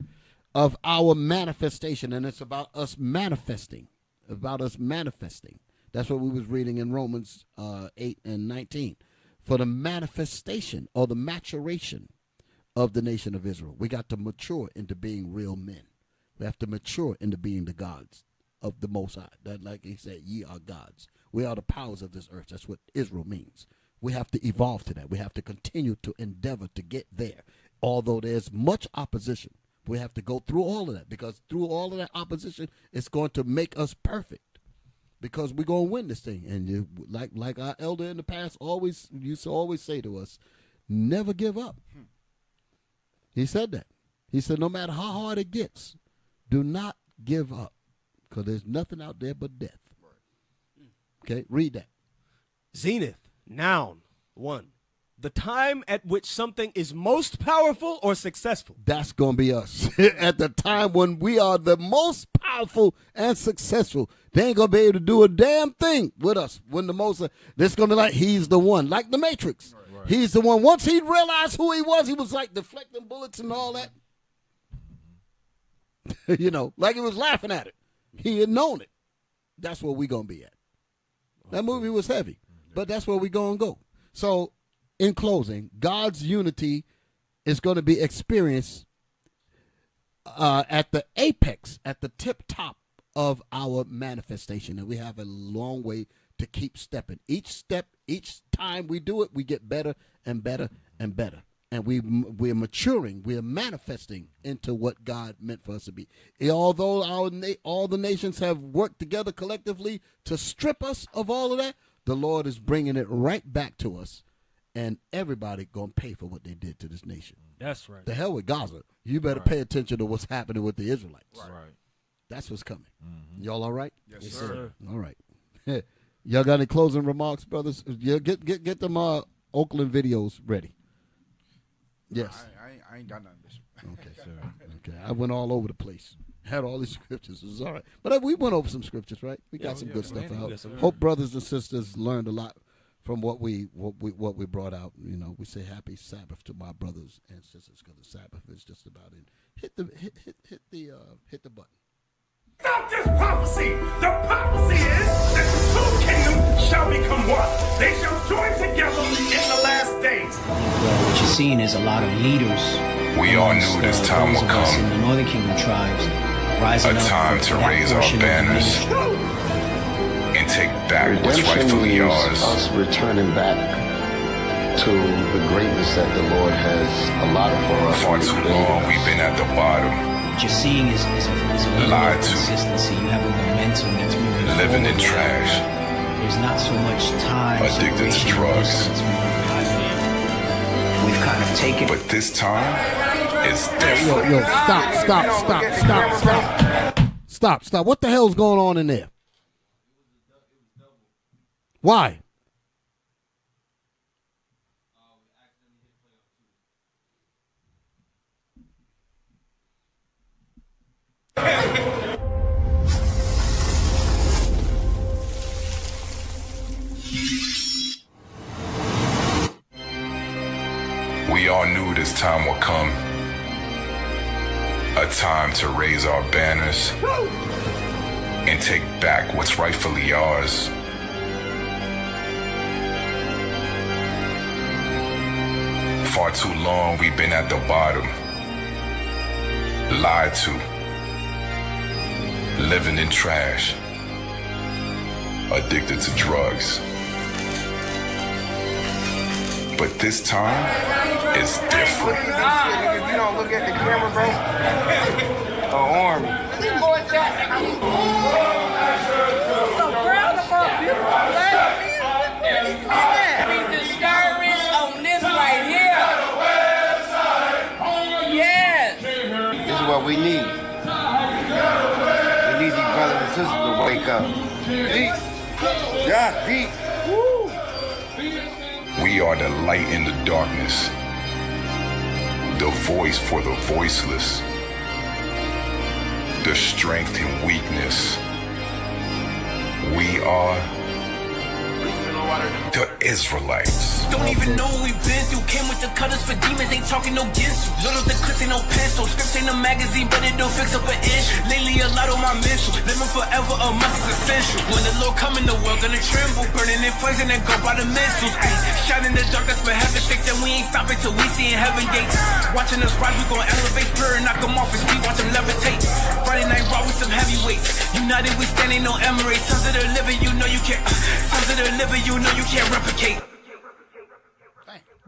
of our manifestation. And it's about us manifesting, That's what we was reading in Romans 8 and 19. For the manifestation or the maturation of the nation of Israel. We got to mature into being real men. We have to mature into being the gods of the Most High. That, like he said, ye are gods. We are the powers of this earth. That's what Israel means. We have to evolve to that. We have to continue to endeavor to get there. Although there's much opposition, we have to go through all of that, because through all of that opposition, it's going to make us perfect, because we're going to win this thing. And like our elder in the past used to always say to us, never give up. He said that. He said, no matter how hard it gets, do not give up, because there's nothing out there but death. Okay, read that. Zenith, noun, 1. The time at which something is most powerful or successful. That's going to be us. At the time when we are the most powerful and successful, they ain't going to be able to do a damn thing with us. When the most, this going to be like, he's the one, like the Matrix. Right. He's the one. Once he realized who he was like deflecting bullets and all that. Like he was laughing at it. He had known it. That's where we going to be at. That movie was heavy, but that's where we going to go. So, in closing, God's unity is going to be experienced at the apex, at the tip top of our manifestation. And we have a long way to keep stepping. Each time we do it, we get better and better and better. And we're maturing, we're manifesting into what God meant for us to be. Although all the nations have worked together collectively to strip us of all of that, the Lord is bringing it right back to us. And everybody going to pay for what they did to this nation. That's right. The hell with Gaza. You better pay attention to what's happening with the Israelites. Right. That's what's coming. Mm-hmm. Y'all all right? Yes, sir. All right. Y'all got any closing remarks, brothers? Get them Oakland videos ready. Yes. I ain't got nothing, Bishop. Okay, sir. Okay. I went all over the place. Had all these scriptures. It was all right. But we went over some scriptures, right? We got some good stuff out. Hope brothers and sisters learned a lot from what we brought out. We say happy Sabbath to my brothers and sisters, because the Sabbath is just about it. Hit the button. Stop this prophecy! The prophecy is that the two kingdoms shall become one. They shall join together in the last days. What you're seeing is a lot of leaders. We all knew this time would come. In the Northern Kingdom tribes rising up. A time to raise our banners and take back what's rightfully yours. Us returning back to the greatness that the Lord has allotted for us. For too long, we've been at the bottom. What you're seeing is a lied to, consistency. You have a momentum that's moving living in forward. trash. there's not so much time. Addicted to drugs. We've kind of taken. But this time, it's different. Yo, stop. What the hell's going on in there? Why? We all knew this time would come. A time to raise our banners and take back what's rightfully ours. Far too long we've been at the bottom, lied to, living in trash, addicted to drugs. But this time is different. If you don't look at the camera, bro, an army. Be discouraged on this right here. Yes. This is what we need. We need these brothers and sisters to wake up. Deep. Yeah, deep. We are the light in the darkness, the voice for the voiceless, the strength in weakness. We are the Israelites. Don't even know what we've been through. Came with the cutters for demons, ain't talking no ginsu. Little the cuts ain't no pencil. Scripts ain't a magazine, but it don't fix up an issue. Lately a lot on my mental. Living forever a must is essential. When the Lord come in, the world gonna tremble. Burning in flames and then go by the missiles. Ay, shine in the darkness for heaven's sake. And we ain't stopping till we see in heaven gates. Watching us rise, we gon' elevate. Spirit knock them off his feet, watch them levitate. Friday night raw with some heavyweights. United we stand, ain't no Emirates. Sons of the living, you know you can't. Sons of the living, you know you can't replicate.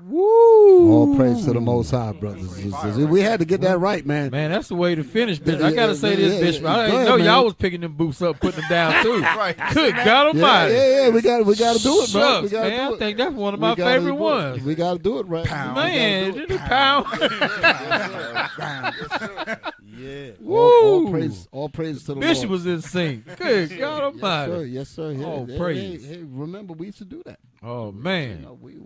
Woo! All praise to the Most High, brothers and sisters. We had to get that right, man. Man, that's the way to finish, Bishop. I gotta say this, Bishop. I didn't know y'all was picking them boots up, putting them down too. Right. Good God Almighty. Yeah, we got to do it, bro. Shucks, man, I think that's one of my favorite ones. We got to do it right. Man, did it pound? Yeah. Woo! All praise to the Bishop Lord. was in sync. Good God Almighty. Yes, sir. Yeah, Oh, praise. Hey, remember, we used to do that. Oh, man. You know, we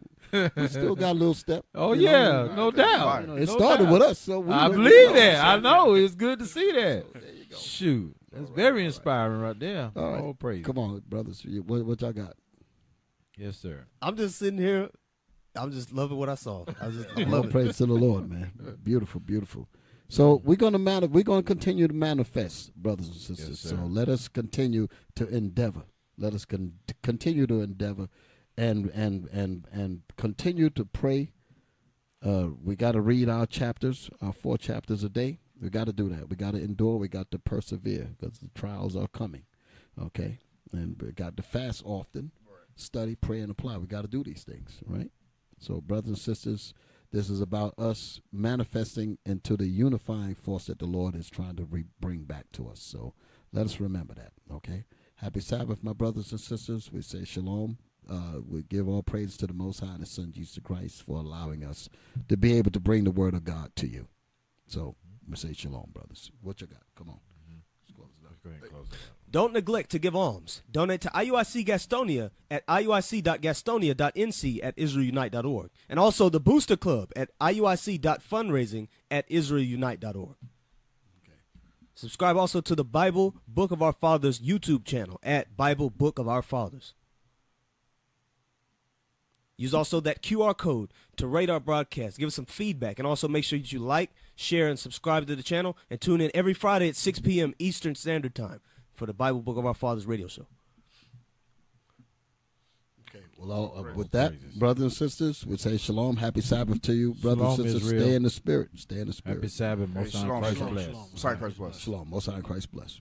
still got a little step. Oh, you yeah, know, no doubt. You know, it No started doubt. with us. So I believe that. I know. It's good to see that. Shoot. That's very inspiring right there. All right. All praise. Come on, brothers. What y'all got? Yes, sir. I'm just sitting here. I'm just loving what I saw. I All love it. praise to the Lord, man. Beautiful, beautiful. So we're gonna continue to manifest, brothers and sisters. Yes, so sir. let us continue to endeavor. Let us continue to endeavor, and continue to pray. We got to read our chapters, our 4 chapters a day. We got to do that. We got to endure. We got to persevere because the trials are coming. Okay, and we got to fast often, study, pray, and apply. We got to do these things, right? So, brothers and sisters, this is about us manifesting into the unifying force that the Lord is trying to bring back to us. So let us remember that, okay? Happy Sabbath, my brothers and sisters. We say shalom. We give all praise to the Most High and His Son, Jesus Christ, for allowing us to be able to bring the word of God to you. So we say shalom, brothers. What you got? Come on. Let's close it up. Go ahead and close it out. Don't neglect to give alms. Donate to IUIC Gastonia at iuic.gastonia.nc at israelunite.org. And also the Booster Club at iuic.fundraising at israelunite.org. Subscribe also to the Bible Book of Our Fathers YouTube channel at Bible Book of Our Fathers. Use also that QR code to rate our broadcast. Give us some feedback. And also make sure that you like, share, and subscribe to the channel. And tune in every Friday at 6 p.m. Eastern Standard Time for the Bible Book of Our Fathers radio show. Okay. Well, with that, brothers and sisters, we say shalom. Happy Sabbath to you, brothers Shalom, and sisters. Israel. Stay in the spirit. Stay in the spirit. Happy Sabbath. Most High Shalom, Christ shalom, bless. shalom. Most High Christ bless. Shalom. Most High Christ bless.